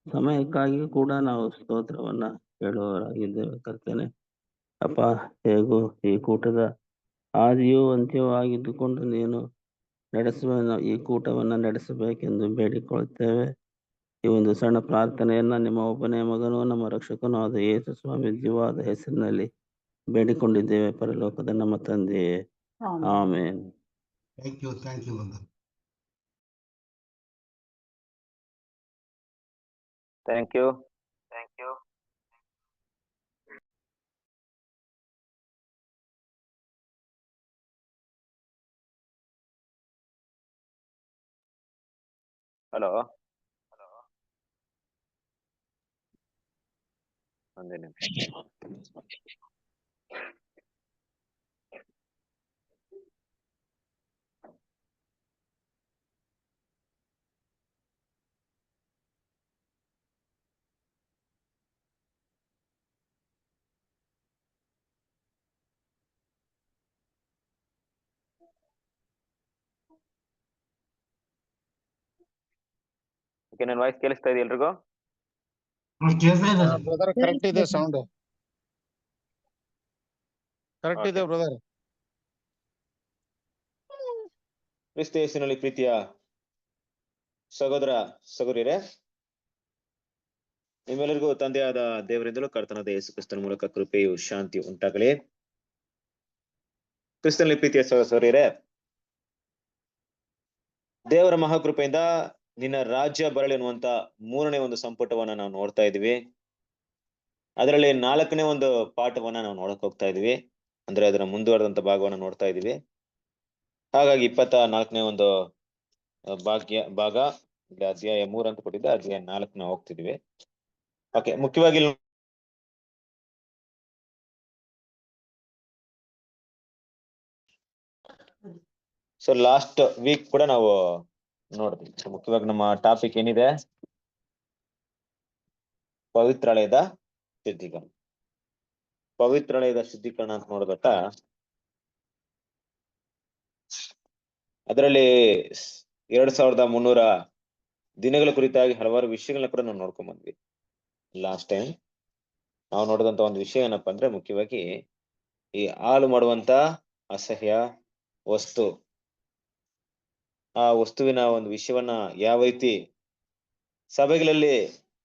ಸಮಯಕ್ಕಾಗಿ ಕೂಡ ನಾವು ಸ್ತೋತ್ರವನ್ನ ಹೇಳುವವರಾಗಿದ್ದೇವೆ ಕರ್ತನೆ. ಅಪ್ಪ, ಹೇಗೂ ಈ ಕೂಟದ ಆದಿಯೂ ಅಂತ್ಯವೂ ಆಗಿದ್ದುಕೊಂಡು ನೀನು ಈ ಕೂಟವನ್ನು ನಡೆಸಬೇಕೆಂದು ಬೇಡಿಕೊಳ್ಳುತ್ತೇವೆ. ಈ ಒಂದು ಸಣ್ಣ ಪ್ರಾರ್ಥನೆಯನ್ನ ನಿಮ್ಮ ಒಬ್ಬನೇ ಮಗನೂ ನಮ್ಮ ರಕ್ಷಕನೂ ಆದ ಯೇಸು ಸ್ವಾಮಿ ಜೀವಾದ ಹೆಸರಿನಲ್ಲಿ ಬೇಡಿಕೊಂಡಿದ್ದೇವೆ ಪರಲೋಕದ ನಮ್ಮ ತಂದೆಯೇ, amen. Thank you brother. Thank you. Hello, ಒಂದೇ ನಿಮಿಷ. ಓಕೆ, ನನ್ನ ವಾಯ್ಸ್ ಕೇಳಿಸ್ತಾ ಇದೆ ಎಲ್ರಿಗೂ? ಬ್ರದರ್ ಕರೆಕ್ಟ್ ಇದೆ, ಸೌಂಡ್ ಕರೆಕ್ಟ್ ಇದೆ ಬ್ರದರ್. ಕ್ರಿಸ್ತ ಯೇಸುವಿನಲ್ಲಿ ಪ್ರೀತಿಯ ಸಹೋದರ ಸಹೋದರಿಯರೇ, ನಿಮ್ಮೆಲ್ಲರಿಗೂ ತಂದೆಯಾದ ದೇವರಿಂದಲೂ ಕರ್ತನಾದ ಯೇಸು ಕ್ರಿಸ್ತನ ಮೂಲಕ ಕೃಪೆಯು ಶಾಂತಿಯು ಉಂಟಾಗಲಿ. ಕ್ರಿಸ್ತನಲ್ಲಿ ಪ್ರೀತಿಯ ಸಹೋದರಿಯರೇ, ದೇವರ ಮಹಾಕೃಪೆಯಿಂದ ನಿನ್ನ ರಾಜ್ಯ ಬರಲಿ ಅನ್ನುವಂತ 3ನೇ ಒಂದು ಸಂಪುಟವನ್ನ ನಾವು ನೋಡ್ತಾ ಇದೀವಿ. ಅದರಲ್ಲಿ 4ನೇ ಒಂದು ಪಾಠವನ್ನ ನಾವು ನೋಡಕ್ ಹೋಗ್ತಾ ಇದೀವಿ. ಅಂದ್ರೆ ಅದರ ಮುಂದುವರೆದಂತ ಭಾಗವನ್ನ ನೋಡ್ತಾ ಇದೀವಿ. ಹಾಗಾಗಿ 24ನೇ ಒಂದು ಭಾಗ ಅಧ್ಯಾಯ 3 ಅಂತ ಕೊಟ್ಟಿದ್ದೆ, ಅಧ್ಯಾಯ 4 ನಾವು ಹೋಗ್ತಿದೀವಿ. ಓಕೆ, ಮುಖ್ಯವಾಗಿ ಸೊ ಲಾಸ್ಟ್ ವೀಕ್ ಕೂಡ ನಾವು ನೋಡಿದ್ವಿ. ಮುಖ್ಯವಾಗಿ ನಮ್ಮ ಟಾಪಿಕ್ ಏನಿದೆ, ಪವಿತ್ರಾಲಯದ ಶುದ್ಧೀಕರಣ. ಪವಿತ್ರಾಲಯದ ಶುದ್ಧೀಕರಣ ಅಂತ ನೋಡ್ಬೇಕಾ, ಅದರಲ್ಲಿ 2300 ದಿನಗಳ ಕುರಿತಾಗಿ ಹಲವಾರು ವಿಷಯಗಳನ್ನ ಕೂಡ ನಾವು ನೋಡ್ಕೊಂಡ್ ಬಂದ್ವಿ. ಲಾಸ್ಟ್ ಟೈಮ್ ನಾವು ನೋಡಿದಂತ ಒಂದು ವಿಷಯ ಏನಪ್ಪಾ ಅಂದ್ರೆ, ಮುಖ್ಯವಾಗಿ ಈ ಹಾಳು ಮಾಡುವಂತ ಅಸಹ್ಯ ವಸ್ತು, ಆ ವಸ್ತುವಿನ ಒಂದು ವಿಷಯವನ್ನ ಯಾವ ರೀತಿ ಸಭೆಗಳಲ್ಲಿ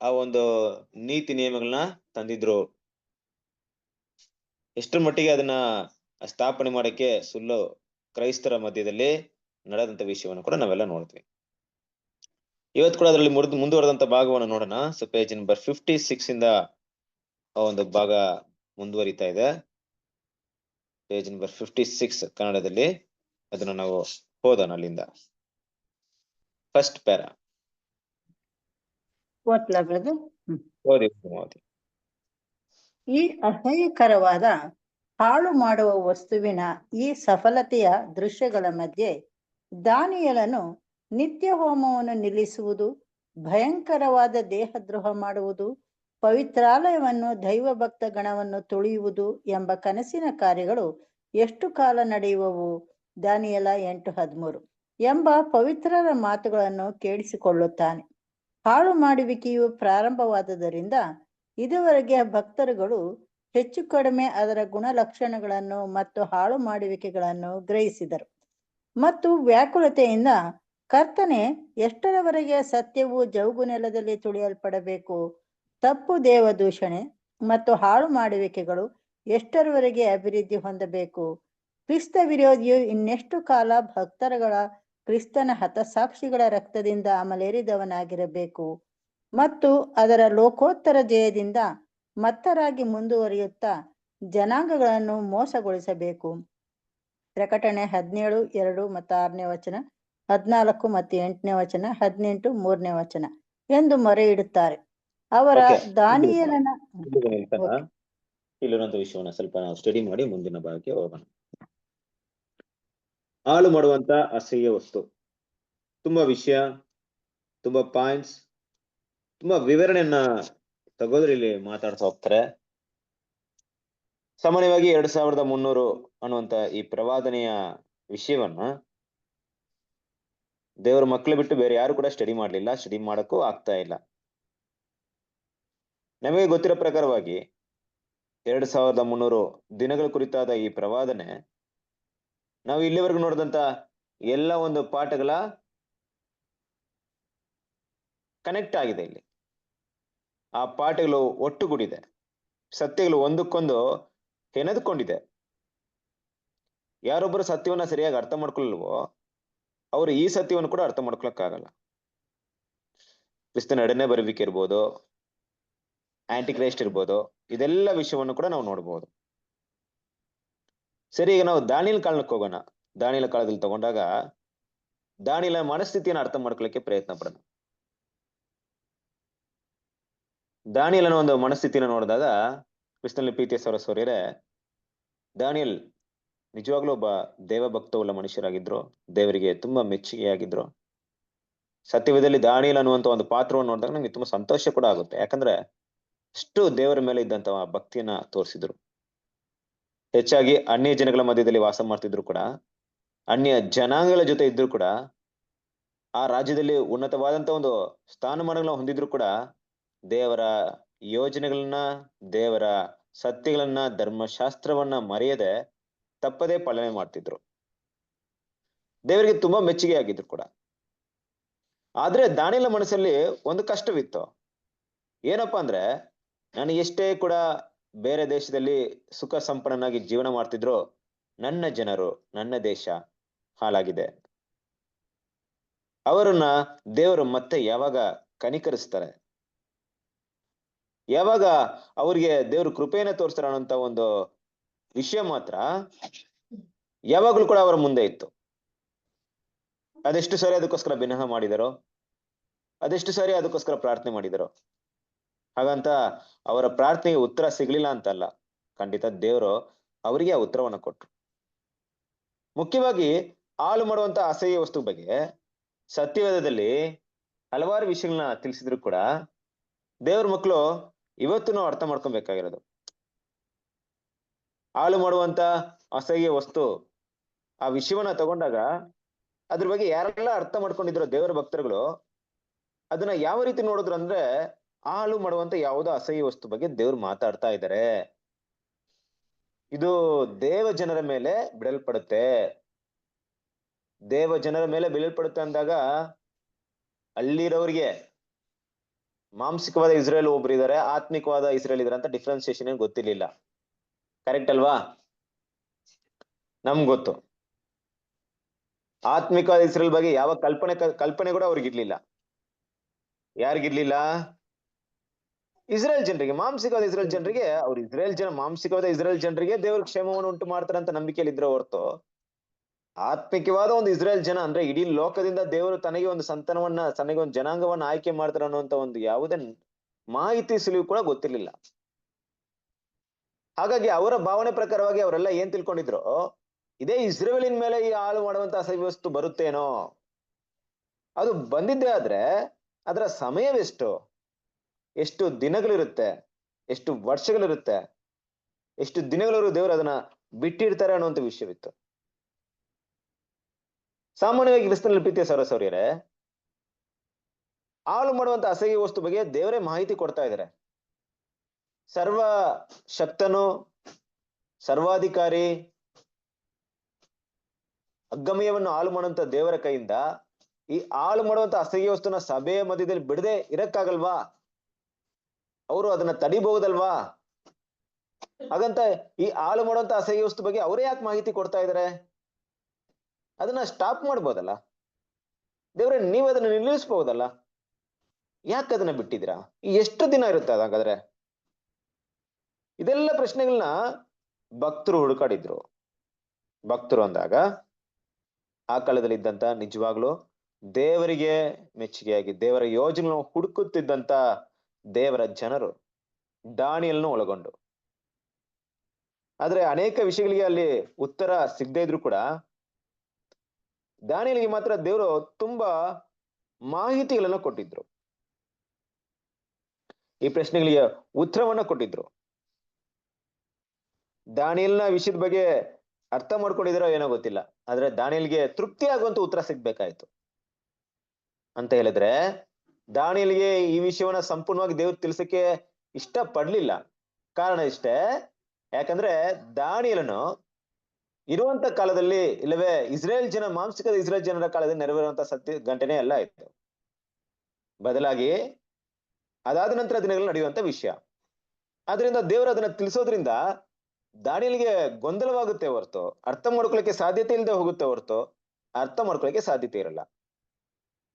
ಆ ಒಂದು ನೀತಿ ನಿಯಮಗಳನ್ನ ತಂದಿದ್ರು, ಎಷ್ಟರ ಮಟ್ಟಿಗೆ ಅದನ್ನ ಸ್ಥಾಪನೆ ಮಾಡಕ್ಕೆ ಸುಳ್ಳು ಕ್ರೈಸ್ತರ ಮಧ್ಯದಲ್ಲಿ ನಡೆದಂತ ವಿಷಯವನ್ನು ಕೂಡ ನಾವೆಲ್ಲ ನೋಡ್ತೀವಿ. ಇವತ್ತು ಕೂಡ ಅದರಲ್ಲಿ ಮುಂದುವರೆದಂತ ಭಾಗವನ್ನು ನೋಡೋಣ. ಸೊ ಪೇಜ್ ನಂಬರ್ 56 ಇಂದ ಒಂದು ಭಾಗ ಮುಂದುವರಿತಾ ಇದೆ. ಪೇಜ್ ನಂಬರ್ 56 ಕನ್ನಡದಲ್ಲಿ, ಅದನ್ನ ನಾವು ಓದೋಣ ಅಲ್ಲಿಂದ. ಫಸ್ಟ್ ಪ್ಯಾರಾ ಓದಿ. ಈ ಅಸಹ್ಯಕರವಾದ ಹಾಳು ಮಾಡುವ ವಸ್ತುವಿನ ಈ ಸಫಲತೆಯ ದೃಶ್ಯಗಳ ಮಧ್ಯೆ ದಾನಿಯೇಲನು ನಿತ್ಯ ಹೋಮವನ್ನು ನಿಲ್ಲಿಸುವುದು, ಭಯಂಕರವಾದ ದೇಹದ್ರೋಹ ಮಾಡುವುದು, ಪವಿತ್ರಾಲಯವನ್ನು ದೈವಭಕ್ತ ಗಣವನ್ನು ತುಳಿಯುವುದು ಎಂಬ ಕನಸಿನ ಕಾರ್ಯಗಳು ಎಷ್ಟು ಕಾಲ ನಡೆಯುವವು, ದಾನಿಯೇಲ 8:13 ಎಂಬ ಪವಿತ್ರರ ಮಾತುಗಳನ್ನು ಕೇಳಿಸಿಕೊಳ್ಳುತ್ತಾನೆ. ಹಾಳು ಮಾಡುವಿಕೆಯು ಪ್ರಾರಂಭವಾದದರಿಂದ ಇದುವರೆಗೆ ಭಕ್ತರುಗಳು ಹೆಚ್ಚು ಕಡಿಮೆ ಅದರ ಗುಣಲಕ್ಷಣಗಳನ್ನು ಮತ್ತು ಹಾಳು ಮಾಡುವಿಕೆಗಳನ್ನು ಗ್ರಹಿಸಿದರು ಮತ್ತು ವ್ಯಾಕುಲತೆಯಿಂದ, ಕರ್ತನೆ, ಎಷ್ಟರವರೆಗೆ ಸತ್ಯವು ಜೌಗು ನೆಲದಲ್ಲಿ ತುಳಿಯಲ್ಪಡಬೇಕು, ತಪ್ಪು ದೇವದೂಷಣೆ ಮತ್ತು ಹಾಳು ಮಾಡುವಿಕೆಗಳು ಎಷ್ಟರವರೆಗೆ ಅಭಿವೃದ್ಧಿ ಹೊಂದಬೇಕು, ಕ್ರಿಸ್ತ ವಿರೋಧಿಯು ಇನ್ನೆಷ್ಟು ಕಾಲ ಭಕ್ತರುಗಳ ಕ್ರಿಸ್ತನ ಹತಸಾಕ್ಷಿಗಳ ರಕ್ತದಿಂದ ಅಮಲೇರಿದವನಾಗಿರಬೇಕು ಮತ್ತು ಅದರ ಲೋಕೋತ್ತರ ಜಯದಿಂದ ಮತ್ತರಾಗಿ ಮುಂದುವರಿಯುತ್ತಾ ಜನಾಂಗಗಳನ್ನು ಮೋಸಗೊಳಿಸಬೇಕು. ಪ್ರಕಟಣೆ 17:2 ಮತ್ತು 6ನೇ ವಚನ, 14 ಮತ್ತು 8ನೇ ವಚನ, 18 3ನೇ ವಚನ ಎಂದು ಮೊರೆ ಇಡುತ್ತಾರೆ. ಅವರ ದಾನಿಯೇಲನ ಇಲ್ಲಿರುವಂತ ವಿಷಯವನ್ನ ಸ್ವಲ್ಪ ನಾವು ಸ್ಟಡಿ ಮಾಡಿ ಮುಂದಿನ ಭಾಗಕ್ಕೆ ಹೋಗೋಣ. ಹಾಳು ಮಾಡುವಂತ ಅಸಹ್ಯ ವಸ್ತು, ತುಂಬಾ ವಿಷಯ, ತುಂಬಾ ಪಾಯಿಂಟ್ಸ್, ತುಂಬಾ ವಿವರಣೆಯನ್ನ ಸಹೋದರಿಯಲ್ಲಿ ಮಾತಾಡ್ತಾ ಹೋಗ್ತಾರೆ. ಸಾಮಾನ್ಯವಾಗಿ 2300 ಅನ್ನುವಂತ ಈ ಪ್ರವಾದನೆಯ ವಿಷಯವನ್ನ ದೇವರ ಮಕ್ಕಳು ಬಿಟ್ಟು ಬೇರೆ ಯಾರು ಕೂಡ ಸ್ಟಡಿ ಮಾಡ್ಲಿಲ್ಲ, ಸ್ಟಡಿ ಮಾಡಕ್ಕೂ ಆಗ್ತಾ ಇಲ್ಲ. ನಮಗೆ ಗೊತ್ತಿರೋ ಪ್ರಕಾರವಾಗಿ 2300 ದಿನಗಳ ಕುರಿತಾದ ಈ ಪ್ರವಾದನೆ ನಾವು ಇಲ್ಲಿವರೆಗೂ ನೋಡಿದಂತ ಎಲ್ಲ ಒಂದು ಪಾಠಗಳ ಕನೆಕ್ಟ್ ಆಗಿದೆ. ಇಲ್ಲಿ ಆ ಪಾಠಗಳು ಒಟ್ಟುಗೂಡಿದೆ, ಸತ್ಯಗಳು ಒಂದಕ್ಕೊಂದು ಹೆಣೆದುಕೊಂಡಿದೆ. ಯಾರೊಬ್ಬರು ಸತ್ಯವನ್ನ ಸರಿಯಾಗಿ ಅರ್ಥ ಮಾಡ್ಕೊಳ್ಳಲ್ವೋ ಅವರು ಈ ಸತ್ಯವನ್ನು ಕೂಡ ಅರ್ಥ ಮಾಡ್ಕೊಳಕ್ಕಾಗಲ್ಲ. ಕ್ರಿಸ್ತನ ಎರಡನೇ ಬರುವಿಕೆ ಇರ್ಬೋದು, ಆಂಟಿ ಕ್ರೈಸ್ಟ್ ಇರ್ಬೋದು, ಇದೆಲ್ಲ ವಿಷಯವನ್ನು ಕೂಡ ನಾವು ನೋಡ್ಬೋದು. ಸರಿ, ಈಗ ನಾವು ದಾನಿಯೇಲ್ ಕಾಲಕ್ಕೆ ಹೋಗೋಣ. ದಾನಿಯೇಲ ಕಾಲದಲ್ಲಿ ತಗೊಂಡಾಗ ದಾನಿಯೇಲನ ಮನಸ್ಥಿತಿಯನ್ನು ಅರ್ಥ ಮಾಡ್ಕೊಳ್ಳಿಕ್ಕೆ ಪ್ರಯತ್ನ ಪಡೋಣ. ದಾನಿಯೇಲನ ಒಂದು ಮನಸ್ಥಿತಿನ ನೋಡಿದಾಗ ಕ್ರಿಸ್ತನಲ್ಲಿ ಪ್ರೀತಿಯ ಸಹೋದರರೇ, ದಾನಿಯೇಲ್ ನಿಜವಾಗ್ಲೂ ಒಬ್ಬ ದೇವಭಕ್ತವುಳ್ಳ ಮನುಷ್ಯರಾಗಿದ್ರು, ದೇವರಿಗೆ ತುಂಬಾ ಮೆಚ್ಚುಗೆಯಾಗಿದ್ರು. ಸತ್ಯವೇದದಲ್ಲಿ ದಾನಿಯೇಲ್ ಅನ್ನುವಂತ ಒಂದು ಪಾತ್ರವನ್ನು ನೋಡಿದಾಗ ನಮ್ಗೆ ತುಂಬಾ ಸಂತೋಷ ಕೂಡ ಆಗುತ್ತೆ. ಯಾಕಂದ್ರೆ ಅಷ್ಟು ದೇವರ ಮೇಲೆ ಇದ್ದಂತ ಭಕ್ತಿಯನ್ನ ತೋರಿಸಿದ್ರು. ಹೆಚ್ಚಾಗಿ ಅನ್ಯ ಜನಗಳ ಮಧ್ಯದಲ್ಲಿ ವಾಸ ಮಾಡ್ತಿದ್ರು ಕೂಡ, ಅನ್ಯ ಜನಾಂಗಗಳ ಜೊತೆ ಇದ್ರು ಕೂಡ, ಆ ರಾಜ್ಯದಲ್ಲಿ ಉನ್ನತವಾದಂತ ಒಂದು ಸ್ಥಾನಮಾನಗಳನ್ನ ಹೊಂದಿದ್ರು ಕೂಡ ದೇವರ ಯೋಜನೆಗಳನ್ನ, ದೇವರ ಸತ್ಯಗಳನ್ನ, ಧರ್ಮಶಾಸ್ತ್ರವನ್ನ ಮರೆಯದೆ ತಪ್ಪದೇ ಪಾಲನೆ ಮಾಡ್ತಿದ್ರು. ದೇವರಿಗೆ ತುಂಬಾ ಮೆಚ್ಚುಗೆ ಆಗಿದ್ರು ಕೂಡ. ಆದ್ರೆ ದಾನಿಯೇಲನ ಮನಸ್ಸಲ್ಲಿ ಒಂದು ಕಷ್ಟವಿತ್ತು. ಏನಪ್ಪಾ ಅಂದ್ರೆ, ನಾನು ಎಷ್ಟೇ ಕೂಡ ಬೇರೆ ದೇಶದಲ್ಲಿ ಸುಖ ಸಂಪನ್ನನಾಗಿ ಜೀವನ ಮಾಡ್ತಿದ್ರು, ನನ್ನ ಜನರು, ನನ್ನ ದೇಶ ಹಾಳಾಗಿದೆ. ಅವರನ್ನ ದೇವರು ಮತ್ತೆ ಯಾವಾಗ ಕನಿಕರಿಸ್ತಾರೆ, ಯಾವಾಗ ಅವ್ರಿಗೆ ದೇವ್ರ ಕೃಪೆಯನ್ನ ತೋರಿಸ್ತಾರ ಅನ್ನೋಂತ ಒಂದು ವಿಷಯ ಮಾತ್ರ ಯಾವಾಗ್ಲೂ ಕೂಡ ಅವರ ಮುಂದೆ ಇತ್ತು. ಅದೆಷ್ಟು ಸಾರಿ ಅದಕ್ಕೋಸ್ಕರ ಬಿನ್ನಹ ಮಾಡಿದಾರೋ, ಅದೆಷ್ಟು ಸಾರಿ ಅದಕ್ಕೋಸ್ಕರ ಪ್ರಾರ್ಥನೆ ಮಾಡಿದಾರೋ. ಹಾಗಂತ ಅವರ ಪ್ರಾರ್ಥನೆಗೆ ಉತ್ತರ ಸಿಗ್ಲಿಲ್ಲ ಅಂತಲ್ಲ, ಖಂಡಿತ ದೇವರು ಅವರಿಗೆ ಆ ಉತ್ತರವನ್ನ ಕೊಟ್ರು. ಮುಖ್ಯವಾಗಿ ಹಾಳು ಮಾಡುವಂತ ಅಸಹ್ಯ ವಸ್ತು ಬಗ್ಗೆ ಸತ್ಯವೇದದಲ್ಲಿ ಹಲವಾರು ವಿಷಯಗಳನ್ನ ತಿಳಿಸಿದ್ರು ಕೂಡ ದೇವ್ರ ಮಕ್ಕಳು ಇವತ್ತು ನಾವು ಅರ್ಥ ಮಾಡ್ಕೊಬೇಕಾಗಿರೋದು, ಹಾಳು ಮಾಡುವಂತ ಅಸಹ್ಯ ವಸ್ತು ಆ ವಿಷಯವನ್ನ ತಗೊಂಡಾಗ ಅದ್ರ ಬಗ್ಗೆ ಯಾರೆಲ್ಲ ಅರ್ಥ ಮಾಡ್ಕೊಂಡಿದ್ರು ದೇವರ ಭಕ್ತರುಗಳು, ಅದನ್ನ ಯಾವ ರೀತಿ ನೋಡಿದ್ರು ಅಂದ್ರೆ, ಹಾಳು ಮಾಡುವಂತ ಯಾವುದೋ ಅಸಹ್ಯ ವಸ್ತು ಬಗ್ಗೆ ದೇವ್ರು ಮಾತಾಡ್ತಾ ಇದ್ದಾರೆ. ಇದು ದೇವ ಜನರ ಮೇಲೆ ಬಿಡಲ್ಪಡುತ್ತೆ. ದೇವ ಜನರ ಮೇಲೆ ಬಿಡಲ್ಪಡುತ್ತೆ ಅಂದಾಗ ಅಲ್ಲಿರೋರಿಗೆ ಮಾಂಸಿಕವಾದ ಇಸ್ರೇಲ್ ಒಬ್ರು ಇದಾರೆ, ಆತ್ಮಿಕವಾದ ಇಸ್ರೇಲ್ ಇದಾರೆ ಅಂತ ಡಿಫ್ರೆನ್ಸಿಯೇಷನ್ ಏನ್ ಗೊತ್ತಿರ್ಲಿಲ್ಲ. ಕರೆಕ್ಟ್ ಅಲ್ವಾ? ನಮ್ಗೆ ಗೊತ್ತು ಆತ್ಮಿಕವಾದ ಇಸ್ರೇಲ್ ಬಗ್ಗೆ ಯಾವ ಕಲ್ಪನೆ ಕೂಡ ಅವ್ರಿಗಿರ್ಲಿಲ್ಲ. ಯಾರಿಗಿರ್ಲಿಲ್ಲ? ಇಸ್ರೇಲ್ ಜನರಿಗೆ, ಮಾಂಸಿಕವಾದ ಇಸ್ರೇಲ್ ಜನರಿಗೆ. ಅವ್ರು ಮಾಂಸಿಕವಾದ ಇಸ್ರೇಲ್ ಜನರಿಗೆ ದೇವ್ರ ಕ್ಷೇಮವನ್ನು ಉಂಟು ಮಾಡ್ತಾರೆ ಅಂತ ನಂಬಿಕೆಯಲ್ಲಿ ಇದ್ರೆ ಹೊರತು, ಆತ್ಮಿಕವಾದ ಒಂದು ಇಸ್ರೇಲ್ ಜನ ಅಂದ್ರೆ ಇಡೀ ಲೋಕದಿಂದ ದೇವರು ತನಗೆ ಒಂದು ಸಂತಾನವನ್ನ, ತನಗೆ ಒಂದು ಜನಾಂಗವನ್ನ ಆಯ್ಕೆ ಮಾಡ್ತಾರೆ ಅನ್ನುವಂತ ಒಂದು ಯಾವುದೇ ಮಾಹಿತಿ ಸುಳಿವು ಕೂಡ ಗೊತ್ತಿರ್ಲಿಲ್ಲ. ಹಾಗಾಗಿ ಅವರ ಭಾವನೆ ಪ್ರಕಾರವಾಗಿ ಅವರೆಲ್ಲ ಏನ್ ತಿಳ್ಕೊಂಡಿದ್ರು, ಇದೇ ಇಸ್ರೇಲಿನ ಮೇಲೆ ಈ ಹಾಳು ಮಾಡುವಂತ ಅಸಹ್ಯ ವಸ್ತು ಬರುತ್ತೇನೋ, ಅದು ಬಂದಿದ್ದೇ ಆದ್ರೆ ಅದರ ಸಮಯವೆಷ್ಟು, ಎಷ್ಟು ದಿನಗಳಿರುತ್ತೆ, ಎಷ್ಟು ವರ್ಷಗಳಿರುತ್ತೆ, ಎಷ್ಟು ದಿನಗಳವರು ದೇವರು ಅದನ್ನ ಬಿಟ್ಟಿರ್ತಾರೆ ಅನ್ನುವಂಥ ವಿಷಯವಿತ್ತು. ಸಾಮಾನ್ಯವಾಗಿ ಕ್ರಿಸ್ತನಲ್ಲಿ ಪ್ರೀತಿಯ ಸಹೋದರರೇ, ಹಾಳು ಮಾಡುವಂತ ಅಸಹ್ಯ ವಸ್ತು ಬಗ್ಗೆ ದೇವರೇ ಮಾಹಿತಿ ಕೊಡ್ತಾ ಇದ್ದಾರೆ. ಸರ್ವ ಶಕ್ತನು, ಸರ್ವಾಧಿಕಾರಿ, ಅಗಮ್ಯವನ್ನು ಹಾಳು ಮಾಡುವಂತ ದೇವರ ಕೈಯಿಂದ ಈ ಹಾಳು ಮಾಡುವಂತ ಅಸಹ್ಯ ವಸ್ತುನ ಸಭೆಯ ಮಧ್ಯದಲ್ಲಿ ಬಿಡದೆ ಇರಕ್ಕಾಗಲ್ವಾ? ಅವರು ಅದನ್ನ ತಡಿಬಹುದಲ್ವಾ? ಹಾಗಂತ ಈ ಹಾಳು ಮಾಡುವಂತ ಅಸಹ್ಯ ವಸ್ತು ಬಗ್ಗೆ ಅವರೇ ಯಾಕೆ ಮಾಹಿತಿ ಕೊಡ್ತಾ ಇದಾರೆ? ಅದನ್ನ ಸ್ಟಾಪ್ ಮಾಡ್ಬೋದಲ್ಲ ದೇವ್ರೆ, ನೀವು ಅದನ್ನ ನಿಲ್ಲಿಸಬಹುದಲ್ಲ, ಯಾಕೆ ಅದನ್ನ ಬಿಟ್ಟಿದ್ದೀರಾ? ಎಷ್ಟು ದಿನ ಇರುತ್ತೆ ಅದಾಗಾದ್ರೆ? ಇದೆಲ್ಲ ಪ್ರಶ್ನೆಗಳನ್ನ ಭಕ್ತರು ಹುಡುಕಾಡಿದ್ರು. ಭಕ್ತರು ಅಂದಾಗ ಆ ಕಾಲದಲ್ಲಿ ಇದ್ದಂತ ನಿಜವಾಗ್ಲು ದೇವರಿಗೆ ಮೆಚ್ಚುಗೆಯಾಗಿ ದೇವರ ಯೋಜನೆ ಹುಡುಕುತ್ತಿದ್ದಂತ ದೇವರ ಜನರು, ದಾನಿಯೇಲನ ಒಳಗೊಂಡು. ಆದ್ರೆ ಅನೇಕ ವಿಷಯಗಳಿಗೆ ಅಲ್ಲಿ ಉತ್ತರ ಸಿಗದೆ ಇದ್ರು ಕೂಡ ದಾನಿಯೇಲನಿಗೆ ಮಾತ್ರ ದೇವರು ತುಂಬಾ ಮಾಹಿತಿಗಳನ್ನ ಕೊಟ್ಟಿದ್ರು, ಈ ಪ್ರಶ್ನೆಗಳಿಗೆ ಉತ್ತರವನ್ನ ಕೊಟ್ಟಿದ್ರು. ದಾನಿಯೇಲನ ವಿಷಯದ ಬಗ್ಗೆ ಅರ್ಥ ಮಾಡ್ಕೊಂಡಿದ್ರೋ ಏನೋ ಗೊತ್ತಿಲ್ಲ, ಆದ್ರೆ ದಾನಿಯೇಲನಿಗೆ ತೃಪ್ತಿ ಆಗುವಂತ ಉತ್ತರ ಸಿಗ್ಬೇಕಾಯ್ತು. ಅಂತ ಹೇಳಿದ್ರೆ ದಾನಿಯೇಲನಿಗೆ ಈ ವಿಷಯವನ್ನ ಸಂಪೂರ್ಣವಾಗಿ ದೇವ್ರು ತಿಳ್ಸಕ್ಕೆ ಇಷ್ಟ ಪಡ್ಲಿಲ್ಲ. ಕಾರಣ ಇಷ್ಟೇ, ಯಾಕಂದ್ರೆ ದಾನಿಯೇಲನು ಇರುವಂತ ಕಾಲದಲ್ಲಿ, ಇಲ್ಲವೇ ಇಸ್ರೇಲ್ ಜನ, ಮಾಂಸಿಕದ ಇಸ್ರೇಲ್ ಜನರ ಕಾಲದಲ್ಲಿ ನೆರವೇರುವಂತ ಸತ್ಯ ಗಂಟೆನೇ ಅಲ್ಲ ಇತ್ತು. ಬದಲಾಗಿ ಅದಾದ ನಂತರ ದಿನಗಳಲ್ಲಿ ನಡೆಯುವಂತ ವಿಷಯ. ಆದ್ರಿಂದ ದೇವರು ಅದನ್ನ ತಿಳಿಸೋದ್ರಿಂದ ದಾನಿಯೇಲನಿಗೆ ಗೊಂದಲವಾಗುತ್ತೆ ಹೊರತು, ಅರ್ಥ ಮಾಡ್ಕೊಳ್ಳಿಕ್ಕೆ ಸಾಧ್ಯತೆ ಇಲ್ಲದೆ ಹೋಗುತ್ತೆ ಹೊರತು ಅರ್ಥ ಮಾಡ್ಕೊಳ್ಳಿಕ್ಕೆ ಸಾಧ್ಯತೆ ಇರಲ್ಲ.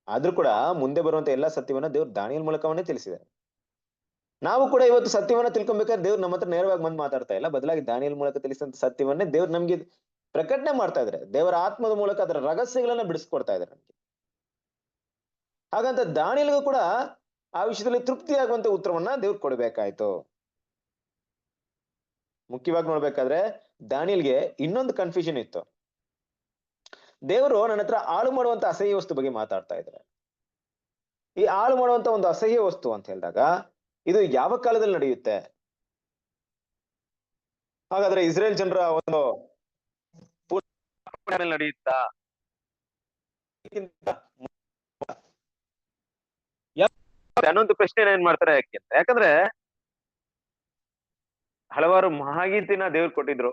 ಆದ್ರೂ ಕೂಡ ಮುಂದೆ ಬರುವಂತ ಎಲ್ಲಾ ಸತ್ಯವನ್ನ ದೇವ್ರು ದಾನಿಯೇಲ ಮೂಲಕವನ್ನೇ ತಿಳಿಸಿದೆ. ನಾವು ಕೂಡ ಇವತ್ತು ಸತ್ಯವನ್ನ ತಿಳ್ಕೊಬೇಕಾದ್ರೆ ದೇವ್ರು ನಮ್ಮ ಹತ್ರ ನೇರವಾಗಿ ಬಂದು ಮಾತಾಡ್ತಾ ಇಲ್ಲ, ಬದಲಾಗಿ ದಾನಿಯೇಲ ಮೂಲಕ ತಿಳಿಸಿದಂತ ಸತ್ಯವನ್ನೇ ದೇವ್ರು ನಮ್ಗೆ ಪ್ರಕಟಣೆ ಮಾಡ್ತಾ ಇದ್ದಾರೆ. ದೇವರ ಆತ್ಮದ ಮೂಲಕ ಅದರ ರಹಸ್ಯಗಳನ್ನ ಬಿಡಿಸ್ಕೊಡ್ತಾ ಇದ್ದಾರೆ ನಮ್ಗೆ. ಹಾಗಂತ ದಾನಿಯೇಲನಿಗೂ ಕೂಡ ಆ ವಿಷಯದಲ್ಲಿ ತೃಪ್ತಿಯಾಗುವಂತ ಉತ್ತರವನ್ನ ದೇವ್ರು ಕೊಡ್ಬೇಕಾಯ್ತು. ಮುಖ್ಯವಾಗಿ ನೋಡ್ಬೇಕಾದ್ರೆ ದಾನಿಯೇಲನಿಗೆ ಇನ್ನೊಂದು ಕನ್ಫ್ಯೂಷನ್ ಇತ್ತು. ದೇವರು ನನ್ನ ಹತ್ರ ಹಾಳು ಮಾಡುವಂತ ಅಸಹ್ಯ ವಸ್ತು ಬಗ್ಗೆ ಮಾತಾಡ್ತಾ ಇದ್ದಾರೆ. ಈ ಹಾಳು ಮಾಡುವಂತ ಒಂದು ಅಸಹ್ಯ ವಸ್ತು ಅಂತ ಹೇಳಿದಾಗ ಇದು ಯಾವ ಕಾಲದಲ್ಲಿ ನಡೆಯುತ್ತೆ? ಹಾಗಾದ್ರೆ ಇಸ್ರೇಲ್ ಜನರ ಒಂದು ನಡೆಯುತ್ತಾ? ಅನ್ನೊಂದು ಪ್ರಶ್ನೆ ಏನ್ ಮಾಡ್ತಾರೆ ಯಾಕಂದ್ರೆ ಹಲವಾರು ಮಾಹಿತಿನ ದೇವ್ರು ಕೊಟ್ಟಿದ್ರು.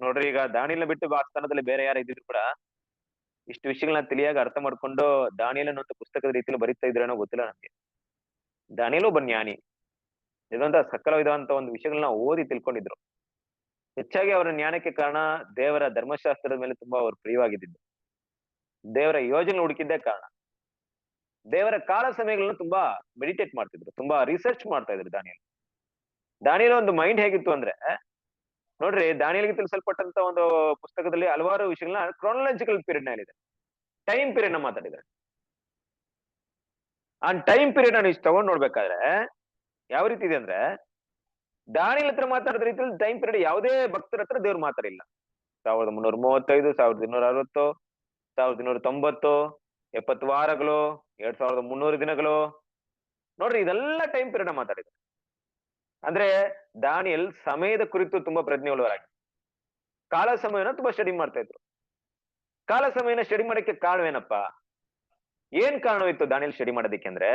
ನೋಡ್ರಿ, ಈಗ ದಾನಿಯೇಲನ ಬಿಟ್ಟು ಆ ಸ್ಥಾನದಲ್ಲಿ ಬೇರೆ ಯಾರು ಇದ್ದಿದ್ರು ಕೂಡ ಇಷ್ಟು ವಿಷಯಗಳನ್ನ ತಿಳಿಯಾಗಿ ಅರ್ಥ ಮಾಡ್ಕೊಂಡು ದಾನಿಯೇಲನ ಒಂದು ಪುಸ್ತಕದ ರೀತಿಯಲ್ಲಿ ಬರೀತಾ ಇದ್ರೇನೋ ಗೊತ್ತಿಲ್ಲ ನಮ್ಗೆ. ದಾನಿಯೇಲ ಒಬ್ಬ ಜ್ಞಾನಿ, ಇದಂತ ಸಕಲ ವಿಧವಂತ ಒಂದು ವಿಷಯಗಳನ್ನ ಓದಿ ತಿಳ್ಕೊಂಡಿದ್ರು. ಹೆಚ್ಚಾಗಿ ಅವರ ಜ್ಞಾನಕ್ಕೆ ಕಾರಣ ದೇವರ ಧರ್ಮಶಾಸ್ತ್ರದ ಮೇಲೆ ತುಂಬಾ ಅವರು ಪ್ರಿಯವಾಗಿದ್ದು, ದೇವರ ಯೋಜನೆ ಹುಡುಕಿದ್ದೇ ಕಾರಣ. ದೇವರ ಕಾಲ ಸಮಯಗಳನ್ನ ತುಂಬಾ ಮೆಡಿಟೇಟ್ ಮಾಡ್ತಿದ್ರು, ತುಂಬಾ ರಿಸರ್ಚ್ ಮಾಡ್ತಾ ಇದ್ರು ದಾನಿಯೇಲ ಒಂದು ಮೈಂಡ್ ಹೇಗಿತ್ತು ಅಂದ್ರೆ, ನೋಡ್ರಿ, ದಾನಿಯೇಲನಿಗೆ ತಿಳಿಸಲ್ಪಟ್ಟಂತ ಒಂದು ಪುಸ್ತಕದಲ್ಲಿ ಹಲವಾರು ವಿಷಯಗಳನ್ನ ಕ್ರಾನಲಾಜಿಕಲ್ ಪೀರಿಯಡ್ ನ ಹೇಳಿದೆ, ಟೈಮ್ ಪೀರಿಯಡ್ ನ ಮಾತಾಡಿದ್ದಾರೆ. ಆ ಟೈಮ್ ಪೀರಿಯಡ್ ಅನ್ನು ತಗೊಂಡ್ ನೋಡ್ಬೇಕಾದ್ರೆ ಯಾವ ರೀತಿ ಇದೆ ಅಂದ್ರೆ, ದಾನಿಯೇಲ ಹತ್ರ ಮಾತಾಡಿದ ರೀತಿಯಲ್ಲಿ ಟೈಮ್ ಪೀರಿಯಡ್ ಯಾವುದೇ ಭಕ್ತರ ಹತ್ರ ದೇವ್ರು ಮಾತಾಡಿಲ್ಲ. 1335, 1260, 1290, 70 ವಾರಗಳು, 2300 ದಿನಗಳು, ನೋಡ್ರಿ, ಇದೆಲ್ಲ ಟೈಮ್ ಪೀರಿಯಡ್ ಮಾತಾಡಿದ್ರು. ಅಂದ್ರೆ ದಾನಿಯೇಲ್ ಸಮಯದ ಕುರಿತು ತುಂಬಾ ಪ್ರಜ್ಞೆಯುಳ್ಳವರಾಗಿ ಕಾಲ ಸಮಯನ ತುಂಬಾ ಸ್ಟಡಿ ಮಾಡ್ತಾ ಇದ್ರು. ಕಾಲ ಸಮಯನ ಸ್ಟಡಿ ಮಾಡಕ್ಕೆ ಕಾರಣವೇನಪ್ಪ? ಏನ್ ಕಾರಣವಿತ್ತು ದಾನಿಯೇಲ್ ಸ್ಟಡಿ ಮಾಡೋದಕ್ಕೆ ಅಂದ್ರೆ,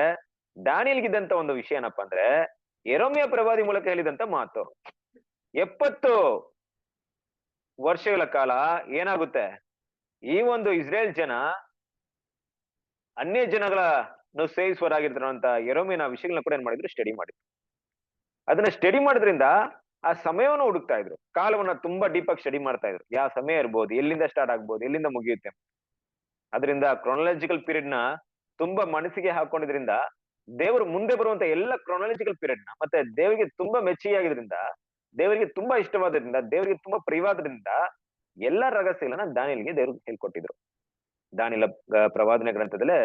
ದಾನಿಯೇಲ್ಗಿದ್ದಂತ ಒಂದು ವಿಷಯ ಏನಪ್ಪಾ ಅಂದ್ರೆ, ಯೆರೆಮೀಯ ಪ್ರವಾದಿ ಮೂಲಕ ಹೇಳಿದಂತ ಮಾತು. 70 ವರ್ಷಗಳ ಕಾಲ ಏನಾಗುತ್ತೆ, ಈ ಒಂದು ಇಸ್ರೇಲ್ ಜನ ಅನ್ಯ ಜನಗಳನ್ನು ಸೇವಿಸುವರಾಗಿರ್ತಾರಂತ ಯೆರೆಮೀಯನ ವಿಷಯಗಳನ್ನ ಕೂಡ ಏನ್ ಮಾಡಿದ್ರು, ಸ್ಟಡಿ ಮಾಡಿದ್ರು. ಅದನ್ನ ಸ್ಟಡಿ ಮಾಡೋದ್ರಿಂದ ಆ ಸಮಯವನ್ನು ಹುಡುಕ್ತಾ ಇದ್ರು, ಕಾಲವನ್ನ ತುಂಬಾ ಡೀಪ್ ಆಗಿ ಸ್ಟಡಿ ಮಾಡ್ತಾ ಇದ್ರು. ಯಾವ ಸಮಯ ಇರ್ಬೋದು, ಎಲ್ಲಿಂದ ಸ್ಟಾರ್ಟ್ ಆಗ್ಬೋದು, ಎಲ್ಲಿಂದ ಮುಗಿಯುತ್ತೆ. ಅದರಿಂದ ಕ್ರಾನಲಾಜಿಕಲ್ ಪೀರಿಯಡ್ ನ ತುಂಬಾ ಮನಸ್ಸಿಗೆ ಹಾಕೊಂಡಿದ್ರಿಂದ ದೇವರು ಮುಂದೆ ಬರುವಂತ ಎಲ್ಲ ಕ್ರಾನಲಾಜಿಕಲ್ ಪೀರಿಯಡ್ ನ, ಮತ್ತೆ ದೇವರಿಗೆ ತುಂಬಾ ಮೆಚ್ಚುಗೆಯಾಗಿದ್ರಿಂದ, ದೇವರಿಗೆ ತುಂಬಾ ಇಷ್ಟವಾದ್ರಿಂದ, ದೇವರಿಗೆ ತುಂಬಾ ಪ್ರಿಯವಾದ್ರಿಂದ ಎಲ್ಲಾ ರಹಸ್ಯಗಳನ್ನ ದಾನಿಯೇಲನಿಗೆ ದೇವರು ಹೇಳ್ಕೊಟ್ಟಿದ್ರು. ದಾನಿಯೇಲ ಪ್ರವಾದನೆ ಗ್ರಂಥದಲ್ಲೇ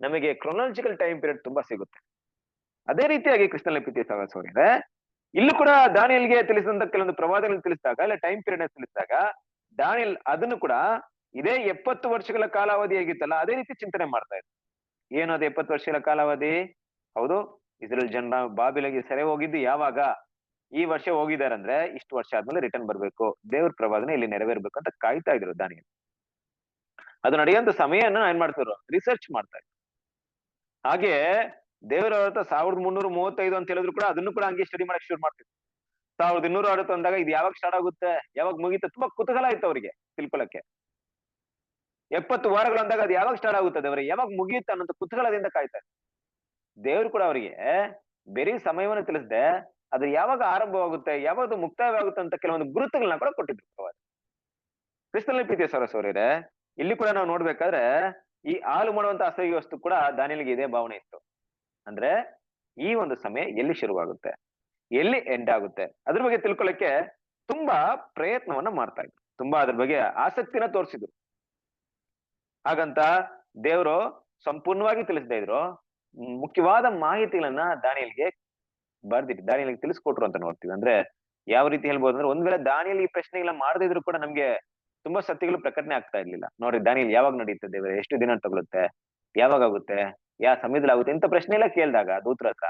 ನಮಗೆ ಕ್ರಾನಲಾಜಿಕಲ್ ಟೈಮ್ ಪೀರಿಯಡ್ ತುಂಬಾ ಸಿಗುತ್ತೆ. ಅದೇ ರೀತಿಯಾಗಿ ಕ್ರಿಸ್ತನಲ್ಲಿ ಪ್ರೀತಿಯ ಸಹೋದರರೇ, ಇಲ್ಲೂ ಕೂಡ ದಾನಿಯೇಲನಿಗೆ ತಿಳಿಸಿದಂತ ಕೆಲವೊಂದು ಪ್ರವಾದಗಳನ್ನು ತಿಳಿಸಿದಾಗ, ಇಲ್ಲ ಟೈಮ್ ಪೀರಿಯಡ್ ತಿಳಿಸಿದಾಗ, ದಾನಿಯೇಲ್ ಅದನ್ನು ಕೂಡ ಇದೇ 70 ವರ್ಷಗಳ ಕಾಲಾವಧಿ ಹೇಗಿತ್ತಲ್ಲ ಅದೇ ರೀತಿ ಚಿಂತನೆ ಮಾಡ್ತಾ ಇದ್ರು. ಏನು ಅದು 70 ವರ್ಷಗಳ ಕಾಲಾವಧಿ? ಹೌದು, ಇಸ್ರೇಲ್ ಜನ ಬಾಬಿಲೋನಿಗೆ ಸೆರೆ ಹೋಗಿದ್ದು ಯಾವಾಗ? ಈ ವರ್ಷ ಹೋಗಿದ್ದಾರೆ ಅಂದ್ರೆ ಇಷ್ಟು ವರ್ಷ ಆದ್ಮೇಲೆ ರಿಟರ್ನ್ ಬರ್ಬೇಕು, ದೇವ್ರ ಪ್ರವಾದನೆ ಇಲ್ಲಿ ನೆರವೇರ್ಬೇಕು ಅಂತ ಕಾಯ್ತಾ ಇದ್ರು ದಾನಿಯೇಲ್. ಅದು ನಡೆಯುವಂತ ಸಮಯನ ಏನ್ ಮಾಡ್ತಿದ್ರು, ರಿಸರ್ಚ್ ಮಾಡ್ತಾ ಇದ್ರು. ಹಾಗೆ ದೇವರ ಅರ್ಥ 1335 ಅಂತ ಹೇಳಿದ್ರು ಕೂಡ ಅದನ್ನು ಕೂಡ ಹಂಗೆ ಸ್ಟಡಿ ಮಾಡಕ್ ಶುರು ಮಾಡ್ತಿದ್ರು. 1260 ಅಂದಾಗ ಇದು ಯಾವಾಗ ಸ್ಟಾರ್ಟ್ ಆಗುತ್ತೆ, ಯಾವಾಗ ಮುಗಿಯುತ್ತೆ, ತುಂಬಾ ಕುತೂಹಲ ಇತ್ತು ಅವರಿಗೆ ತಿಳ್ಕೊಳಕ್ಕೆ. 70 ವಾರಗಳು ಅಂದಾಗ ಅದು ಯಾವಾಗ ಸ್ಟಾರ್ಟ್ ಆಗುತ್ತದೆ, ಅವರಿಗೆ ಯಾವಾಗ ಮುಗಿಯುತ್ತೆ ಅನ್ನೋ ಕುತೂಹಲದಿಂದ ಕಾಯ್ತಾ ಇದ್ರು. ದೇವ್ರು ಕೂಡ ಅವರಿಗೆ ಬೇರೆ ಸಮಯವನ್ನು ತಿಳಿಸದೆ ಅದು ಯಾವಾಗ ಆರಂಭವಾಗುತ್ತೆ, ಯಾವಾಗ ಮುಕ್ತಾಯವಾಗುತ್ತೆ ಅಂತ ಕೆಲವೊಂದು ಗುರುತುಗಳನ್ನ ಕೂಡ ಕೊಟ್ಟಿದ್ರು. ಕ್ರಿಸ್ತನಲ್ಲಿ ಪ್ರೀತಿಯ ಸಹೋದರರೇ, ಇಲ್ಲಿ ಕೂಡ ನಾವು ನೋಡ್ಬೇಕಾದ್ರೆ ಈ ಹಾಳು ಮಾಡುವಂತ ಅಸಹ್ಯ ವಸ್ತು ಕೂಡ ದಾನಿಯೇಲನಿಗೆ ಇದೇ ಭಾವನೆ ಇತ್ತು. ಅಂದ್ರೆ ಈ ಒಂದು ಸಮಯ ಎಲ್ಲಿ ಶುರುವಾಗುತ್ತೆ, ಎಲ್ಲಿ ಎಂಡ್ ಆಗುತ್ತೆ, ಅದ್ರ ಬಗ್ಗೆ ತಿಳ್ಕೊಳ್ಳಕ್ಕೆ ತುಂಬಾ ಪ್ರಯತ್ನವನ್ನ ಮಾಡ್ತಾ ಇದ್ರು, ತುಂಬಾ ಅದ್ರ ಬಗ್ಗೆ ಆಸಕ್ತಿನ ತೋರಿಸಿದ್ರು. ಹಾಗಂತ ದೇವರು ಸಂಪೂರ್ಣವಾಗಿ ತಿಳಿಸದೇ ಇದ್ರು, ಮುಖ್ಯವಾದ ಮಾಹಿತಿಗಳನ್ನ ದಾನಿಯೇಲ್ಗೆ ದಾನಿಯೇಲ್ಗೆ ತಿಳಿಸ್ಕೊಟ್ರು ಅಂತ ನೋಡ್ತೀವಿ. ಅಂದ್ರೆ ಯಾವ ರೀತಿ ಹೇಳ್ಬೋದು ಅಂದ್ರೆ, ಒಂದ್ ವೇಳೆ ದಾನಿಯೇಲ್ ಈ ಪ್ರಶ್ನೆಗಳನ್ನ ಮಾಡದೇ ಇದ್ರು ಕೂಡ ನಮ್ಗೆ ತುಂಬಾ ಸತ್ಯಗಳು ಪ್ರಕಟಣೆ ಆಗ್ತಾ ಇರ್ಲಿಲ್ಲ. ನೋಡ್ರಿ, ದಾನಿಯೇಲ್ ಯಾವಾಗ ನಡೀತದೆ ದೇವರೇ, ಎಷ್ಟು ದಿನ ತಗೊಳುತ್ತೆ, ಯಾವಾಗ ಆಗುತ್ತೆ, ಯಾವ ಸಮಯದಲ್ಲಿ ಆಗುತ್ತೆ ಇಂಥ ಪ್ರಶ್ನೆ ಎಲ್ಲ ಕೇಳಿದಾಗ ದೂತರ ಹತ್ರ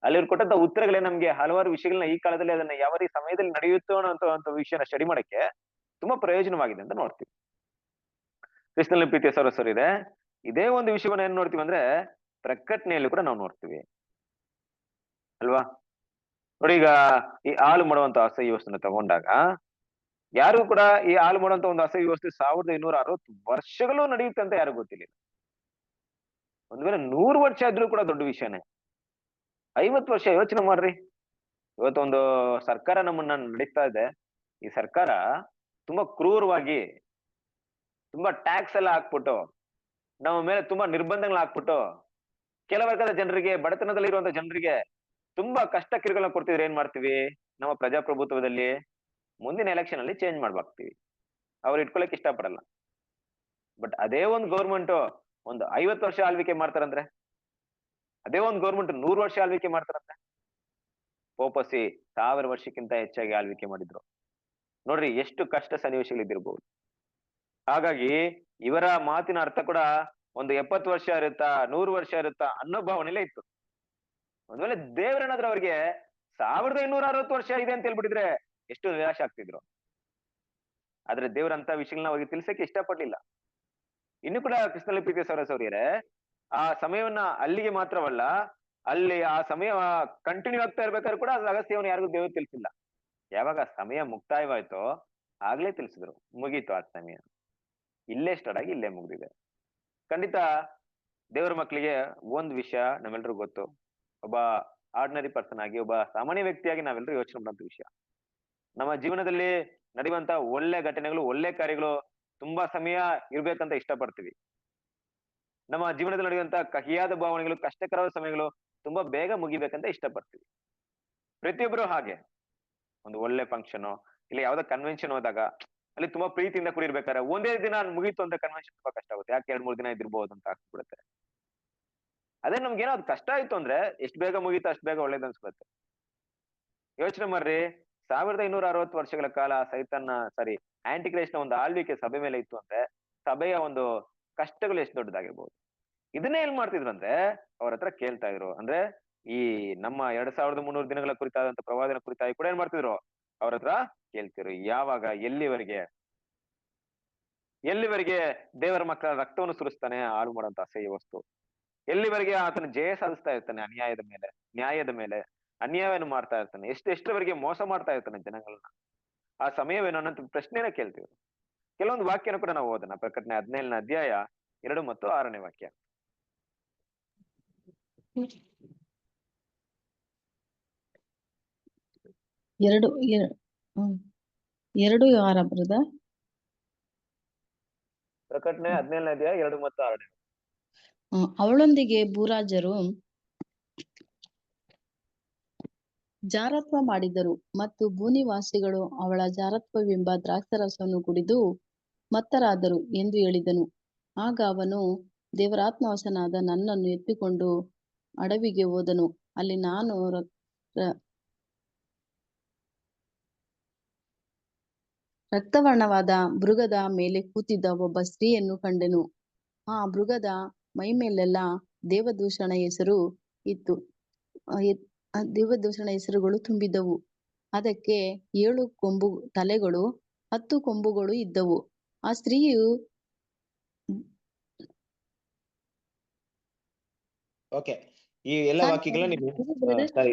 ಅಲ್ಲಿ ಕೊಟ್ಟಂತ ಉತ್ತರಗಳೇ ನಮ್ಗೆ ಹಲವಾರು ವಿಷಯಗಳನ್ನ ಈ ಕಾಲದಲ್ಲಿ ಅದನ್ನ ಯಾವ ರೀತಿ ಸಮಯದಲ್ಲಿ ನಡೆಯುತ್ತೋ ಅನ್ನೋ ವಿಷಯನ ಸ್ಟಡಿ ಮಾಡಕ್ಕೆ ತುಂಬಾ ಪ್ರಯೋಜನವಾಗಿದೆ ಅಂತ ನೋಡ್ತೀವಿ. ಕ್ರಿಸ್ತನಲ್ಲಿ ಪ್ರೀತಿಯ ಸಹೋದರರೇ, ಇದೇ ಒಂದು ವಿಷಯವನ್ನ ಏನ್ ನೋಡ್ತೀವಿ ಅಂದ್ರೆ ಪ್ರಕಟಣೆಯಲ್ಲಿ ಕೂಡ ನಾವು ನೋಡ್ತೀವಿ ಅಲ್ವಾ. ನೋಡಿ, ಈಗ ಈ ಹಾಳು ಮಾಡುವಂತ ಅಸಹ್ಯ ವಸ್ತುನ ತಗೊಂಡಾಗ ಯಾರು ಕೂಡ ಈ ಹಾಳು ಮಾಡುವಂತ ಒಂದು ಅಸಹ್ಯ ವಸ್ತು 1160 ವರ್ಷಗಳು ನಡೆಯುತ್ತೆ ಅಂತ ಯಾರು ಗೊತ್ತಿಲ್ಲ. ಒಂದ್ ವೇಳೆ 100 ವರ್ಷ ಆದ್ರೂ ಕೂಡ ದೊಡ್ಡ ವಿಷಯನೇ. 50 ವರ್ಷ ಯೋಚನೆ ಮಾಡ್ರಿ. ಇವತ್ತೊಂದು ಸರ್ಕಾರ ನಮ್ಮನ್ನ ನಡೀತಾ ಇದೆ. ಈ ಸರ್ಕಾರ ತುಂಬಾ ಕ್ರೂರವಾಗಿ, ತುಂಬಾ ಟ್ಯಾಕ್ಸ್ ಎಲ್ಲ ಹಾಕ್ಬಿಟ್ಟು, ನಮ್ಮ ಮೇಲೆ ತುಂಬಾ ನಿರ್ಬಂಧಗಳು ಹಾಕ್ಬಿಟ್ಟು, ಕೆಲ ವರ್ಗದ ಜನರಿಗೆ, ಬಡತನದಲ್ಲಿ ಇರುವಂತ ಜನರಿಗೆ ತುಂಬಾ ಕಷ್ಟ ಕಿರುಕುಳ ಕೊಡ್ತಿದ್ರೆ ಏನ್ ಮಾಡ್ತೀವಿ? ನಮ್ಮ ಪ್ರಜಾಪ್ರಭುತ್ವದಲ್ಲಿ ಮುಂದಿನ ಎಲೆಕ್ಷನ್ ಅಲ್ಲಿ ಚೇಂಜ್ ಮಾಡ್ಬಾಕ್ತಿವಿ. ಅವ್ರು ಇಟ್ಕೊಳಕ್ ಇಷ್ಟ ಪಡಲ್ಲ. ಬಟ್ ಅದೇ ಒಂದ್ ಗೌರ್ಮೆಂಟ್ ಒಂದು 50 ವರ್ಷ ಆಳ್ವಿಕೆ ಮಾಡ್ತಾರಂದ್ರೆ, ಅದೇ ಒಂದ್ ಗೌರ್ಮೆಂಟ್ 100 ವರ್ಷ ಆಳ್ವಿಕೆ ಮಾಡ್ತಾರಂದ್ರೆ, ಪೋಪಸಿ 1000 ವರ್ಷಕ್ಕಿಂತ ಹೆಚ್ಚಾಗಿ ಆಳ್ವಿಕೆ ಮಾಡಿದ್ರು. ನೋಡ್ರಿ ಎಷ್ಟು ಕಷ್ಟ ಸನ್ನಿವೇಶಗಳಿದ್ದಿರ್ಬಹುದು. ಹಾಗಾಗಿ ಇವರ ಮಾತಿನ ಅರ್ಥ ಕೂಡ ಒಂದು 70 ವರ್ಷ ಇರುತ್ತಾ, 100 ವರ್ಷ ಇರುತ್ತಾ ಅನ್ನೋ ಭಾವನೆಲೇ ಇತ್ತು. ಒಂದ್ ವೇಳೆ ದೇವರೇನಾದ್ರೂ ಅವ್ರಿಗೆ 1260 ವರ್ಷ ಇದೆ ಅಂತ ಹೇಳ್ಬಿಟ್ಟಿದ್ರೆ ಎಷ್ಟು ನಿರಾಶೆ ಆಗ್ತಿದ್ರು. ಆದ್ರೆ ದೇವರಂತ ವಿಷಯಗಳನ್ನ ಅವ್ರಿಗೆ ತಿಳ್ಸಕ್ಕೆ ಇಷ್ಟಪಡ್ಲಿಲ್ಲ. ಇನ್ನು ಕೂಡ ಕೃಷ್ಣಲ್ಲಿ ಪ್ರೀತಿಯ ಸೌರಸೌರ್ಯರೇ, ಆ ಸಮಯವನ್ನ ಅಲ್ಲಿಗೆ ಮಾತ್ರವಲ್ಲ, ಅಲ್ಲಿ ಆ ಸಮಯ ಕಂಟಿನ್ಯೂ ಆಗ್ತಾ ಇರ್ಬೇಕಾದ್ರೆ ಕೂಡ ರಹಸ್ಯವನ್ನು ಯಾರಿಗೂ ದೇವರು ತಿಳಿಸಿಲ್ಲ. ಯಾವಾಗ ಸಮಯ ಮುಕ್ತಾಯವಾಯ್ತೋ ಆಗ್ಲೇ ತಿಳಿಸಿದ್ರು, ಮುಗೀತು ಆ ಸಮಯ. ಇಲ್ಲೇ ಸ್ಟಾರ್ಟ್ ಆಗಿ ಇಲ್ಲೇ ಮುಗ್ದಿದೆ. ಖಂಡಿತ ದೇವರ ಮಕ್ಕಳಿಗೆ ಒಂದ್ ವಿಷಯ ನಮ್ಮೆಲ್ರಿಗೂ ಗೊತ್ತು. ಒಬ್ಬ ಆರ್ಡಿನರಿ ಪರ್ಸನ್ ಆಗಿ, ಒಬ್ಬ ಸಾಮಾನ್ಯ ವ್ಯಕ್ತಿಯಾಗಿ ನಾವೆಲ್ಲರೂ ಯೋಚನೆ ಮಾಡುವಂತ ವಿಷಯ, ನಮ್ಮ ಜೀವನದಲ್ಲಿ ನಡೆಯುವಂತ ಒಳ್ಳೆ ಘಟನೆಗಳು, ಒಳ್ಳೆ ಕಾರ್ಯಗಳು ತುಂಬಾ ಸಮಯ ಇರ್ಬೇಕಂತ ಇಷ್ಟಪಡ್ತೀವಿ. ನಮ್ಮ ಜೀವನದಲ್ಲಿ ನಡೆಯುವಂತ ಕಹಿಯಾದ ಭಾವನೆಗಳು, ಕಷ್ಟಕರವಾದ ಸಮಯಗಳು ತುಂಬಾ ಬೇಗ ಮುಗಿಬೇಕಂತ ಇಷ್ಟಪಡ್ತೀವಿ. ಪ್ರತಿಯೊಬ್ಬರು ಹಾಗೆ. ಒಂದು ಒಳ್ಳೆ ಫಂಕ್ಷನ್, ಇಲ್ಲ ಯಾವ್ದೋ ಕನ್ವೆನ್ಷನ್ ಹೋದಾಗ ಅಲ್ಲಿ ತುಂಬಾ ಪ್ರೀತಿಯಿಂದ ಕೂಡಿರ್ಬೇಕಾದ್ರೆ ಒಂದೇ ದಿನ ಮುಗೀತು ಅಂತ ಕನ್ವೆನ್ಷನ್ ತುಂಬಾ ಕಷ್ಟ ಆಗುತ್ತೆ. ಯಾಕೆ 2-3 ದಿನ ಇದ್ದಿರ್ಬೋದು ಅಂತ ಆಗ್ಬಿಡುತ್ತೆ. ಅದೇ ನಮ್ಗೇನೋ ಅದು ಕಷ್ಟ ಆಯ್ತು ಅಂದ್ರೆ ಎಷ್ಟು ಬೇಗ ಮುಗೀತು ಅಷ್ಟು ಬೇಗ ಒಳ್ಳೇದ್ ಅನ್ಸ್ಬಿಡುತ್ತೆ. ಯೋಚನೆ ಮಾಡ್ರಿ, 1260 ವರ್ಷಗಳ ಕಾಲ ಆಂಟಿ ಕ್ರೈಸ್ಟ್ ನ ಒಂದು ಆಳ್ವಿಕೆ ಸಭೆ ಮೇಲೆ ಇತ್ತು ಅಂದ್ರೆ ಸಭೆಯ ಒಂದು ಕಷ್ಟಗಳು ಎಷ್ಟು ದೊಡ್ಡದಾಗಿರ್ಬೋದು. ಇದನ್ನೇ ಏನ್ ಮಾಡ್ತಿದ್ರು ಅಂದ್ರೆ ಅವ್ರ ಹತ್ರ ಕೇಳ್ತಾ ಇದ್ರು. ಅಂದ್ರೆ ಈ ನಮ್ಮ 2300 ದಿನಗಳ ಕುರಿತಾದಂತ ಪ್ರವಾದನ ಕುರಿತಾಗಿ ಕೂಡ ಏನ್ ಮಾಡ್ತಿದ್ರು? ಅವ್ರ ಹತ್ರ ಕೇಳ್ತಿದ್ರು. ಯಾವಾಗ, ಎಲ್ಲಿವರೆಗೆ ದೇವರ ಮಕ್ಕಳ ರಕ್ತವನ್ನು ಸುರಿಸ್ತಾನೆ ಹಾಳು ಮಾಡುವಂತ ಅಸಹ್ಯ ವಸ್ತು? ಎಲ್ಲಿವರೆಗೆ ಆತನ ಜಯ ಸಾಧಿಸ್ತಾ ಇರ್ತಾನೆ ನ್ಯಾಯದ ಮೇಲೆ ಅನ್ಯಾಯವನ್ನು ಮಾಡ್ತಾ ಇರ್ತಾನೆ? ಎಷ್ಟರವರೆಗೆ ಮೋಸ ಮಾಡ್ತಾ ಇರ್ತಾನೆ ಜನಗಳನ್ನ? ಆ ಸಮಯವೇನೋ ಅನ್ನೋ ಪ್ರಶ್ನೆನ ಕೇಳ್ತೀವಿ. ಕೆಲವೊಂದು ವಾಕ್ಯನ ಕೂಡ ನಾವು ಓದೋಣ. ಪ್ರಕಟಣೆ 17ನೇ ಅಧ್ಯಾಯ 2 ಮತ್ತು 6ನೇ ವಾಕ್ಯ. 2:6 ಬ್ರದರ್. ಪ್ರಕಟಣೆ 17ನೇ ಅಧ್ಯಾಯ 2 ಮತ್ತು 6ನೇ. ಅವಳೊಂದಿಗೆ ಭೂರಾಜರು ಜಾರತ್ವ ಮಾಡಿದರು ಮತ್ತು ಭೂನಿವಾಸಿಗಳು ಅವಳ ಜಾರತ್ವವೆಂಬ ದ್ರಾಕ್ಷಾರಸವನ್ನು ಕುಡಿದು ಮತ್ತರಾದರು ಎಂದು ಹೇಳಿದನು. ಆಗ ಅವನು ದೇವರಾತ್ಮವಶನಾದ ನನ್ನನ್ನು ಎತ್ತಿಕೊಂಡು ಅಡವಿಗೆ ಹೋದನು. ಅಲ್ಲಿ ನಾನು ರಕ್ತವರ್ಣವಾದ ಮೃಗದ ಮೇಲೆ ಕೂತಿದ್ದ ಒಬ್ಬ ಸ್ತ್ರೀಯನ್ನು ಕಂಡೆನು. ಆ ಮೃಗದ ಮೈಮೇಲೆಲ್ಲ ದೇವದೂಷಣ ಹೆಸರು ಇತ್ತು. ದೇವದೂಷಣ ಹೆಸರುಗಳು ತುಂಬಿದ್ದವು. ಅದಕ್ಕೆ 7 ತಲೆಗಳು 10 ಕೊಂಬುಗಳು ಇದ್ದವು. ಆ ಸ್ತ್ರೀಯು ಈ ಎಲ್ಲ ವಾಕ್ಯಗಳನ್ನ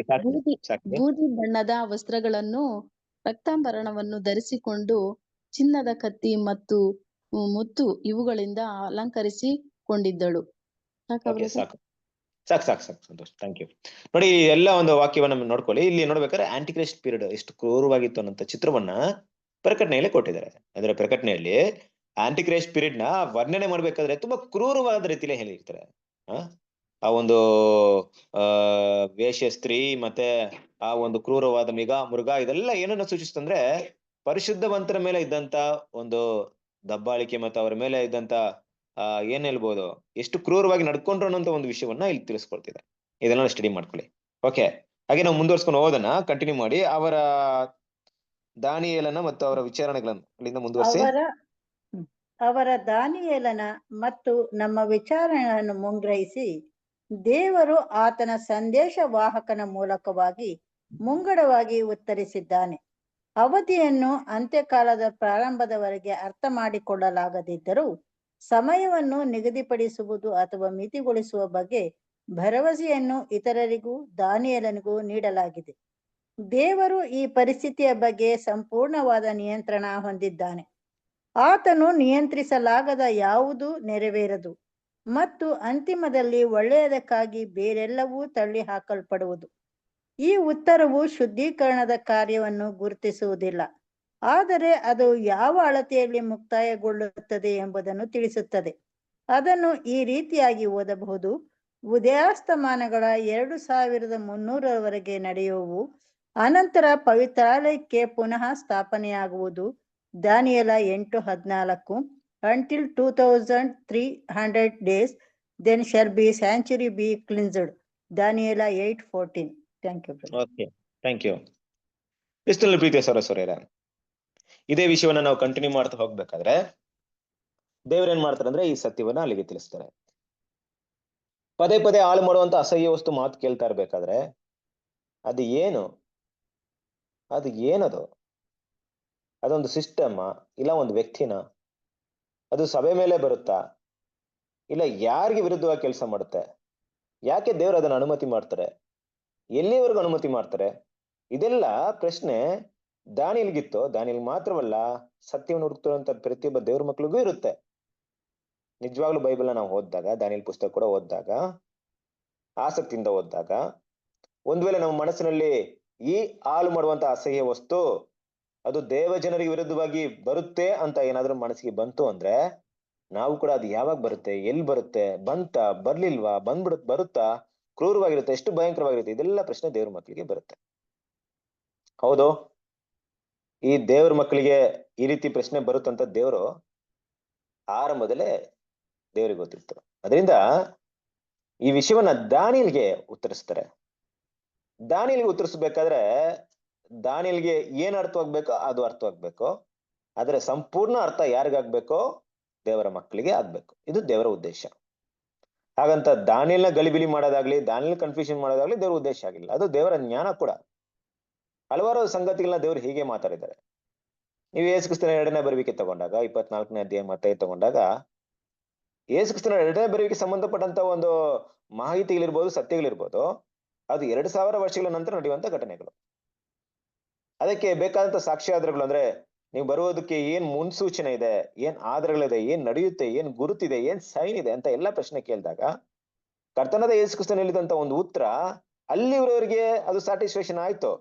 ಬೂದಿ ಬಣ್ಣದ ವಸ್ತ್ರಗಳನ್ನು, ರಕ್ತಾಂಬರಣವನ್ನು ಧರಿಸಿಕೊಂಡು ಚಿನ್ನದ ಕತ್ತಿ ಮತ್ತು ಮುತ್ತು ಇವುಗಳಿಂದ ಅಲಂಕರಿಸಿಕೊಂಡಿದ್ದಳು. ಸಾಕು ಸಂತೋಷ್, ಥ್ಯಾಂಕ್ ಯು. ನೋಡಿ, ಎಲ್ಲ ಒಂದು ವಾಕ್ಯವನ್ನ ನೋಡ್ಕೊಳ್ಳಿ. ಇಲ್ಲಿ ನೋಡ್ಬೇಕಾದ್ರೆ ಆಂಟಿಕ್ರೈಸ್ಟ್ ಪೀರಿಯಡ್ ಎಷ್ಟು ಕ್ರೂರವಾಗಿತ್ತು ಅನ್ನೋ ಚಿತ್ರವನ್ನ ಪ್ರಕಟಣೆಯಲ್ಲಿ ಕೊಟ್ಟಿದ್ದಾರೆ. ಅಂದ್ರೆ ಪ್ರಕಟಣೆಯಲ್ಲಿ ಆಂಟಿಕ್ರೈಸ್ಟ್ ಪೀರಿಯಡ್ ನ ವರ್ಣನೆ ಮಾಡ್ಬೇಕಾದ್ರೆ ತುಂಬಾ ಕ್ರೂರವಾದ ರೀತಿಯಲ್ಲಿ ಹೇಳಿರ್ತಾರೆ. ಆ ಒಂದು ವೇಶ್ಯ ಸ್ತ್ರೀ ಮತ್ತೆ ಆ ಒಂದು ಕ್ರೂರವಾದ ಮೃಗ ಇದೆಲ್ಲ ಏನನ್ನ ಸೂಚಿಸ್ತಂದ್ರೆ ಪರಿಶುದ್ಧವಂತರ ಮೇಲೆ ಇದ್ದಂತ ಒಂದು ದಬ್ಬಾಳಿಕೆ ಮತ್ತು ಅವರ ಮೇಲೆ ಇದ್ದಂತ ಏನ್ ಹೇಳ್ಬೋದು, ಎಷ್ಟು ಕ್ರೂರವಾಗಿ ನಡ್ಕೊಂಡ್ರು ಅನ್ನೋಂತ ಒಂದು ವಿಷಯವನ್ನ ಇಲ್ಲಿ ತಿಳಿಸ್ಕೊಳ್ತಿದೆ. ಇದೆಲ್ಲ ಸ್ಟಡಿ ಮಾಡ್ಕೊಳ್ಳಿ. ಓಕೆ, ಹಾಗೆ ನಾವು ಮುಂದುವರ್ಸ್ಕೊಂಡು ಹೋಗೋದನ್ನ ಕಂಟಿನ್ಯೂ ಮಾಡಿ. ಅವರ ದಾನಿಯೇಲನ ಮತ್ತು ಅವರ ವಿಚಾರಣೆಗಳನ್ನು ಅಲ್ಲಿಂದ ಮುಂದುವರಿಸಿ. ಅವರ ದಾನಿಯೇಲನ ಮತ್ತು ನಮ್ಮ ವಿಚಾರಣೆಗಳನ್ನು ಮುಂಗ್ರಹಿಸಿ ದೇವರು ಆತನ ಸಂದೇಶ ವಾಹಕನ ಮೂಲಕವಾಗಿ ಮುಂಗಡವಾಗಿ ಉತ್ತರಿಸಿದ್ದಾನೆ. ಅವಧಿಯನ್ನು ಅಂತ್ಯಕಾಲದ ಪ್ರಾರಂಭದವರೆಗೆ ಅರ್ಥ ಮಾಡಿಕೊಳ್ಳಲಾಗದಿದ್ದರೂ ಸಮಯವನ್ನು ನಿಗದಿಪಡಿಸುವುದು ಅಥವಾ ಮಿತಿಗೊಳಿಸುವ ಬಗ್ಗೆ ಭರವಸೆಯನ್ನು ಇತರರಿಗೂ ದಾನಿಯೇಲನಿಗೂ ನೀಡಲಾಗಿದೆ. ದೇವರು ಈ ಪರಿಸ್ಥಿತಿಯ ಬಗ್ಗೆ ಸಂಪೂರ್ಣವಾದ ನಿಯಂತ್ರಣ ಹೊಂದಿದ್ದಾನೆ. ಆತನು ನಿಯಂತ್ರಿಸಲಾಗದ ಯಾವುದೂ ನೆರವೇರದು ಮತ್ತು ಅಂತಿಮದಲ್ಲಿ ಒಳ್ಳೆಯದಕ್ಕಾಗಿ ಬೇರೆಲ್ಲವೂ ತಳ್ಳಿ ಹಾಕಲ್ಪಡುವುದು. ಈ ಉತ್ತರವು ಶುದ್ಧೀಕರಣದ ಕಾರ್ಯವನ್ನು ಗುರುತಿಸುವುದಿಲ್ಲ, ಆದರೆ ಅದು ಯಾವ ಅಳತೆಯಲ್ಲಿ ಮುಕ್ತಾಯಗೊಳ್ಳುತ್ತದೆ ಎಂಬುದನ್ನು ತಿಳಿಸುತ್ತದೆ. ಅದನ್ನು ಈ ರೀತಿಯಾಗಿ ಓದಬಹುದು: ಉದಯಾಸ್ತಮಾನಗಳ 2300ರವರೆಗೆ ನಡೆಯುವು, ಅನಂತರ ಪವಿತ್ರಾಲಯಕ್ಕೆ ಪುನಃ ಸ್ಥಾಪನೆಯಾಗುವುದು. ದಾನಿಯೇಲ 8:14. Until 2300 days, then shall be sanctuary be cleansed. ದಾನಿಯೇಲ 8:14. Thank you. Okay, thank you. ಕ್ರಿಸ್ತನಲ್ಲಿ ಪ್ರೀತಿಯ ಸಹೋದರರೇ, ಇದೇ ವಿಷಯವನ್ನ ನಾವು ಕಂಟಿನ್ಯೂ ಮಾಡ್ತಾ ಹೋಗ್ಬೇಕಾದ್ರೆ ದೇವ್ರ ಏನ್ ಮಾಡ್ತಾರೆ ಅಂದ್ರೆ ಈ ಸತ್ಯವನ್ನ ಅಲ್ಲಿಗೆ ತಿಳಿಸ್ತಾರೆ. ಪದೇ ಪದೇ ಹಾಳು ಮಾಡುವಂತ ಅಸಹ್ಯ ವಸ್ತು ಮಾತು ಕೇಳ್ತಾ ಇರ್ಬೇಕಾದ್ರೆ ಅದು ಏನದು? ಅದೊಂದು ಸಿಸ್ಟಮ್ ಇಲ್ಲ ಒಂದು ವ್ಯಕ್ತಿನ? ಅದು ಸಭೆ ಮೇಲೆ ಬರುತ್ತಾ ಇಲ್ಲ ಯಾರಿಗೆ ವಿರುದ್ಧವಾಗಿ ಕೆಲಸ ಮಾಡುತ್ತೆ? ಯಾಕೆ ದೇವ್ರು ಅದನ್ನ ಅನುಮತಿ ಮಾಡ್ತಾರೆ? ಎಲ್ಲಿವರೆಗೂ ಅನುಮತಿ ಮಾಡ್ತಾರೆ? ಇದೆಲ್ಲ ಪ್ರಶ್ನೆ ದಾನಿಯೇಲಗಿತ್ತು. ದಾನಿಯೇಲ್ ಮಾತ್ರವಲ್ಲ, ಸತ್ಯವನ್ನು ಹುಡುಕ್ತಿರುವಂತ ಪ್ರತಿಯೊಬ್ಬ ದೇವ್ರ ಮಕ್ಳಿಗೂ ಇರುತ್ತೆ. ನಿಜವಾಗ್ಲೂ ಬೈಬಲ್ನ ನಾವು ಓದಿದಾಗ, ದಾನಿಯೇಲ್ ಪುಸ್ತಕ ಕೂಡ ಓದಿದಾಗ, ಆಸಕ್ತಿಯಿಂದ ಓದಿದಾಗ, ಒಂದ್ ವೇಳೆ ನಮ್ಮ ಮನಸ್ಸಿನಲ್ಲಿ ಈ ಹಾಳು ಮಾಡುವಂತ ಅಸಹ್ಯ ವಸ್ತು ಅದು ದೇವ ಜನರಿಗೆ ವಿರುದ್ಧವಾಗಿ ಬರುತ್ತೆ ಅಂತ ಏನಾದ್ರೂ ಮನಸ್ಸಿಗೆ ಬಂತು ಅಂದ್ರೆ ನಾವು ಕೂಡ ಅದು ಯಾವಾಗ ಬರುತ್ತೆ, ಎಲ್ಲಿ ಬರುತ್ತೆ, ಬರ್ಲಿಲ್ವಾ, ಬರುತ್ತಾ, ಕ್ರೂರವಾಗಿರುತ್ತೆ, ಎಷ್ಟು ಭಯಂಕರವಾಗಿರುತ್ತೆ, ಇದೆಲ್ಲ ಪ್ರಶ್ನೆ ದೇವ್ರ ಮಕ್ಕಳಿಗೆ ಬರುತ್ತೆ. ಹೌದು, ಈ ದೇವ್ರ ಮಕ್ಕಳಿಗೆ ಈ ರೀತಿ ಪ್ರಶ್ನೆ ಬರುತ್ತಂತ ದೇವರು ಆರಂಭದಲ್ಲೇ ದೇವ್ರಿಗೆ ಗೊತ್ತಿತ್ತು. ಅದರಿಂದ ಈ ವಿಷಯವನ್ನ ದಾನಿಯೇಲ್ಗೆ ಉತ್ತರಿಸ್ತಾರೆ. ದಾನಿಯೇಲ್ಗೆ ಉತ್ತರಿಸ್ಬೇಕಾದ್ರೆ ದಾನಿಯೇಲ್ಗೆ ಏನ್ ಅರ್ಥವಾಗ್ಬೇಕೋ ಅದು ಅರ್ಥವಾಗ್ಬೇಕು. ಆದ್ರೆ ಸಂಪೂರ್ಣ ಅರ್ಥ ಯಾರಿಗಾಗ್ಬೇಕೋ? ದೇವರ ಮಕ್ಕಳಿಗೆ ಆಗ್ಬೇಕು. ಇದು ದೇವರ ಉದ್ದೇಶ. ಹಾಗಂತ ದಾನಿಯೇಲ್ನ ಗಲಿಬಿಲಿ ಮಾಡೋದಾಗ್ಲಿ, ದಾನಿಯೇಲ್ ಕನ್ಫ್ಯೂಷನ್ ಮಾಡೋದಾಗ್ಲಿ ದೇವರ ಉದ್ದೇಶ ಆಗಿಲ್ಲ. ಅದು ದೇವರ ಜ್ಞಾನ ಕೂಡ. ಹಲವಾರು ಸಂಗತಿಗಳನ್ನ ದೇವರು ಹೀಗೆ ಮಾತಾಡಿದ್ದಾರೆ. ನೀವು ಯೇಸು ಕ್ರಿಸ್ತನ 2ನೇ ಬರುವಿಕೆ ತಗೊಂಡಾಗ, 24ನೇ ಅಧ್ಯಾಯ ಮತ್ತಾಯ ತಗೊಂಡಾಗ, ಯೇಸು ಕ್ರಿಸ್ತನ 2ನೇ ಬರುವಿಕೆ ಸಂಬಂಧಪಟ್ಟಂತ ಒಂದು ಮಾಹಿತಿಗಳಿರ್ಬೋದು, ಸತ್ಯಗಳಿರ್ಬೋದು, ಅದು 2000 ವರ್ಷಗಳ ನಂತರ ನಡೆಯುವಂತ ಘಟನೆಗಳು. ಅದಕ್ಕೆ ಬೇಕಾದಂತ ಸಾಕ್ಷ್ಯಾಧಾರಗಳು ಅಂದ್ರೆ ನೀವು ಬರುವುದಕ್ಕೆ ಏನ್ ಮುನ್ಸೂಚನೆ ಇದೆ, ಏನ್ ಆಧಾರಗಳಿದೆ, ಏನ್ ನಡೆಯುತ್ತೆ, ಏನ್ ಗುರುತಿದೆ, ಏನ್ ಸೈನ್ ಇದೆ ಅಂತ ಎಲ್ಲಾ ಪ್ರಶ್ನೆ ಕೇಳಿದಾಗ ಕರ್ತನಾದ ಯೇಸು ಕ್ರಿಸ್ತನ ಹೇಳಿದಂತ ಒಂದು ಉತ್ತರ ಅಲ್ಲಿವರೆಗೆ ಅದು ಸ್ಯಾಟಿಸ್ಫ್ಯಾಕ್ಷನ್ ಆಯ್ತು.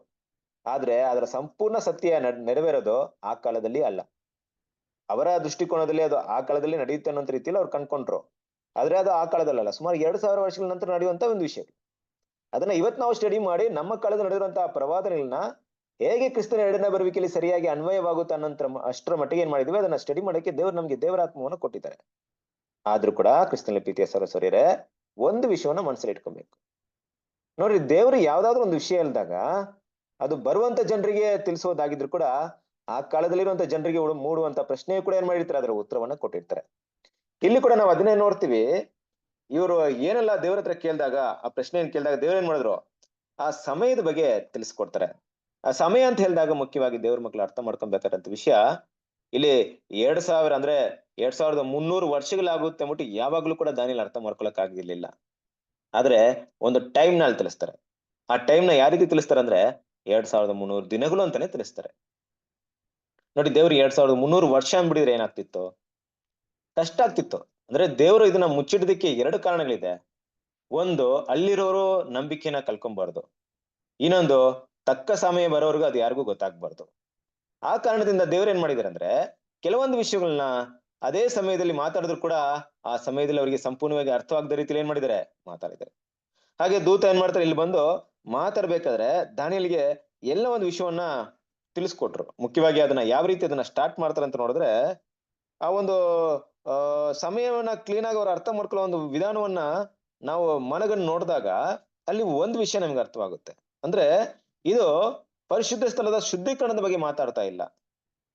ಆದ್ರೆ ಅದರ ಸಂಪೂರ್ಣ ಸತ್ಯ ನೆರವೇರೋದು ಆ ಕಾಲದಲ್ಲಿ ಅಲ್ಲ. ಅವರ ದೃಷ್ಟಿಕೋನದಲ್ಲಿ ಅದು ಆ ಕಾಲದಲ್ಲಿ ನಡೆಯುತ್ತೆ ಅನ್ನೋ ರೀತಿಯಲ್ಲಿ ಅವ್ರು ಕಂಡ್ಕೊಂಡ್ರು. ಆದ್ರೆ ಅದು ಆ ಕಾಲದಲ್ಲ, ಸುಮಾರು 2000 ವರ್ಷಗಳ ನಂತರ ನಡೆಯುವಂತ ಒಂದು ವಿಷಯ. ಅದನ್ನ ಇವತ್ತು ನಾವು ಸ್ಟಡಿ ಮಾಡಿ ನಮ್ಮ ಕಾಲದಲ್ಲಿ ನಡೆದಿರುವಂತಹ ಪ್ರವಾದನೆಗಳನ್ನ ಹೇಗೆ ಕ್ರಿಸ್ತನ 2ನೇ ಬರುವಿಕೆಯಲ್ಲಿ ಸರಿಯಾಗಿ ಅನ್ವಯವಾಗುತ್ತೆ ಅನ್ನೋಂತರ ಅಷ್ಟರ ಮಟ್ಟಿಗೆ ಏನ್ ಮಾಡಿದ್ವಿ, ಅದನ್ನ ಸ್ಟಡಿ ಮಾಡಕ್ಕೆ ದೇವ್ರು ನಮ್ಗೆ ದೇವರಾತ್ಮವನ್ನು ಕೊಟ್ಟಿದ್ದಾರೆ. ಆದ್ರೂ ಕೂಡ ಕ್ರಿಸ್ತನ ಪ್ರೀತಿಯ ಸಹೋದರರೇ, ಒಂದು ವಿಷಯವನ್ನ ಮನಸ್ಸಲ್ಲಿ ಇಟ್ಕೊಬೇಕು. ನೋಡ್ರಿ, ದೇವ್ರು ಯಾವ್ದಾದ್ರು ಒಂದು ವಿಷಯ ಹೇಳಿದಾಗ ಅದು ಬರುವಂತ ಜನರಿಗೆ ತಿಳಿಸೋದಾಗಿದ್ರು ಕೂಡ ಆ ಕಾಲದಲ್ಲಿರುವಂತ ಜನರಿಗೆ ಮೂಡುವಂತ ಪ್ರಶ್ನೆ ಕೂಡ ಏನ್ ಮಾಡಿರ್ತಾರೆ, ಅದರ ಉತ್ತರವನ್ನ ಕೊಟ್ಟಿರ್ತಾರೆ. ಇಲ್ಲಿ ಕೂಡ ನಾವು ಅದನ್ನೇ ನೋಡ್ತೀವಿ. ಇವರು ಏನೆಲ್ಲ ದೇವ್ರ ಹತ್ರ ಕೇಳಿದಾಗ, ಆ ಪ್ರಶ್ನೆ ಕೇಳಿದಾಗ ದೇವ್ರ ಏನ್ ಮಾಡಿದ್ರು, ಆ ಸಮಯದ ಬಗ್ಗೆ ತಿಳಿಸ್ಕೊಡ್ತಾರೆ. ಆ ಸಮಯ ಅಂತ ಹೇಳಿದಾಗ ಮುಖ್ಯವಾಗಿ ದೇವ್ರ ಮಕ್ಳು ಅರ್ಥ ಮಾಡ್ಕೊಬೇಕಾದಂತ ವಿಷಯ, ಇಲ್ಲಿ 2000 ಅಂದ್ರೆ 2300 ವರ್ಷಗಳಾಗುತ್ತೆ ಅಂದ್ಬಿಟ್ಟು ಯಾವಾಗ್ಲೂ ಕೂಡ ದಾನಿಯೇಲ್ ಅರ್ಥ ಮಾಡ್ಕೊಳಕ್ ಆಗಿರ್ಲಿಲ್ಲ. ಆದ್ರೆ ಒಂದು ಟೈಮ್ ನಲ್ಲಿ ತಿಳಿಸ್ತಾರೆ. ಆ ಟೈಮ್ ನ ಯಾವ ರೀತಿ ತಿಳಿಸ್ತಾರೆ ಅಂದ್ರೆ 2300 ದಿನಗಳು ಅಂತಾನೆ ತಿಳಿಸ್ತಾರೆ. ನೋಡಿ, ದೇವ್ರು 2300 ವರ್ಷ ಅಂದ್ಬಿಡಿದ್ರೆ ಏನಾಗ್ತಿತ್ತು, ಕಷ್ಟ ಆಗ್ತಿತ್ತು. ಅಂದ್ರೆ ದೇವ್ರು ಇದನ್ನ ಮುಚ್ಚಿಡೋದಕ್ಕೆ 2 ಕಾರಣಗಳಿದೆ. ಒಂದು, ಅಲ್ಲಿರೋರು ನಂಬಿಕೆನ ಕಳ್ಕೊಂಬಾರ್ದು. ಇನ್ನೊಂದು, ತಕ್ಕ ಸಮಯ ಬರೋವರೆಗೂ ಅದು ಯಾರಿಗೂ ಗೊತ್ತಾಗ್ಬಾರ್ದು. ಆ ಕಾರಣದಿಂದ ದೇವ್ರು ಏನ್ ಮಾಡಿದಾರೆ ಅಂದ್ರೆ ಕೆಲವೊಂದು ವಿಷಯಗಳನ್ನ ಅದೇ ಸಮಯದಲ್ಲಿ ಮಾತಾಡಿದ್ರು ಕೂಡ ಆ ಸಮಯದಲ್ಲಿ ಅವರಿಗೆ ಸಂಪೂರ್ಣವಾಗಿ ಅರ್ಥವಾಗದ ರೀತಿಯಲ್ಲಿ ಏನ್ ಮಾಡಿದ್ದಾರೆ, ಮಾತಾಡಿದ್ದಾರೆ. ಹಾಗೆ ದೂತ ಏನ್ ಮಾಡ್ತಾರೆ, ಇಲ್ಲಿ ಬಂದು ಮಾತಾಡ್ಬೇಕಾದ್ರೆ ದಾನಿಯೇಲ್ಗೆ ಎಲ್ಲ ಒಂದು ವಿಷಯವನ್ನ ತಿಳಿಸ್ಕೊಟ್ರು. ಮುಖ್ಯವಾಗಿ ಅದನ್ನ ಯಾವ ರೀತಿ ಅದನ್ನ ಸ್ಟಾರ್ಟ್ ಮಾಡ್ತಾರೆ ಅಂತ ನೋಡಿದ್ರೆ, ಆ ಒಂದು ಸಮಯವನ್ನ ಕ್ಲೀನ್ ಆಗಿ ಅವ್ರು ಅರ್ಥ ಮಾಡ್ಕೊಳ್ಳೋ ಒಂದು ವಿಧಾನವನ್ನ ನಾವು ಮನಗಂಡು ನೋಡಿದಾಗ ಅಲ್ಲಿ ಒಂದು ವಿಷಯ ನಮ್ಗೆ ಅರ್ಥವಾಗುತ್ತೆ. ಅಂದ್ರೆ ಇದು ಪರಿಶುದ್ಧ ಸ್ಥಳದ ಶುದ್ಧೀಕರಣದ ಬಗ್ಗೆ ಮಾತಾಡ್ತಾ ಇಲ್ಲ,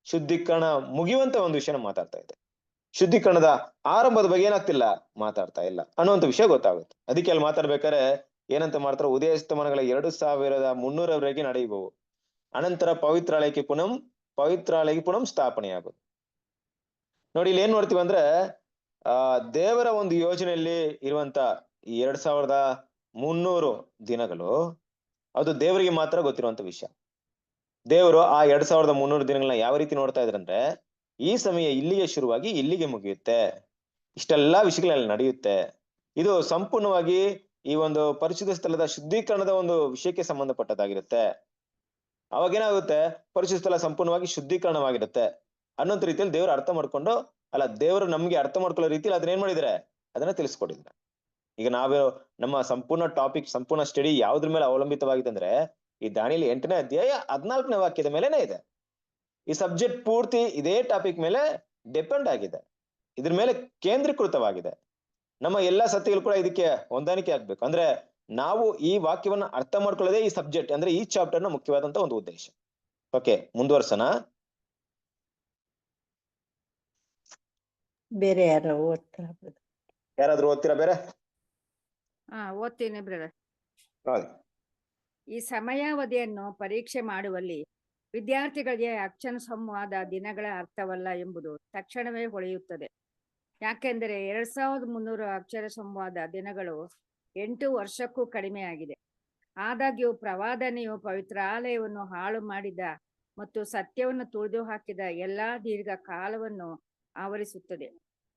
ಶುದ್ಧೀಕರಣ ಮುಗಿಯುವಂತ ಒಂದು ವಿಷಯನ ಮಾತಾಡ್ತಾ ಇದೆ. ಶುದ್ಧೀಕರಣದ ಆರಂಭದ ಬಗ್ಗೆ ಏನಾಗ್ತಿಲ್ಲ, ಮಾತಾಡ್ತಾ ಇಲ್ಲ ಅನ್ನುವಂಥ ವಿಷಯ ಗೊತ್ತಾಗುತ್ತೆ. ಅದಕ್ಕೆ ಅಲ್ಲಿ ಮಾತಾಡ್ಬೇಕಾದ್ರೆ ಏನಂತ ಮಾಡ್ತಾರೆ, ಉದಯಾಸ್ತಮಾನಗಳ 2300ರವರೆಗೆ ನಡೆಯುವವು, ಅನಂತರ ಪವಿತ್ರಾಲಯಕ್ಕೆ ಪುನಃ ಸ್ಥಾಪನೆಯಾಗುವುದು. ನೋಡಿ, ಇಲ್ಲಿ ಏನ್ ನೋಡ್ತೀವಿ ಅಂದ್ರೆ ದೇವರ ಒಂದು ಯೋಜನೆಯಲ್ಲಿ ಇರುವಂತ 2300 ದಿನಗಳು ಅದು ದೇವರಿಗೆ ಮಾತ್ರ ಗೊತ್ತಿರುವಂತ ವಿಷಯ. ದೇವರು ಆ 2300 ದಿನಗಳನ್ನ ಯಾವ ರೀತಿ ನೋಡ್ತಾ ಇದ್ರಂದ್ರೆ, ಈ ಸಮಯ ಇಲ್ಲಿಗೆ ಶುರುವಾಗಿ ಇಲ್ಲಿಗೆ ಮುಗಿಯುತ್ತೆ, ಇಷ್ಟೆಲ್ಲಾ ವಿಷಯಗಳಲ್ಲಿ ನಡೆಯುತ್ತೆ. ಇದು ಸಂಪೂರ್ಣವಾಗಿ ಈ ಒಂದು ಪರಿಶುದ್ಧ ಸ್ಥಳದ ಶುದ್ಧೀಕರಣದ ಒಂದು ವಿಷಯಕ್ಕೆ ಸಂಬಂಧಪಟ್ಟದಾಗಿರುತ್ತೆ. ಅವಾಗ ಏನಾಗುತ್ತೆ, ಪರಿಶುದ್ಧ ಸ್ಥಳ ಸಂಪೂರ್ಣವಾಗಿ ಶುದ್ಧೀಕರಣವಾಗಿರುತ್ತೆ ಅನ್ನೋಂಥ ರೀತಿಯಲ್ಲಿ ದೇವರು ಅರ್ಥ ಮಾಡ್ಕೊಂಡು, ಅಲ್ಲ ದೇವರು ನಮ್ಗೆ ಅರ್ಥ ಮಾಡ್ಕೊಳ್ಳೋ ರೀತಿಯಲ್ಲಿ ಅದನ್ನ ಏನ್ ಮಾಡಿದ್ರೆ, ಅದನ್ನ ತಿಳಿಸ್ಕೊಟ್ಟಿದ್ದಾರೆ. ಈಗ ನಾವೇ ನಮ್ಮ ಸಂಪೂರ್ಣ ಟಾಪಿಕ್, ಸಂಪೂರ್ಣ ಸ್ಟಡಿ ಯಾವ್ದ್ರ ಮೇಲೆ ಅವಲಂಬಿತವಾಗಿದೆ ಅಂದ್ರೆ, ಈ ದಾನಿಯೇಲ 8ನೇ ಅಧ್ಯಾಯ 14ನೇ ವಾಕ್ಯದ ಮೇಲೆನೆ ಇದೆ. ಈ ಸಬ್ಜೆಕ್ಟ್ ಪೂರ್ತಿ ಇದೇ ಟಾಪಿಕ್ ಮೇಲೆ ಡಿಪೆಂಡ್ ಆಗಿದೆ, ಇದ್ರ ಮೇಲೆ ಕೇಂದ್ರೀಕೃತವಾಗಿದೆ. ನಮ್ಮ ಎಲ್ಲಾ ಸತ್ಯಗಳು ಕೂಡ ಇದಕ್ಕೆ ಹೊಂದಾಣಿಕೆ ಆಗ್ಬೇಕು. ಅಂದ್ರೆ ನಾವು ಈ ವಾಕ್ಯವನ್ನ ಅರ್ಥ ಮಾಡ್ಕೊಳ್ಳೋದೇ ಈ ಸಬ್ಜೆಕ್ಟ್, ಅಂದ್ರೆ ಈ ಚಾಪ್ಟರ್ ನ ಮುಖ್ಯವಾದಂತ ಒಂದು ಉದ್ದೇಶ. ಓಕೆ, ಮುಂದುವರ್ಸೋಣ. ಬೇರೆ ಯಾರು ಓದ್ತಾರ? ಯಾರಾದ್ರೂ ಓದ್ತೀರಾ ಬೇರೆ? ಓದ್ತೀನಿ ಬ್ರದರ್. ಹೌದು. ಈ ಸಮಯಾವಧಿಯನ್ನು ಪರೀಕ್ಷೆ ಮಾಡುವಲ್ಲಿ ವಿದ್ಯಾರ್ಥಿಗಳಿಗೆ ಅಕ್ಷರ ಸಂವಾದ ದಿನಗಳ ಅರ್ಥವಲ್ಲ ಎಂಬುದು ತಕ್ಷಣವೇ ಹೊಳೆಯುತ್ತದೆ. ಯಾಕೆಂದರೆ 2300 ಅಕ್ಷರ ಸಂವಾದ ದಿನಗಳು 8 ವರ್ಷಕ್ಕೂ ಕಡಿಮೆಯಾಗಿದೆ. ಆದಾಗ್ಯೂ ಪ್ರವಾದನೆಯು ಪವಿತ್ರಾಲಯವನ್ನು ಹಾಳು ಮಾಡಿದ ಮತ್ತು ಸತ್ಯವನ್ನು ತುಳಿದು ಹಾಕಿದ ಎಲ್ಲಾ ದೀರ್ಘ ಕಾಲವನ್ನು ಆವರಿಸುತ್ತದೆ.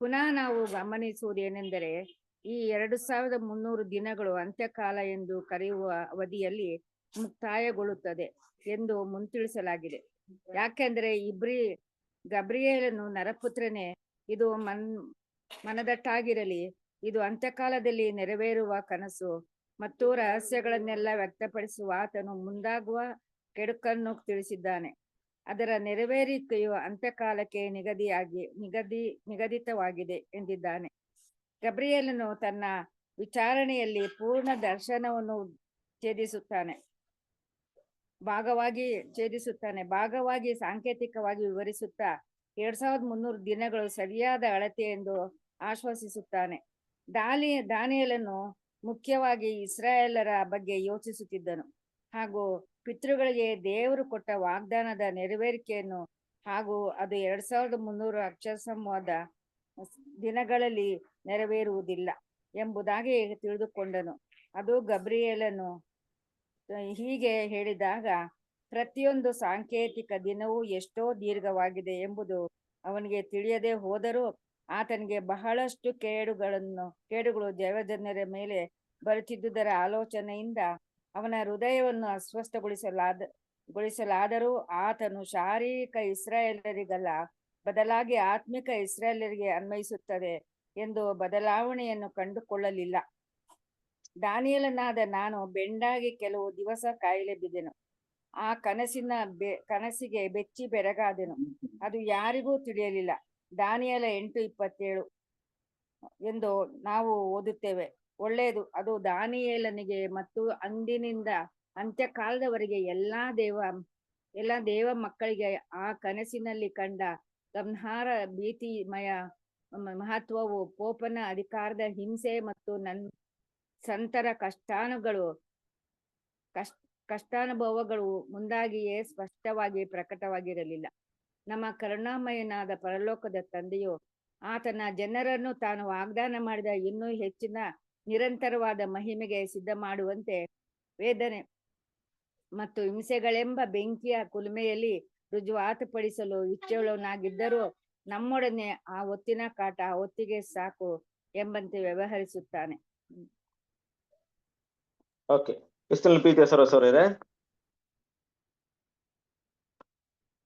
ಪುನಃ ನಾವು ಗಮನಿಸುವುದೇನೆಂದರೆ, ಈ 2300 ದಿನಗಳು ಅಂತ್ಯಕಾಲ ಎಂದು ಕರೆಯುವ ಅವಧಿಯಲ್ಲಿ ಮುಕ್ತಾಯಗೊಳ್ಳುತ್ತದೆ ಎಂದು ಮುಂತಿಳಿಸಲಾಗಿದೆ. ಯಾಕೆಂದರೆ ಗಬ್ರಿಯೇಲನು ನರಪುತ್ರನೇ, ಇದು ಮನದಟ್ಟಾಗಿರಲಿ, ಇದು ಅಂತ್ಯಕಾಲದಲ್ಲಿ ನೆರವೇರುವ ಕನಸು ಮತ್ತು ರಹಸ್ಯಗಳನ್ನೆಲ್ಲ ವ್ಯಕ್ತಪಡಿಸುವ ಆತನು ಮುಂದಾಗುವ ಕೆಡುಕನ್ನು ತಿಳಿಸಿದ್ದಾನೆ. ಅದರ ನೆರವೇರಿಕೆಯು ಅಂತ್ಯಕಾಲಕ್ಕೆ ನಿಗದಿತವಾಗಿದೆ ಎಂದಿದ್ದಾನೆ. ಗಬ್ರಿಯೇಲನು ತನ್ನ ವಿಚಾರಣೆಯಲ್ಲಿ ಪೂರ್ಣ ದರ್ಶನವನ್ನು ಭಾಗವಾಗಿ ಸಾಂಕೇತಿಕವಾಗಿ ವಿವರಿಸುತ್ತಾ 2300 ದಿನಗಳು ಸರಿಯಾದ ಅಳತೆ ಎಂದು ಆಶ್ವಾಸಿಸುತ್ತಾನೆ. ದಾನಿಯೇಲನು ಮುಖ್ಯವಾಗಿ ಇಸ್ರಾಯೇಲರ ಬಗ್ಗೆ ಯೋಚಿಸುತ್ತಿದ್ದನು ಹಾಗೂ ಪಿತೃಗಳಿಗೆ ದೇವರು ಕೊಟ್ಟ ವಾಗ್ದಾನದ ನೆರವೇರಿಕೆಯನ್ನು ಹಾಗೂ ಅದು 2300 ಅಕ್ಷರ ಸಂವಾದ ದಿನಗಳಲ್ಲಿ ನೆರವೇರುವುದಿಲ್ಲ ಎಂಬುದಾಗಿ ತಿಳಿದುಕೊಂಡನು. ಅದು ಗಬ್ರಿಯೇಲನು ಹೀಗೆ ಹೇಳಿದಾಗ ಪ್ರತಿಯೊಂದು ಸಾಂಕೇತಿಕ ದಿನವೂ ಎಷ್ಟೋ ದೀರ್ಘವಾಗಿದೆ ಎಂಬುದು ಅವನಿಗೆ ತಿಳಿಯದೆ ಹೋದರೂ, ಆತನಿಗೆ ಬಹಳಷ್ಟು ಕೇಡುಗಳು ದೇವಜನರ ಮೇಲೆ ಬರುತ್ತಿದ್ದುದರ ಆಲೋಚನೆಯಿಂದ ಅವನ ಹೃದಯವನ್ನು ಅಸ್ವಸ್ಥಗೊಳಿಸಲಾದರೂ ಆತನು ಶಾರೀರಿಕ ಇಸ್ರಾಯೇಲರಿಗಲ್ಲ, ಬದಲಾಗಿ ಆತ್ಮಿಕ ಇಸ್ರಾಯೇಲರಿಗೆ ಅನ್ವಯಿಸುತ್ತದೆ ಎಂದು ಬದಲಾವಣೆಯನ್ನು ಕಂಡುಕೊಳ್ಳಲಿಲ್ಲ. ದಾನಿಯೇಲನಾದ ನಾನು ಬೆಂಡಾಗಿ ಕೆಲವು ದಿವಸ ಕಾಯಿಲೆ ಬಿದ್ದೆನು. ಆ ಕನಸಿಗೆ ಬೆಚ್ಚಿ ಬೆರಗಾದೆನು, ಅದು ಯಾರಿಗೂ ತಿಳಿಯಲಿಲ್ಲ. ದಾನಿಯೇಲ 8:27 ಎಂದು ನಾವು ಓದುತ್ತೇವೆ. ಒಳ್ಳೆಯದು, ಅದು ದಾನಿಯೇಲನಿಗೆ ಮತ್ತು ಅಂದಿನಿಂದ ಅಂತ್ಯಕಾಲದವರೆಗೆ ಎಲ್ಲಾ ದೇವ ಮಕ್ಕಳಿಗೆ ಆ ಕನಸಿನಲ್ಲಿ ಕಂಡ ಗಮನಾರ್ಹ ಭೀತಿಮಯ ಮಹತ್ವವು, ಪೋಪನ ಅಧಿಕಾರದ ಹಿಂಸೆ ಮತ್ತು ಸಂತರ ಕಷ್ಟಾನುಭವಗಳು ಮುಂದಾಗಿಯೇ ಸ್ಪಷ್ಟವಾಗಿ ಪ್ರಕಟವಾಗಿರಲಿಲ್ಲ. ನಮ್ಮ ಕರುಣಾಮಯನಾದ ಪರಲೋಕದ ತಂದೆಯು ಆತನ ಜನರನ್ನು ತಾನು ವಾಗ್ದಾನ ಮಾಡಿದ ಇನ್ನೂ ಹೆಚ್ಚಿನ ನಿರಂತರವಾದ ಮಹಿಮೆಗೆ ಸಿದ್ಧ ಮಾಡುವಂತೆ ವೇದನೆ ಮತ್ತು ಹಿಂಸೆಗಳೆಂಬ ಬೆಂಕಿಯ ಕುಲುಮೆಯಲ್ಲಿ ರುಜುವಾತುಪಡಿಸಲು ಇಚ್ಛೆಯುಳ್ಳವನಾಗಿದ್ದರೂ ನಮ್ಮೊಡನೆ ಆ ಹೊತ್ತಿನ ಕಾಟ ಹೊತ್ತಿಗೆ ಸಾಕು ಎಂಬಂತೆ ವ್ಯವಹರಿಸುತ್ತಾನೆ. ಓಕೆ, ಪ್ರೀತಿಯ ಸರೋಸರೇ,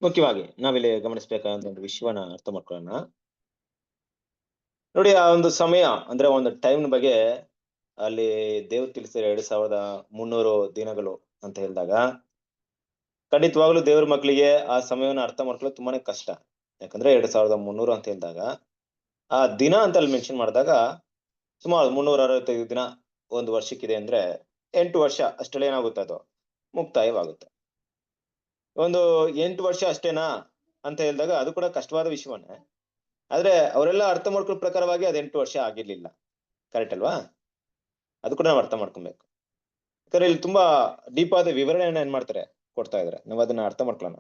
ಮುಖ್ಯವಾಗಿ ನಾವಿಲ್ಲಿ ಗಮನಿಸಬೇಕಾದಂತ ಒಂದು ವಿಷಯವನ್ನ ಅರ್ಥ ಮಾಡ್ಕೊಳ್ಳೋಣ. ನೋಡಿ, ಆ ಒಂದು ಸಮಯ ಅಂದ್ರೆ ಒಂದು ಟೈಮ್ ಬಗ್ಗೆ ಅಲ್ಲಿ ದೇವ್ರು ತಿಳಿಸಿದ್ರೆ 2300 ದಿನಗಳು ಅಂತ ಹೇಳಿದಾಗ, ಖಂಡಿತವಾಗ್ಲೂ ದೇವ್ರ ಮಕ್ಕಳಿಗೆ ಆ ಸಮಯವನ್ನ ಅರ್ಥ ಮಾಡ್ಕೊಳ್ಳೋದು ತುಂಬಾನೇ ಕಷ್ಟ. ಯಾಕಂದ್ರೆ 2300 ಅಂತ ಹೇಳಿದಾಗ ಆ ದಿನ ಅಂತ ಅಲ್ಲಿ ಮೆನ್ಷನ್ ಮಾಡಿದಾಗ ಸುಮಾರು 365 ದಿನ ಒಂದು ವರ್ಷಕ್ಕಿದೆ ಅಂದ್ರೆ 8 ವರ್ಷ ಅಷ್ಟರಲ್ಲಿ ಏನಾಗುತ್ತೆ, ಅದು ಮುಕ್ತಾಯವಾಗುತ್ತೆ. ಒಂದು 8 ವರ್ಷ ಅಷ್ಟೇನಾ ಅಂತ ಹೇಳಿದಾಗ ಅದು ಕೂಡ ಕಷ್ಟವಾದ ವಿಷಯವನ್ನೇ. ಆದ್ರೆ ಅವರೆಲ್ಲ ಅರ್ಥ ಮಾಡ್ಕೊಳ್ಳೋ ಪ್ರಕಾರವಾಗಿ ಅದು 8 ವರ್ಷ ಆಗಿರ್ಲಿಲ್ಲ. ಕರೆಕ್ಟ್ ಅಲ್ವಾ? ಅದು ಕೂಡ ನಾವು ಅರ್ಥ ಮಾಡ್ಕೊಬೇಕು. ಯಾಕಂದ್ರೆ ಇಲ್ಲಿ ತುಂಬಾ ಡೀಪ್ ಆದ ವಿವರಣೆಯನ್ನ ಏನ್ ಮಾಡ್ತಾರೆ, ಕೊಡ್ತಾ ಇದಾರೆ. ನಾವು ಅದನ್ನ ಅರ್ಥ ಮಾಡ್ಕೊಳ್ಳೋಣ.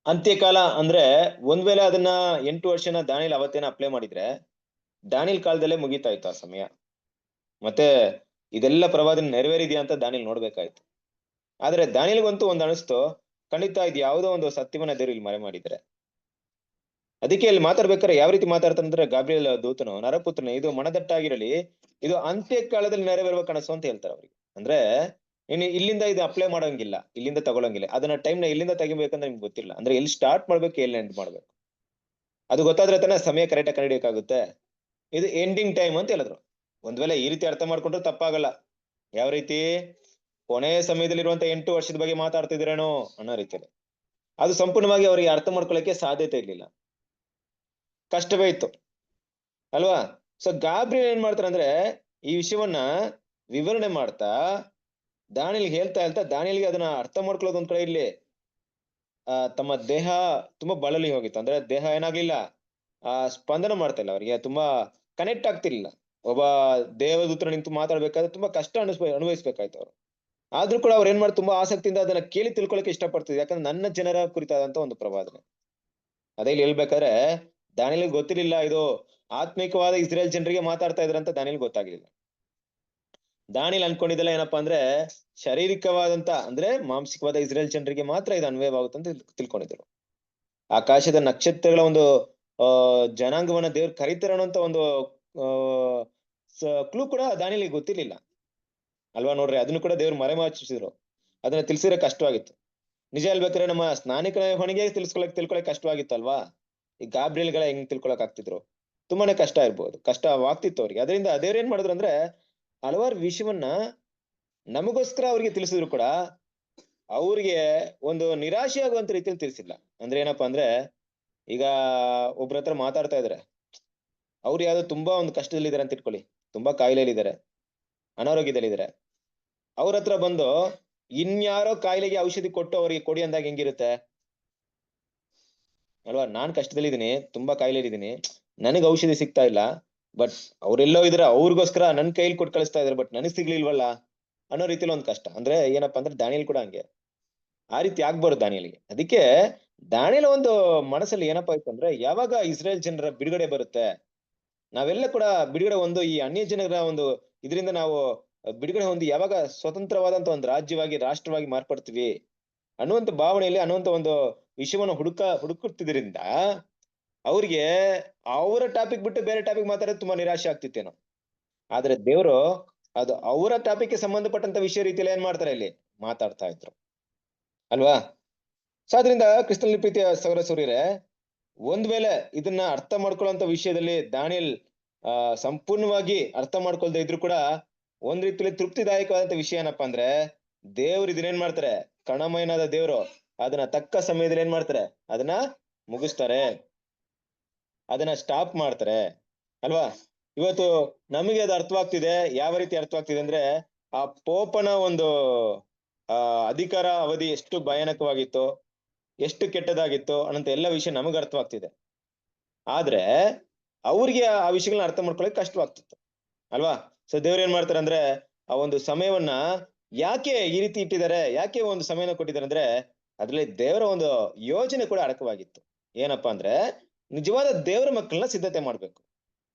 ಅಂತ್ಯಕಾಲ ಅಂದ್ರೆ ಒಂದ್ ವೇಳೆ ಅದನ್ನ 8 ವರ್ಷನ ದಾನಿಯೇಲ ಅವತ್ತೇನ ಅಪ್ಲೈ ಮಾಡಿದ್ರೆ ದಾನಿಯೇಲ ಕಾಲದಲ್ಲೇ ಮುಗೀತಾ ಇತ್ತು ಆ ಸಮಯ. ಮತ್ತೆ ಇದೆಲ್ಲ ಪ್ರವಾದನೆ ನೆರವೇರಿದ್ಯಾ ಅಂತ ದಾನಿಯೇಲ್ ನೋಡ್ಬೇಕಾಯ್ತು. ಆದ್ರೆ ದಾನಿಯೇಲ್ಗಂತೂ ಒಂದ್ ಅನಿಸ್ತು, ಖಂಡಿತ ಇದು ಯಾವುದೋ ಒಂದು ಸತ್ಯವನ್ನ ದೇವ್ರು ಇಲ್ಲಿ ಮರೆ ಮಾಡಿದ್ದಾರೆ. ಅದಕ್ಕೆ ಇಲ್ಲಿ ಮಾತಾಡ್ಬೇಕಾದ್ರೆ ಯಾವ ರೀತಿ ಮಾತಾಡ್ತಾನಂದ್ರೆ, ಗಾಬ್ರಿಯೇಲ್ ದೂತನು, ನರಪುತ್ರನೇ, ಇದು ಮನದಟ್ಟಾಗಿರಲಿ, ಇದು ಅಂತ್ಯ ಕಾಲದಲ್ಲಿ ನೆರವೇರುವ ಕನಸು ಅಂತ ಹೇಳ್ತಾರೆ ಅವ್ರಿಗೆ. ಅಂದ್ರೆ ಇನ್ನು ಇಲ್ಲಿಂದ ಇದು ಅಪ್ಲೈ ಮಾಡೋಂಗಿಲ್ಲ, ಇಲ್ಲಿಂದ ತಗೊಳಂಗಿಲ್ಲ. ಅದನ್ನ ಟೈಮ್ನ ಎಲ್ಲಿಂದ ತೆಗಿಬೇಕಂದ್ರೆ ನಿಮ್ಗೆ ಗೊತ್ತಿಲ್ಲ. ಅಂದ್ರೆ ಎಲ್ಲಿ ಸ್ಟಾರ್ಟ್ ಮಾಡ್ಬೇಕು, ಎಲ್ಲಿ ಎಂಡ್ ಮಾಡ್ಬೇಕು ಅದು ಗೊತ್ತಾದ್ರೆ ತಾನೇ ಸಮಯ ಕರೆಕ್ಟ್ ಆಗಿ ಕಂಡಿಡಿಯಕ್ಕಾಗುತ್ತೆ. ಇದು ಎಂಡಿಂಗ್ ಟೈಮ್ ಅಂತ ಹೇಳಿದ್ರು. ಒಂದ್ ವೇಳೆ ಈ ರೀತಿ ಅರ್ಥ ಮಾಡ್ಕೊಂಡ್ರೆ ತಪ್ಪಾಗಲ್ಲ. ಯಾವ ರೀತಿ ಕೊನೆಯ ಸಮಯದಲ್ಲಿರುವಂತ 8 ವರ್ಷದ ಬಗ್ಗೆ ಮಾತಾಡ್ತಿದ್ರೇನೋ ಅನ್ನೋ ರೀತಿಯಲ್ಲಿ. ಅದು ಸಂಪೂರ್ಣವಾಗಿ ಅವರಿಗೆ ಅರ್ಥ ಮಾಡ್ಕೊಳ್ಳಕ್ಕೆ ಸಾಧ್ಯತೆ ಇರ್ಲಿಲ್ಲ, ಕಷ್ಟವೇ ಇತ್ತು ಅಲ್ವಾ. ಸೊ ಗಾಬ್ರಿಯೇಲ್ ಏನ್ ಮಾಡ್ತಾರೆ ಅಂದ್ರೆ, ಈ ವಿಷಯವನ್ನ ವಿವರಣೆ ಮಾಡ್ತಾ ದಾನಿಯೇಲ್ಗೆ ಹೇಳ್ತಾ ದಾನಿಯೇಲ್ಗೆ ಅದನ್ನ ಅರ್ಥ ಮಾಡ್ಕೊಳ್ಳೋದು ಒಂದ್ ಕಡೆ ಇಲ್ಲಿ ತಮ್ಮ ದೇಹ ತುಂಬಾ ಬಳಲಿ ಹೋಗಿತ್ತು. ಅಂದ್ರೆ ದೇಹ ಏನಾಗ್ಲಿಲ್ಲ, ಸ್ಪಂದನ ಮಾಡ್ತಾ ಇಲ್ಲ, ಅವರಿಗೆ ತುಂಬಾ ಕನೆಕ್ಟ್ ಆಗ್ತಿರ್ಲಿಲ್ಲ. ಒಬ್ಬ ದೇವದೂತರ ನಿಂತು ಮಾತಾಡ್ಬೇಕಾದ್ರೆ ತುಂಬಾ ಕಷ್ಟ ಅನುಭವಿಸ್ಬೇಕಾಯ್ತು ಅವ್ರು. ಆದ್ರೂ ಕೂಡ ಅವ್ರು ಏನ್ ಮಾಡಿ ತುಂಬಾ ಆಸಕ್ತಿಯಿಂದ ಅದನ್ನ ಕೇಳಿ ತಿಳ್ಕೊಳಕ್ಕೆ ಇಷ್ಟಪಡ್ತಿದ್ರು. ಯಾಕಂದ್ರೆ ನನ್ನ ಜನರ ಕುರಿತಾದಂತ ಒಂದು ಪ್ರವಾದನೆ. ಅದೇ ಇಲ್ಲಿ ಹೇಳ್ಬೇಕಾದ್ರೆ ದಾನಿಯೇಲ್ಗೆ ಗೊತ್ತಿರ್ಲಿಲ್ಲ ಇದು ಆತ್ಮಿಕವಾದ ಇಸ್ರೇಲ್ ಜನರಿಗೆ ಮಾತಾಡ್ತಾ ಇದ್ರಂತ ದಾನಿಯೇಲ್ಗೆ ಗೊತ್ತಾಗ್ಲಿಲ್ಲ. ದಾನಿಯೇಲ್ ಅನ್ಕೊಂಡಿದ್ದಲ್ಲ ಏನಪ್ಪಾ ಅಂದ್ರೆ, ಶಾರೀರಿಕವಾದಂತ ಅಂದ್ರೆ ಮಾಂಸಿಕವಾದ ಇಸ್ರೇಲ್ ಜನರಿಗೆ ಮಾತ್ರ ಇದು ಅನ್ವಯವಾಗುತ್ತೆ ಅಂತ ತಿಳ್ಕೊಂಡಿದ್ರು. ಆಕಾಶದ ನಕ್ಷತ್ರಗಳ ಒಂದು ಜನಾಂಗವನ್ನ ದೇವ್ರು ಕರೀತಾರ ಅನ್ನೋಂತ ಒಂದು ಕ್ಲೂ ಕೂಡ ದಾನಿಯೇಲ್ಗೆ ಗೊತ್ತಿರ್ಲಿಲ್ಲ ಅಲ್ವಾ. ನೋಡ್ರಿ, ಅದನ್ನು ಕೂಡ ದೇವ್ರು ಮರೆಮಾಚಿಸಿದ್ರು. ಅದನ್ನ ತಿಳಿಸಿದ್ರೆ ಕಷ್ಟವಾಗಿತ್ತು. ನಿಜ ಹೇಳ್ಬೇಕಾದ್ರೆ ನಮ್ಮ ಸ್ನಾನಿಕರ ಹೊಣೆಗೆ ತಿಳ್ಕೊಳಕ್ ಕಷ್ಟವಾಗಿತ್ತು ಅಲ್ವಾ. ಈ ಗಾಬ್ರಿಯೇಲ್ಗಳ ಹೆಂಗ್ ತಿಳ್ಕೊಳಕ್ ಆಗ್ತಿದ್ರು, ತುಂಬಾನೇ ಕಷ್ಟ ಇರ್ಬೋದು, ಕಷ್ಟವಾಗ್ತಿತ್ತು ಅವ್ರಿಗೆ. ಅದರಿಂದ ದೇವ್ರು ಏನ್ ಮಾಡಿದ್ರು ಅಂದ್ರೆ, ಹಲವಾರು ವಿಷಯವನ್ನ ನಮಗೋಸ್ಕರ ಅವ್ರಿಗೆ ತಿಳಿಸಿದ್ರು ಕೂಡ ಅವ್ರಿಗೆ ಒಂದು ನಿರಾಶೆ ಆಗುವಂತ ರೀತಿಯಲ್ಲಿ ತಿಳಿಸಿಲ್ಲ. ಅಂದ್ರೆ ಏನಪ್ಪಾ ಅಂದ್ರೆ, ಈಗ ಒಬ್ರ ಹತ್ರ ಮಾತಾಡ್ತಾ ಇದಾರೆ, ಅವ್ರು ಯಾವ್ದೋ ತುಂಬಾ ಒಂದು ಕಷ್ಟದಲ್ಲಿದ್ದಾರೆ ಅಂತ ಇಟ್ಕೊಳ್ಳಿ, ತುಂಬಾ ಕಾಯಿಲೆಯಲ್ಲಿದ್ದಾರೆ, ಅನಾರೋಗ್ಯದಲ್ಲಿದ್ದಾರೆ. ಅವ್ರ ಹತ್ರ ಬಂದು ಇನ್ಯಾರೋ ಕಾಯಿಲೆಗೆ ಔಷಧಿ ಕೊಟ್ಟು ಅವ್ರಿಗೆ ಕೊಡಿ ಅಂದಾಗ ಹೆಂಗಿರುತ್ತೆ ಅಲ್ವಾ. ನಾನ್ ಕಷ್ಟದಲ್ಲಿದ್ದೀನಿ, ತುಂಬಾ ಕಾಯಿಲೆಲಿದ್ದೀನಿ, ನನಗ್ ಔಷಧಿ ಸಿಗ್ತಾ ಇಲ್ಲ, ಬಟ್ ಅವ್ರೆಲ್ಲೋ ಇದ್ರ, ಅವ್ರಿಗೋಸ್ಕರ ನನ್ ಕೈಲಿ ಕೊಟ್ಟು ಕಳಿಸ್ತಾ ಇದಾರೆ, ಬಟ್ ನನಗ್ ಸಿಗ್ಲಿಲ್ವಲ್ಲ ಅನ್ನೋ ರೀತಿಯಲ್ಲಿ ಒಂದ್ ಕಷ್ಟ. ಅಂದ್ರೆ ಏನಪ್ಪಾ ಅಂದ್ರೆ ದಾನಿಯೇಲ್ ಕೂಡ ಹಂಗೆ, ಆ ರೀತಿ ಆಗ್ಬಾರ್ದು ದಾನಿಯೇಲ್ಗೆ. ಅದಕ್ಕೆ ದಾನಿಯೇಲ್ ಒಂದು ಮನಸ್ಸಲ್ಲಿ ಏನಪ್ಪಾ ಇತ್ತು ಅಂದ್ರೆ, ಯಾವಾಗ ಇಸ್ರೇಲ್ ಜನರ ಬಿಡುಗಡೆ ಬರುತ್ತೆ, ನಾವೆಲ್ಲ ಕೂಡ ಬಿಡುಗಡೆ ಒಂದು ಈ ಅನ್ಯ ಜನರ ಒಂದು ಇದರಿಂದ ನಾವು ಬಿಡುಗಡೆ ಹೊಂದಿ ಯಾವಾಗ ಸ್ವತಂತ್ರವಾದಂತ ಒಂದು ರಾಜ್ಯವಾಗಿ, ರಾಷ್ಟ್ರವಾಗಿ ಮಾರ್ಪಡ್ತೀವಿ ಅನ್ನುವಂತ ಭಾವನೆಯಲ್ಲಿ, ಅನ್ನುವಂತ ಒಂದು ವಿಷಯವನ್ನು ಹುಡುಕುತ್ತಿದ್ರಿಂದ ಅವ್ರಿಗೆ ಅವರ ಟಾಪಿಕ್ ಬಿಟ್ಟು ಬೇರೆ ಟಾಪಿಕ್ ಮಾತಾಡೋದು ತುಂಬಾ ನಿರಾಶೆ ಆಗ್ತಿತ್ತೇನೋ. ಆದ್ರೆ ದೇವ್ರು ಅದು ಅವರ ಟಾಪಿಕ್ ಗೆ ಸಂಬಂಧಪಟ್ಟಂತ ವಿಷಯ ರೀತಿಯಲ್ಲಿ ಏನ್ ಮಾಡ್ತಾರೆ, ಇಲ್ಲಿ ಮಾತಾಡ್ತಾ ಇದ್ರು ಅಲ್ವಾ. ಸೊ ಅದರಿಂದ ಕ್ರಿಸ್ತನಲ್ಲಿ ಪ್ರೀತಿಯ ಸೌರ ಸೂರ್ಯರೇ, ಒಂದ್ ವೇಳೆ ಇದನ್ನ ಅರ್ಥ ಮಾಡ್ಕೊಳ್ಳುವಂತ ವಿಷಯದಲ್ಲಿ ದಾನಿಯೇಲ್ ಸಂಪೂರ್ಣವಾಗಿ ಅರ್ಥ ಮಾಡ್ಕೊಳ್ತಾ ಇದ್ರು ಕೂಡ ಒಂದ್ ರೀತಿಯಲ್ಲಿ ತೃಪ್ತಿದಾಯಕವಾದಂತ ವಿಷಯ ಏನಪ್ಪಾ ಅಂದ್ರೆ, ದೇವ್ರು ಇದನ್ನೇನ್ ಮಾಡ್ತಾರೆ, ಕರುಣಾಮಯನಾದ ದೇವ್ರು ಅದನ್ನ ತಕ್ಕ ಸಮಯದಲ್ಲಿ ಏನ್ ಮಾಡ್ತಾರೆ, ಅದನ್ನ ಮುಗಿಸ್ತಾರೆ, ಅದನ್ನ ಸ್ಟಾಪ್ ಮಾಡ್ತಾರೆ ಅಲ್ವಾ. ಇವತ್ತು ನಮಗೆ ಅದು ಅರ್ಥವಾಗ್ತಿದೆ. ಯಾವ ರೀತಿ ಅರ್ಥವಾಗ್ತಿದೆ ಅಂದ್ರೆ, ಆ ಪೋಪನ ಒಂದು ಅಧಿಕಾರ ಅವಧಿ ಎಷ್ಟು ಭಯಾನಕವಾಗಿತ್ತು, ಎಷ್ಟು ಕೆಟ್ಟದಾಗಿತ್ತು ಅನ್ನಂತ ಎಲ್ಲ ವಿಷಯ ನಮಗ್ ಅರ್ಥವಾಗ್ತಿದೆ. ಆದ್ರೆ ಅವ್ರಿಗೆ ಆ ವಿಷಯಗಳನ್ನ ಅರ್ಥ ಮಾಡ್ಕೊಳಕ್ ಕಷ್ಟವಾಗ್ತಿತ್ತು ಅಲ್ವಾ. ಸೊ ದೇವ್ರು ಏನ್ ಮಾಡ್ತಾರೆ ಅಂದ್ರೆ, ಆ ಒಂದು ಸಮಯವನ್ನ ಯಾಕೆ ಈ ರೀತಿ ಇಟ್ಟಿದ್ದಾರೆ, ಯಾಕೆ ಒಂದು ಸಮಯನ ಕೊಟ್ಟಿದ್ದಾರೆ ಅಂದ್ರೆ, ಅದ್ರಲ್ಲಿ ದೇವರ ಒಂದು ಯೋಜನೆ ಕೂಡ ಅಡಕವಾಗಿತ್ತು. ಏನಪ್ಪಾ ಅಂದ್ರೆ, ನಿಜವಾದ ದೇವರ ಮಕ್ಕಳನ್ನ ಸಿದ್ಧತೆ ಮಾಡ್ಬೇಕು,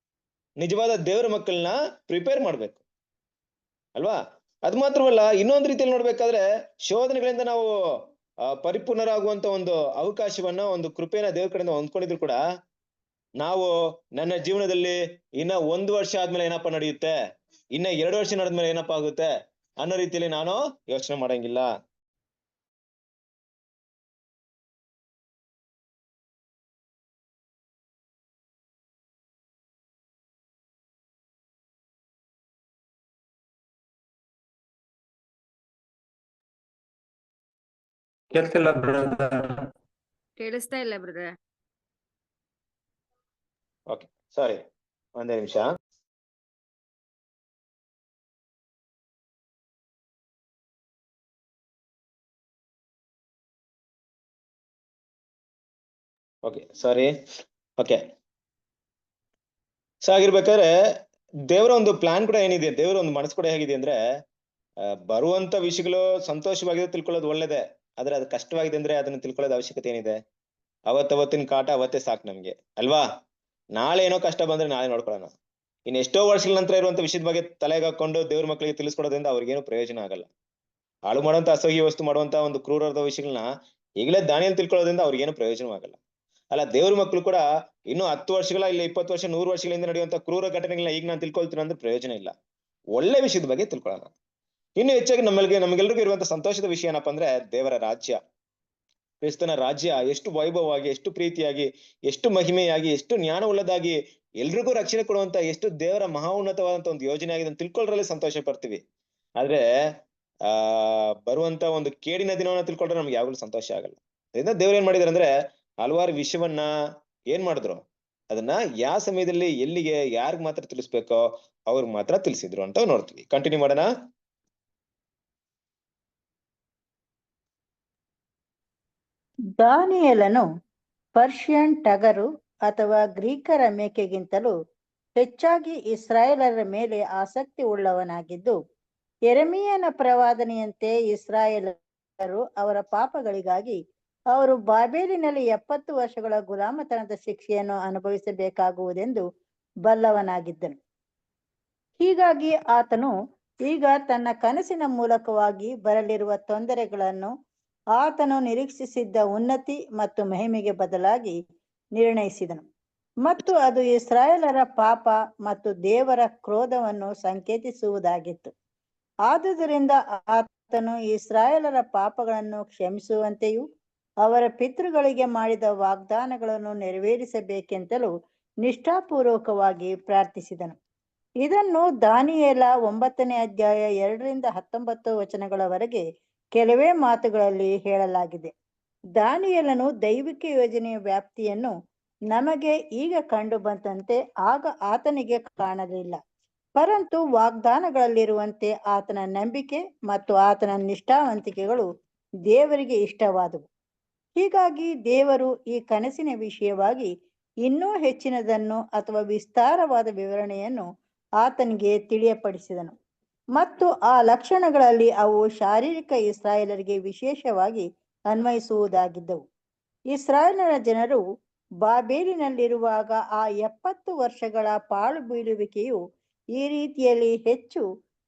ನಿಜವಾದ ದೇವರ ಮಕ್ಕಳನ್ನ ಪ್ರಿಪೇರ್ ಮಾಡ್ಬೇಕು ಅಲ್ವಾ. ಅದ್ ಮಾತ್ರವಲ್ಲ, ಇನ್ನೊಂದ್ ರೀತಿಯಲ್ಲಿ ನೋಡ್ಬೇಕಾದ್ರೆ, ಶೋಧನೆಗಳಿಂದ ನಾವು ಪರಿಪೂರ್ಣರಾಗುವಂತ ಒಂದು ಅವಕಾಶವನ್ನ, ಒಂದು ಕೃಪೆನ ದೇವ್ರ ಕಡೆಯಿಂದ ಹೊಂದ್ಕೊಂಡಿದ್ರು ಕೂಡ, ನಾವು ನನ್ನ ಜೀವನದಲ್ಲಿ ಇನ್ನ 1 ವರ್ಷ ಆದ್ಮೇಲೆ ಏನಪ್ಪಾ ನಡೆಯುತ್ತೆ, ಇನ್ನ 2 ವರ್ಷ ನಡೆದ್ಮೇಲೆ ಏನಪ್ಪಾ ಆಗುತ್ತೆ ಅನ್ನೋ ರೀತಿಯಲ್ಲಿ ನಾನು ಯೋಚನೆ ಮಾಡಂಗಿಲ್ಲ. ಕೇಳಿಸ್ತಾ ಇಲ್ಲ ಬ್ರದರ್. ಓಕೆ, ಸಾರಿ, ಒಂದೇ ನಿಮಿಷ. ಓಕೆ, ಸಾರಿ. ಓಕೆ, ಸೊ ಆಗಿರ್ಬೇಕಾದ್ರೆ ದೇವರ ಒಂದು ಪ್ಲಾನ್ ಕೂಡ ಏನಿದೆ, ದೇವರ ಒಂದು ಮನಸ್ಸು ಕೂಡ ಹೇಗಿದೆ ಅಂದ್ರೆ, ಬರುವಂತ ವಿಷಯಗಳು ಸಂತೋಷವಾಗಿದೆ ತಿಳ್ಕೊಳ್ಳೋದು ಒಳ್ಳೇದೇ, ಆದ್ರೆ ಅದು ಕಷ್ಟವಾಗಿದೆ ಅಂದ್ರೆ ಅದನ್ನ ತಿಳ್ಕೊಳ್ಳೋದು ಅವಶ್ಯಕತೆ ಏನಿದೆ. ಅವತ್ತಿನ ಕಾಟ ಅವತ್ತೇ ಸಾಕು ನಮ್ಗೆ ಅಲ್ವಾ. ನಾಳೆ ಏನೋ ಕಷ್ಟ ಬಂದ್ರೆ ನಾಳೆ ನೋಡ್ಕೊಳ್ಳೋಣ, ಇನ್ನು ಎಷ್ಟೋ ವರ್ಷಗಳ ನಂತರ ಇರುವಂತ ವಿಷಯದ ಬಗ್ಗೆ ತಲೆಗೆ ಹಾಕೊಂಡು ದೇವ್ರ ಮಕ್ಕಳಿಗೆ ತಿಳಿಸ್ಕೊಡೋದ್ರಿಂದ ಅವ್ರಿಗೇನು ಪ್ರಯೋಜನ ಆಗಲ್ಲ. ಹಾಳು ಮಾಡುವಂತ ಅಸಹ್ಯ ವಸ್ತು ಮಾಡುವಂತ ಒಂದು ಕ್ರೂರದ ವಿಷಯಗಳನ್ನ ಈಗಲೇ ದಾನಿಯಲ್ಲಿ ತಿಳ್ಕೊಳ್ಳೋದ್ರಿಂದ ಅವ್ರಿಗೇನು ಪ್ರಯೋಜನವಾಗಲ್ಲ. ಅಲ್ಲ, ದೇವ್ರ ಮಕ್ಕಳು ಕೂಡ ಇನ್ನು 10 ವರ್ಷಗಳ ಇಲ್ಲ 20 ವರ್ಷ 100 ವರ್ಷಗಳಿಂದ ನಡೆಯುವಂತ ಕ್ರೂರ ಘಟನೆಗಳನ್ನ ಈಗ ನಾನು ತಿಳ್ಕೊಳ್ತೀನಿ ಅಂದ್ರೆ ಪ್ರಯೋಜನ ಇಲ್ಲ. ಒಳ್ಳೆ ವಿಷಯದ ಬಗ್ಗೆ ತಿಳ್ಕೊಳ್ಳೋಣ. ಇನ್ನು ಹೆಚ್ಚಾಗಿ ನಮಗೆಲ್ಲರಿಗೂ ಇರುವಂತ ಸಂತೋಷದ ವಿಷಯ ಏನಪ್ಪಾ ಅಂದ್ರೆ ದೇವರ ರಾಜ್ಯ, ಕ್ರಿಸ್ತನ ರಾಜ್ಯ ಎಷ್ಟು ವೈಭವವಾಗಿ, ಎಷ್ಟು ಪ್ರೀತಿಯಾಗಿ, ಎಷ್ಟು ಮಹಿಮೆಯಾಗಿ, ಎಷ್ಟು ಜ್ಞಾನವುಳ್ಳದಾಗಿ, ಎಲ್ರಿಗೂ ರಕ್ಷಣೆ ಕೊಡುವಂತ ಎಷ್ಟು ದೇವರ ಮಹಾ ಉನ್ನತವಾದಂತ ಒಂದು ಯೋಜನೆ ಆಗಿದೆ ಅಂತ ತಿಳ್ಕೊಳ್ಳೋದ್ರಲ್ಲಿ ಸಂತೋಷ ಪಡ್ತೀವಿ. ಆದ್ರೆ ಬರುವಂತ ಒಂದು ಕೇಡಿನ ದಿನವನ್ನ ತಿಳ್ಕೊಂಡ್ರೆ ನಮ್ಗೆ ಯಾವಾಗಲೂ ಸಂತೋಷ ಆಗಲ್ಲ. ಅದರಿಂದ ದೇವ್ರು ಏನ್ ಮಾಡಿದಾರೆ ಅಂದ್ರೆ ಹಲವಾರು ವಿಷಯವನ್ನ ಏನ್ ಮಾಡಿದ್ರು, ಅದನ್ನ ಯಾವ ಸಮಯದಲ್ಲಿ ಎಲ್ಲಿಗೆ ಯಾರಿಗ್ ಮಾತ್ರ ತಿಳಿಸ್ಬೇಕೋ ಅವ್ರಿಗೆ ಮಾತ್ರ ತಿಳಿಸಿದ್ರು ಅಂತ ನೋಡ್ತೀವಿ. ಕಂಟಿನ್ಯೂ ಮಾಡೋಣ. ದಾನಿಯೇಲನು ಪರ್ಷಿಯನ್ ಟಗರು ಅಥವಾ ಗ್ರೀಕರ ಮೇಕೆಗಿಂತಲೂ ಹೆಚ್ಚಾಗಿ ಇಸ್ರಾಯೇಲರ ಮೇಲೆ ಆಸಕ್ತಿ ಉಳ್ಳವನಾಗಿದ್ದು, ಯೆರೆಮೀಯನ ಪ್ರವಾದನೆಯಂತೆ ಇಸ್ರಾಯೇಲರು ಅವರ ಪಾಪಗಳಿಗಾಗಿ ಅವರು ಬಾಬೇಲಿನಲ್ಲಿ 70 ವರ್ಷಗಳ ಗುಲಾಮತನದ ಶಿಕ್ಷೆಯನ್ನು ಅನುಭವಿಸಬೇಕಾಗುವುದೆಂದು ಬಲ್ಲವನಾಗಿದ್ದನು. ಹೀಗಾಗಿ ಆತನು ಈಗ ತನ್ನ ಕನಸಿನ ಮೂಲಕವಾಗಿ ಬರಲಿರುವ ತೊಂದರೆಗಳನ್ನು ಆತನು ನಿರೀಕ್ಷಿಸಿದ್ದ ಉನ್ನತಿ ಮತ್ತು ಮಹಿಮೆಗೆ ಬದಲಾಗಿ ನಿರ್ಣಯಿಸಿದನು, ಮತ್ತು ಅದು ಇಸ್ರಾಯೇಲರ ಪಾಪ ಮತ್ತು ದೇವರ ಕ್ರೋಧವನ್ನು ಸಂಕೇತಿಸುವುದಾಗಿತ್ತು. ಆದುದರಿಂದ ಆತನು ಇಸ್ರಾಯೇಲರ ಪಾಪಗಳನ್ನು ಕ್ಷಮಿಸುವಂತೆಯೂ ಅವರ ಪಿತೃಗಳಿಗೆ ಮಾಡಿದ ವಾಗ್ದಾನಗಳನ್ನು ನೆರವೇರಿಸಬೇಕೆಂತಲೂ ನಿಷ್ಠಾಪೂರ್ವಕವಾಗಿ ಪ್ರಾರ್ಥಿಸಿದನು. ಇದನ್ನು ದಾನಿಯೇಲ 9ನೇ ಅಧ್ಯಾಯ 2ರಿಂದ 19 ವಚನಗಳವರೆಗೆ ಕೆಲವೇ ಮಾತುಗಳಲ್ಲಿ ಹೇಳಲಾಗಿದೆ. ದಾನಿಯೇಲನು ದೈವಿಕ ಯೋಜನೆಯ ವ್ಯಾಪ್ತಿಯನ್ನು ನಮಗೆ ಈಗ ಕಂಡು ಬಂದಂತೆ ಆಗ ಆತನಿಗೆ ಕಾಣಲಿಲ್ಲ, ಪರಂತು ವಾಗ್ದಾನಗಳಲ್ಲಿರುವಂತೆ ಆತನ ನಂಬಿಕೆ ಮತ್ತು ಆತನ ನಿಷ್ಠಾವಂತಿಕೆಗಳು ದೇವರಿಗೆ ಇಷ್ಟವಾದವು. ಹೀಗಾಗಿ ದೇವರು ಈ ಕನಸಿನ ವಿಷಯವಾಗಿ ಇನ್ನೂ ಹೆಚ್ಚಿನದನ್ನು ಅಥವಾ ವಿಸ್ತಾರವಾದ ವಿವರಣೆಯನ್ನು ಆತನಿಗೆ ತಿಳಿಯಪಡಿಸಿದನು, ಮತ್ತು ಆ ಲಕ್ಷಣಗಳಲ್ಲಿ ಅವು ಶಾರೀರಿಕ ಇಸ್ರಾಯೇಲರಿಗೆ ವಿಶೇಷವಾಗಿ ಅನ್ವಯಿಸುವುದಾಗಿದ್ದವು. ಇಸ್ರಾಯೇಲರ ಜನರು ಬಾಬೇಲಿನಲ್ಲಿರುವಾಗ ಆ 70 ವರ್ಷಗಳ ಪಾಳು ಬೀಳುವಿಕೆಯು ಈ ರೀತಿಯಲ್ಲಿ ಹೆಚ್ಚು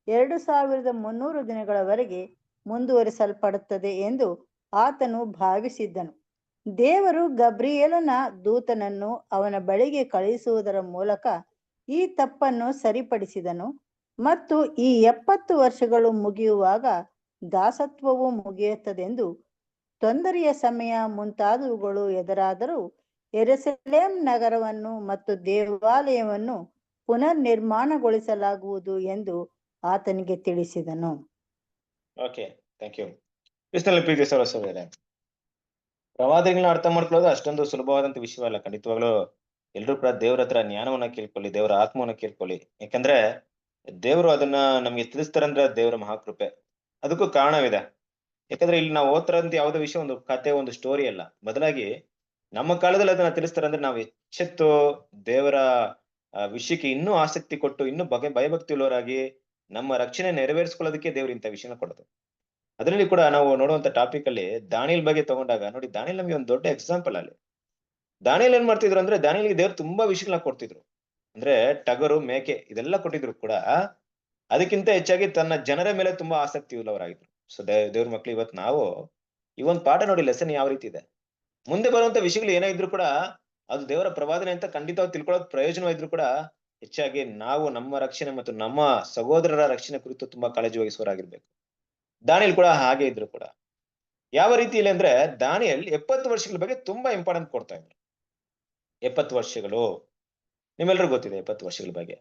2300 ದಿನಗಳವರೆಗೆ ಮುಂದುವರಿಸಲ್ಪಡುತ್ತದೆ ಎಂದು ಆತನು ಭಾವಿಸಿದ್ದನು. ದೇವರು ಗಬ್ರಿಯೇಲನ ದೂತನನ್ನು ಅವನ ಬಳಿಗೆ ಕಳುಹಿಸುವುದರ ಮೂಲಕ ಈ ತಪ್ಪನ್ನು ಸರಿಪಡಿಸಿದನು, ಮತ್ತು ಈ 70 ವರ್ಷಗಳು ಮುಗಿಯುವಾಗ ದಾಸತ್ವವು ಮುಗಿಯುತ್ತದೆಂದು, ತೊಂದರೆಯ ಸಮಯ ಮುಂತಾದವುಗಳು ಎದುರಾದರೂ ಯೆರೂಸಲೇಮ್ ನಗರವನ್ನು ಮತ್ತು ದೇವಾಲಯವನ್ನು ಪುನರ್ನಿರ್ಮಾಣಗೊಳಿಸಲಾಗುವುದು ಎಂದು ಆತನಿಗೆ ತಿಳಿಸಿದನು. Okay, thank you. ಕ್ರಿಸ್ತನಲ್ಲಿ ಪ್ರೀತಿಯ ಸಹೋದರರೇ, ಪ್ರವಾದಿಗಳನ್ನ ಅರ್ಥ ಮಾಡ್ಕೊಳ್ಳೋದು ಅಷ್ಟೊಂದು ಸುಲಭವಾದಂತ ವಿಷಯವಲ್ಲ. ಖಂಡಿತವಾಗ್ಲೂ ಎಲ್ರೂ ಕೂಡ ದೇವ್ರ ಹತ್ರ ಜ್ಞಾನವನ್ನ ಕೇಳ್ಕೊಳ್ಳಿ, ದೇವರ ಆತ್ಮವನ್ನ ಕೇಳ್ಕೊಳ್ಳಿ. ಯಾಕಂದ್ರೆ ದೇವರು ಅದನ್ನ ನಮ್ಗೆ ತಿಳಿಸ್ತಾರಂದ್ರೆ ದೇವರ ಮಹಾಕೃಪೆ. ಅದಕ್ಕೂ ಕಾರಣವಿದೆ. ಯಾಕಂದ್ರೆ ಇಲ್ಲಿ ನಾವು ಓದ್ತಾರಂತ ಯಾವುದೇ ವಿಷಯ ಒಂದು ಕತೆ, ಒಂದು ಸ್ಟೋರಿ ಅಲ್ಲ. ಬದಲಾಗಿ ನಮ್ಮ ಕಾಲದಲ್ಲಿ ಅದನ್ನ ತಿಳಿಸ್ತಾರಂದ್ರೆ ನಾವು ಎಚ್ಚೆತ್ತು ದೇವರ ವಿಷಯಕ್ಕೆ ಇನ್ನೂ ಆಸಕ್ತಿ ಕೊಟ್ಟು ಇನ್ನೂ ಭಯಭಕ್ತಿ ಉಳ್ಳವರಾಗಿ ನಮ್ಮ ರಕ್ಷಣೆ ನೆರವೇರಿಸ್ಕೊಳ್ಳೋದಕ್ಕೆ ದೇವ್ರು ಇಂಥ ವಿಷಯನ ಕೊಡೋದು. ಅದರಲ್ಲಿ ಕೂಡ ನಾವು ನೋಡುವಂತ ಟಾಪಿಕ್ ಅಲ್ಲಿ ದಾನಿಯೇಲ್ ಬಗ್ಗೆ ತಗೊಂಡಾಗ ನೋಡಿ, ದಾನಿಯೇಲ್ ನಮ್ಗೆ ಒಂದು ದೊಡ್ಡ ಎಕ್ಸಾಂಪಲ್ ಅಲ್ಲಿ. ದಾನಿಯೇಲ್ ಏನ್ ಮಾಡ್ತಿದ್ರು ಅಂದ್ರೆ ದಾನಿಯೇಲ್ಗೆ ದೇವ್ರು ತುಂಬಾ ವಿಷಯಗಳನ್ನ ಕೊಡ್ತಿದ್ರು. ಅಂದ್ರೆ ಟಗರು, ಮೇಕೆ ಇದೆಲ್ಲ ಕೊಟ್ಟಿದ್ರು ಕೂಡ ಅದಕ್ಕಿಂತ ಹೆಚ್ಚಾಗಿ ತನ್ನ ಜನರ ಮೇಲೆ ತುಂಬಾ ಆಸಕ್ತಿ ಉಳ್ಳವರಾಗಿದ್ರು. ಸೊ ದೇವ್ರ ಮಕ್ಳು ಇವತ್ತು ನಾವು ಈ ಒಂದು ಪಾಠ ನೋಡಿ, ಲೆಸನ್ ಯಾವ ರೀತಿ ಇದೆ. ಮುಂದೆ ಬರುವಂತ ವಿಷಯಗಳು ಏನೇ ಇದ್ರು ಕೂಡ ಅದು ದೇವರ ಪ್ರವಾದನೆ ಅಂತ ಖಂಡಿತವಾಗಿ ತಿಳ್ಕೊಳ್ಳೋದು ಪ್ರಯೋಜನವಾಗಿದ್ರು ಕೂಡ ಹೆಚ್ಚಾಗಿ ನಾವು ನಮ್ಮ ರಕ್ಷಣೆ ಮತ್ತು ನಮ್ಮ ಸಹೋದರರ ರಕ್ಷಣೆ ಕುರಿತು ತುಂಬಾ ಕಾಳಜಿ ವಹಿಸುವವರಾಗಿರ್ಬೇಕು. ದಾನಿಯೇಲ್ ಕೂಡ ಹಾಗೆ ಇದ್ರು ಕೂಡ. ಯಾವ ರೀತಿಯಲ್ಲಿ ಅಂದ್ರೆ ದಾನಿಯೇಲ್ 70 ವರ್ಷಗಳ ಬಗ್ಗೆ ತುಂಬಾ ಇಂಪಾರ್ಟೆಂಟ್ ಕೊಡ್ತಾ ಇದ್ರು. 70 ವರ್ಷಗಳು ನಿಮ್ಮೆಲ್ಲರಿಗೂ ಗೊತ್ತಿದೆ. 70 ವರ್ಷಗಳ ಬಗ್ಗೆ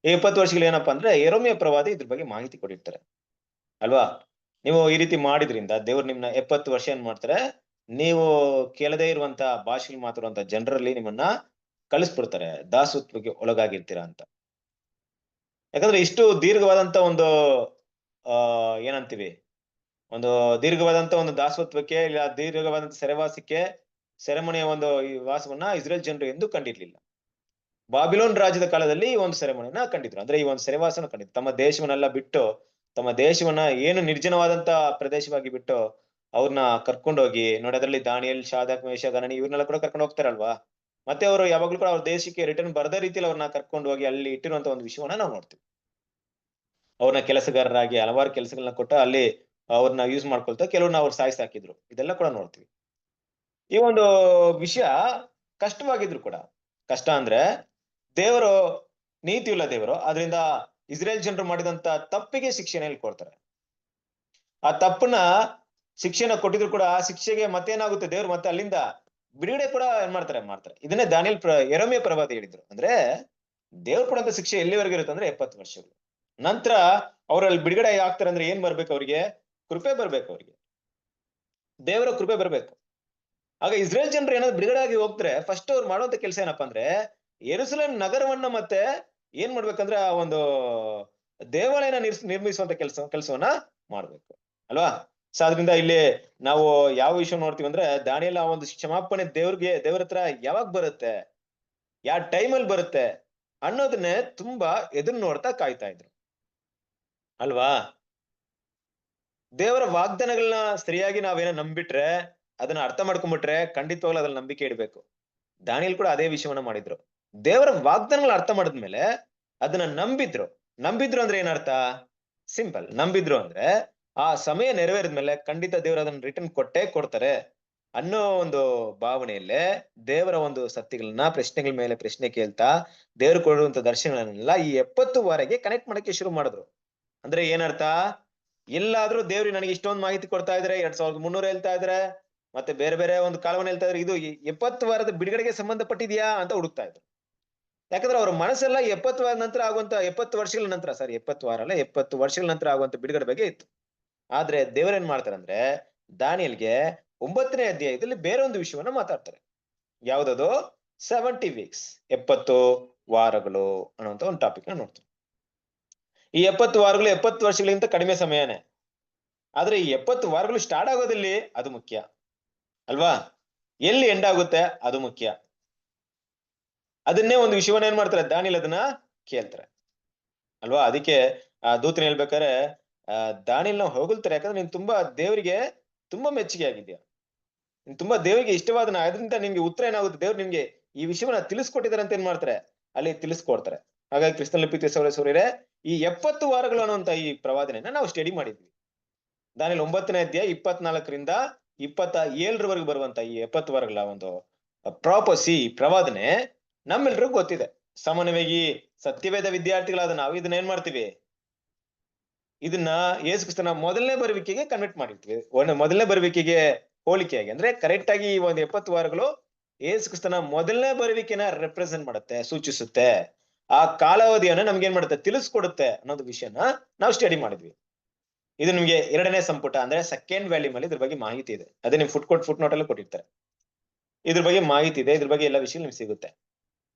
ಈ 70 ವರ್ಷಗಳು ಏನಪ್ಪಾ ಅಂದ್ರೆ ಯೆರೆಮೀಯ ಪ್ರವಾದಿ ಇದ್ರ ಬಗ್ಗೆ ಮಾಹಿತಿ ಕೊಟ್ಟಿರ್ತಾರೆ ಅಲ್ವಾ. ನೀವು ಈ ರೀತಿ ಮಾಡಿದ್ರಿಂದ ದೇವ್ರು ನಿಮ್ನ 70 ವರ್ಷ ಏನ್ ಮಾಡ್ತಾರೆ, ನೀವು ಕೇಳದೇ ಇರುವಂತ ಭಾಷೆಗಳು ಮಾತಾಡುವಂತ ಜನರಲ್ಲಿ ನಿಮ್ಮನ್ನ ಕಳಿಸ್ಬಿಡ್ತಾರೆ, ದಾಸತ್ವಕ್ಕೆ ಒಳಗಾಗಿರ್ತೀರಾ ಅಂತ. ಯಾಕಂದ್ರೆ ಇಷ್ಟು ದೀರ್ಘವಾದಂತ ಒಂದು ಏನಂತೀವಿ, ಒಂದು ದೀರ್ಘವಾದಂತ ಒಂದು ದಾಸತ್ವಕ್ಕೆ ಇಲ್ಲ ದೀರ್ಘವಾದಂತ ಸೆರೆವಾಸಕ್ಕೆ, ಸೆರೆಮನೆಯ ಒಂದು ಈ ವಾಸವನ್ನ ಇಸ್ರೇಲ್ ಜನರು ಎಂದೂ ಕಂಡಿರ್ಲಿಲ್ಲ. ಬಾಬಿಲೋನ್ ರಾಜ್ಯದ ಕಾಲದಲ್ಲಿ ಈ ಒಂದು ಸೆರೆಮನೆಯನ್ನ ಕಂಡಿದ್ರು. ಅಂದ್ರೆ ಈ ಒಂದು ಸೆರೆವಾಸನ ಕಂಡಿದ್ರು. ತಮ್ಮ ದೇಶವನ್ನೆಲ್ಲ ಬಿಟ್ಟು, ತಮ್ಮ ದೇಶವನ್ನ ಏನು ನಿರ್ಜನವಾದಂತ ಪ್ರದೇಶವಾಗಿ ಬಿಟ್ಟು ಅವ್ರನ್ನ ಕರ್ಕೊಂಡೋಗಿ ನೋಡಿ, ಅದರಲ್ಲಿ ದಾನಿಯೇಲ್, ಶಾದ್ರಕ್, ಮೇಷಕ್, ಹನನ್ಯ ಇವ್ರನ್ನೆಲ್ಲ ಕೂಡ ಕರ್ಕೊಂಡು ಹೋಗ್ತಾರಲ್ವಾ. ಮತ್ತೆ ಅವರು ಯಾವಾಗ್ಲೂ ಕೂಡ ಅವ್ರ ದೇಶಕ್ಕೆ ರಿಟರ್ನ್ ಬರದ ರೀತಿಯಲ್ಲಿ ಅವ್ರನ್ನ ಕರ್ಕೊಂಡು ಹೋಗಿ ಅಲ್ಲಿ ಇಟ್ಟಿರುವಂತ ಒಂದು ವಿಷಯವನ್ನ ನಾವು ನೋಡ್ತೀವಿ. ಅವ್ರನ್ನ ಕೆಲಸಗಾರರಾಗಿ ಹಲವಾರು ಕೆಲಸಗಳನ್ನ ಕೊಟ್ಟು ಅಲ್ಲಿ ಅವ್ರನ್ನ ಯೂಸ್ ಮಾಡ್ಕೊಳ್ತಾ ಕೆಲವ್ರನ್ನ ಅವ್ರು ಸಾಯಿಸಿ ಹಾಕಿದ್ರು. ಇದೆಲ್ಲ ಕೂಡ ನೋಡ್ತೀವಿ. ಈ ಒಂದು ವಿಷಯ ಕಷ್ಟವಾಗಿದ್ರು ಕೂಡ, ಕಷ್ಟ ಅಂದ್ರೆ ದೇವರು ನೀತಿ ಇಲ್ಲ ದೇವರು, ಆದ್ರಿಂದ ಇಸ್ರೇಲ್ ಜನರು ಮಾಡಿದಂತ ತಪ್ಪಿಗೆ ಶಿಕ್ಷೆನ ಕೊಡ್ತಾರೆ. ಆ ತಪ್ಪನ್ನ ಶಿಕ್ಷೆನ ಕೊಟ್ಟಿದ್ರು ಕೂಡ ಆ ಶಿಕ್ಷೆಗೆ ಮತ್ತೇನಾಗುತ್ತೆ, ದೇವ್ರು ಮತ್ತೆ ಅಲ್ಲಿಂದ ಬಿಡುಗಡೆ ಕೂಡ ಏನ್ ಮಾಡ್ತಾರೆ. ಇದನ್ನೇ ದಾನಿಯೇಲ್ ಯೆರೆಮೀಯ ಪ್ರವಾದಿ ಹೇಳಿದ್ರು. ಅಂದ್ರೆ ದೇವ್ರು ಕೊಡಂತ ಶಿಕ್ಷೆ ಎಲ್ಲಿವರೆಗೆ ಇರುತ್ತೆ ಅಂದ್ರೆ 70 ವರ್ಷಗಳು. ನಂತರ ಅವ್ರಲ್ಲಿ ಬಿಡುಗಡೆ ಆಗ್ತಾರೆ ಅಂದ್ರೆ ಏನ್ ಬರ್ಬೇಕು ಅವ್ರಿಗೆ? ಕೃಪೆ ಬರ್ಬೇಕು ಅವ್ರಿಗೆ, ದೇವರ ಕೃಪೆ ಬರ್ಬೇಕು. ಆಗ ಇಸ್ರೇಲ್ ಜನರು ಏನಾದ್ರು ಬಿಡುಗಡೆ ಆಗಿ ಹೋಗ್ತಾರೆ, ಫಸ್ಟ್ ಅವ್ರು ಮಾಡುವಂತ ಕೆಲಸ ಏನಪ್ಪಾ ಅಂದ್ರೆ ಯೆರೂಸಲೇಮ್ ನಗರವನ್ನ ಮತ್ತೆ ಏನ್ ಮಾಡ್ಬೇಕಂದ್ರೆ ಆ ಒಂದು ದೇವಾಲಯನ ನಿರ್ಮಿಸುವಂತ ಕೆಲಸವನ್ನ ಮಾಡ್ಬೇಕು ಅಲ್ವಾ. ಸೊ ಅದರಿಂದ ಇಲ್ಲಿ ನಾವು ಯಾವ ವಿಷಯ ನೋಡ್ತೀವಿ ಅಂದ್ರೆ ದಾನಿಯೇಲ ಆ ಒಂದು ಕ್ಷಮಾಪಣೆ ದೇವ್ರ ಹತ್ರ ಯಾವಾಗ ಬರುತ್ತೆ, ಯಾವ ಟೈಮಲ್ಲಿ ಬರುತ್ತೆ ಅನ್ನೋದನ್ನೇ ತುಂಬಾ ಎದುರು ನೋಡ್ತಾ ಕಾಯ್ತಾ ಇದ್ರು ಅಲ್ವಾ. ದೇವರ ವಾಗ್ದಾನಗಳನ್ನ ಸರಿಯಾಗಿ ನಾವೇನೋ ನಂಬಿಟ್ರೆ, ಅದನ್ನ ಅರ್ಥ ಮಾಡ್ಕೊಂಡ್ಬಿಟ್ರೆ ಖಂಡಿತವಾಗ್ಲೂ ಅದ್ರಲ್ಲಿ ನಂಬಿಕೆ ಇಡ್ಬೇಕು. ದಾನಿಯೇಲ್ ಕೂಡ ಅದೇ ವಿಷಯವನ್ನ ಮಾಡಿದ್ರು. ದೇವರ ವಾಗ್ದಾನಗಳ ಅರ್ಥ ಮಾಡಿದ್ಮೇಲೆ ಅದನ್ನ ನಂಬಿದ್ರು ಅಂದ್ರೆ ಏನರ್ಥ? ಸಿಂಪಲ್. ನಂಬಿದ್ರು ಅಂದ್ರೆ ಆ ಸಮಯ ನೆರವೇರಿದ್ಮೇಲೆ ಖಂಡಿತ ದೇವರು ಅದನ್ನ ರಿಟರ್ನ್ ಕೊಟ್ಟೇ ಕೊಡ್ತಾರೆ ಅನ್ನೋ ಒಂದು ಭಾವನೆಯಲ್ಲೇ ದೇವರ ಒಂದು ಸತ್ಯಗಳನ್ನ ಪ್ರಶ್ನೆಗಳ ಮೇಲೆ ಪ್ರಶ್ನೆ ಕೇಳ್ತಾ ದೇವರು ಕೊಡುವಂತ ದರ್ಶನಗಳನ್ನೆಲ್ಲ ಈ 70 ವಾರಗೆ ಕನೆಕ್ಟ್ ಮಾಡಕ್ಕೆ ಶುರು ಮಾಡಿದ್ರು. ಅಂದ್ರೆ ಏನರ್ಥ? ಎಲ್ಲಾದ್ರೂ ದೇವ್ರು ನನಗೆ ಇಷ್ಟೊಂದು ಮಾಹಿತಿ ಕೊಡ್ತಾ ಇದ್ರೆ 2300 ಹೇಳ್ತಾ ಇದ್ರೆ, ಮತ್ತೆ ಬೇರೆ ಬೇರೆ ಒಂದು ಕಾಲವನ್ನ ಹೇಳ್ತಾ ಇದ್ರೆ, ಇದು 70 ವಾರದ ಬಿಡುಗಡೆಗೆ ಸಂಬಂಧಪಟ್ಟಿದ್ಯಾ ಅಂತ ಹುಡುಕ್ತಾ ಇದ್ರು. ಯಾಕಂದ್ರೆ ಅವ್ರ ಮನಸ್ಸೆಲ್ಲ 70 ವಾರ ನಂತರ ಆಗುವಂತ 70 ವರ್ಷಗಳ ನಂತರ 70 ವಾರ ಅಲ್ಲ 70 ವರ್ಷಗಳ ನಂತರ ಆಗುವಂತ ಬಿಡುಗಡೆ ಬಗ್ಗೆ ಇತ್ತು. ಆದ್ರೆ ದೇವರೇನ್ ಮಾಡ್ತಾರೆ ಅಂದ್ರೆ ದಾನಿಯೇಲ್ಗೆ 9ನೇ ಅಧ್ಯಾಯದಲ್ಲಿ ಬೇರೆ ಒಂದು ವಿಷಯವನ್ನ ಮಾತಾಡ್ತಾರೆ. ಯಾವ್ದದು? 70 ವೀಕ್ಸ್, 70 ವಾರಗಳು ಅನ್ನುವಂತ ಒಂದು ಟಾಪಿಕ್ ನ ನೋಡ್ತೀವಿ. ಈ 70 ವಾರಗಳು 70 ವರ್ಷಗಳಿಗಿಂತ ಕಡಿಮೆ ಸಮಯನೇ. ಆದ್ರೆ ಈ 70 ವಾರಗಳು ಸ್ಟಾರ್ಟ್ ಆಗೋದಲ್ಲಿ ಅದು ಮುಖ್ಯ ಅಲ್ವಾ, ಎಲ್ಲಿ ಎಂಡ್ ಆಗುತ್ತೆ ಅದು ಮುಖ್ಯ. ಅದನ್ನೇ ಒಂದು ವಿಷಯವನ್ನ ಏನ್ ಮಾಡ್ತಾರೆ ದಾನಿಯೇಲ್ ಅದನ್ನ ಕೇಳ್ತಾರೆ ಅಲ್ವಾ. ಅದಕ್ಕೆ ಆ ದೂತನ ಹೇಳ್ಬೇಕಾದ್ರೆ ದಾನಿಯೇಲ್ನ ಹೊಗಳ್ತಾರೆ. ಯಾಕಂದ್ರೆ ನೀನ್ ತುಂಬಾ ದೇವರಿಗೆ ತುಂಬಾ ಮೆಚ್ಚುಗೆ ಆಗಿದ್ಯಾ, ನೀನ್ ತುಂಬಾ ದೇವರಿಗೆ ಇಷ್ಟವಾದನ, ಅದರಿಂದ ನಿನ್ಗೆ ಉತ್ತರ ಏನಾಗುತ್ತೆ, ದೇವ್ರು ನಿನ್ಗೆ ಈ ವಿಷಯವನ್ನ ತಿಳಿಸ್ಕೊಟ್ಟಿದ್ದಾರೆ ಅಂತ ಏನ್ ಮಾಡ್ತಾರೆ ಅಲ್ಲಿ ತಿಳಿಸ್ಕೊಡ್ತಾರೆ. ಹಾಗಾಗಿ ಕ್ರಿಸ್ತನಲ್ಲಿ ಪ್ರೀತಿಯ ಸಹೋದರರೇ, ಈ 70 ವಾರಗಳು ಅನ್ನುವಂತ ಈ ಪ್ರವಾದನೆಯನ್ನ ನಾವು ಸ್ಟಡಿ ಮಾಡಿದ್ವಿ. ದಾನಿಯೇಲ್ 9ನೇ ಅಧ್ಯಾಯ 24ರಿಂದ 27ರವರೆಗೆ ಬರುವಂತ ಈ 70 ವಾರಗಳ ಒಂದು ಪ್ರಾಪಸಿ ಪ್ರವಾದನೆ ನಮ್ಮೆಲ್ರಿಗೂ ಗೊತ್ತಿದೆ. ಸಾಮಾನ್ಯವಾಗಿ ಸತ್ಯವೇದ ವಿದ್ಯಾರ್ಥಿಗಳಾದ ನಾವು ಇದನ್ನ ಏನ್ ಮಾಡ್ತೀವಿ, ಇದನ್ನ ಯೇಸು ಕ್ರಿಸ್ತನ ಮೊದಲನೇ ಬರುವಿಕೆಗೆ ಕನ್ವರ್ಟ್ ಮಾಡಿರ್ತೀವಿ. ಮೊದಲನೇ ಬರುವಿಕೆಗೆ ಹೋಲಿಕೆಯಾಗಿ, ಅಂದ್ರೆ ಕರೆಕ್ಟ್ ಆಗಿ ಈ ಒಂದು 70 ವಾರಗಳು ಯೇಸು ಕ್ರಿಸ್ತನ ಮೊದಲನೇ ಬರುವಿಕೆನ ರೆಪ್ರೆಸೆಂಟ್ ಮಾಡುತ್ತೆ, ಸೂಚಿಸುತ್ತೆ. ಆ ಕಾಲಾವಧಿಯನ್ನ ನಮ್ಗೆ ಏನ್ ಮಾಡುತ್ತೆ, ತಿಳಿಸ್ಕೊಡುತ್ತೆ ಅನ್ನೋದು ವಿಷಯನ ನಾವು ಸ್ಟಡಿ ಮಾಡಿದ್ವಿ. ಇದು ನಿಮ್ಗೆ 2ನೇ ಸಂಪುಟ ಅಂದ್ರೆ ಸೆಕೆಂಡ್ ವ್ಯಾಲ್ಯೂಮ್ ಅಲ್ಲಿ ಇದ್ರ ಬಗ್ಗೆ ಮಾಹಿತಿ ಇದೆ. ಅದೇ ನಿಮ್ ಫುಟ್ ನೋಟ್ ಅಲ್ಲಿ ಕೊಟ್ಟಿರ್ತಾರೆ. ಇದ್ರ ಬಗ್ಗೆ ಮಾಹಿತಿ ಇದೆ, ಇದ್ರ ಬಗ್ಗೆ ಎಲ್ಲ ವಿಷಯ ನಿಮ್ಗೆ ಸಿಗುತ್ತೆ.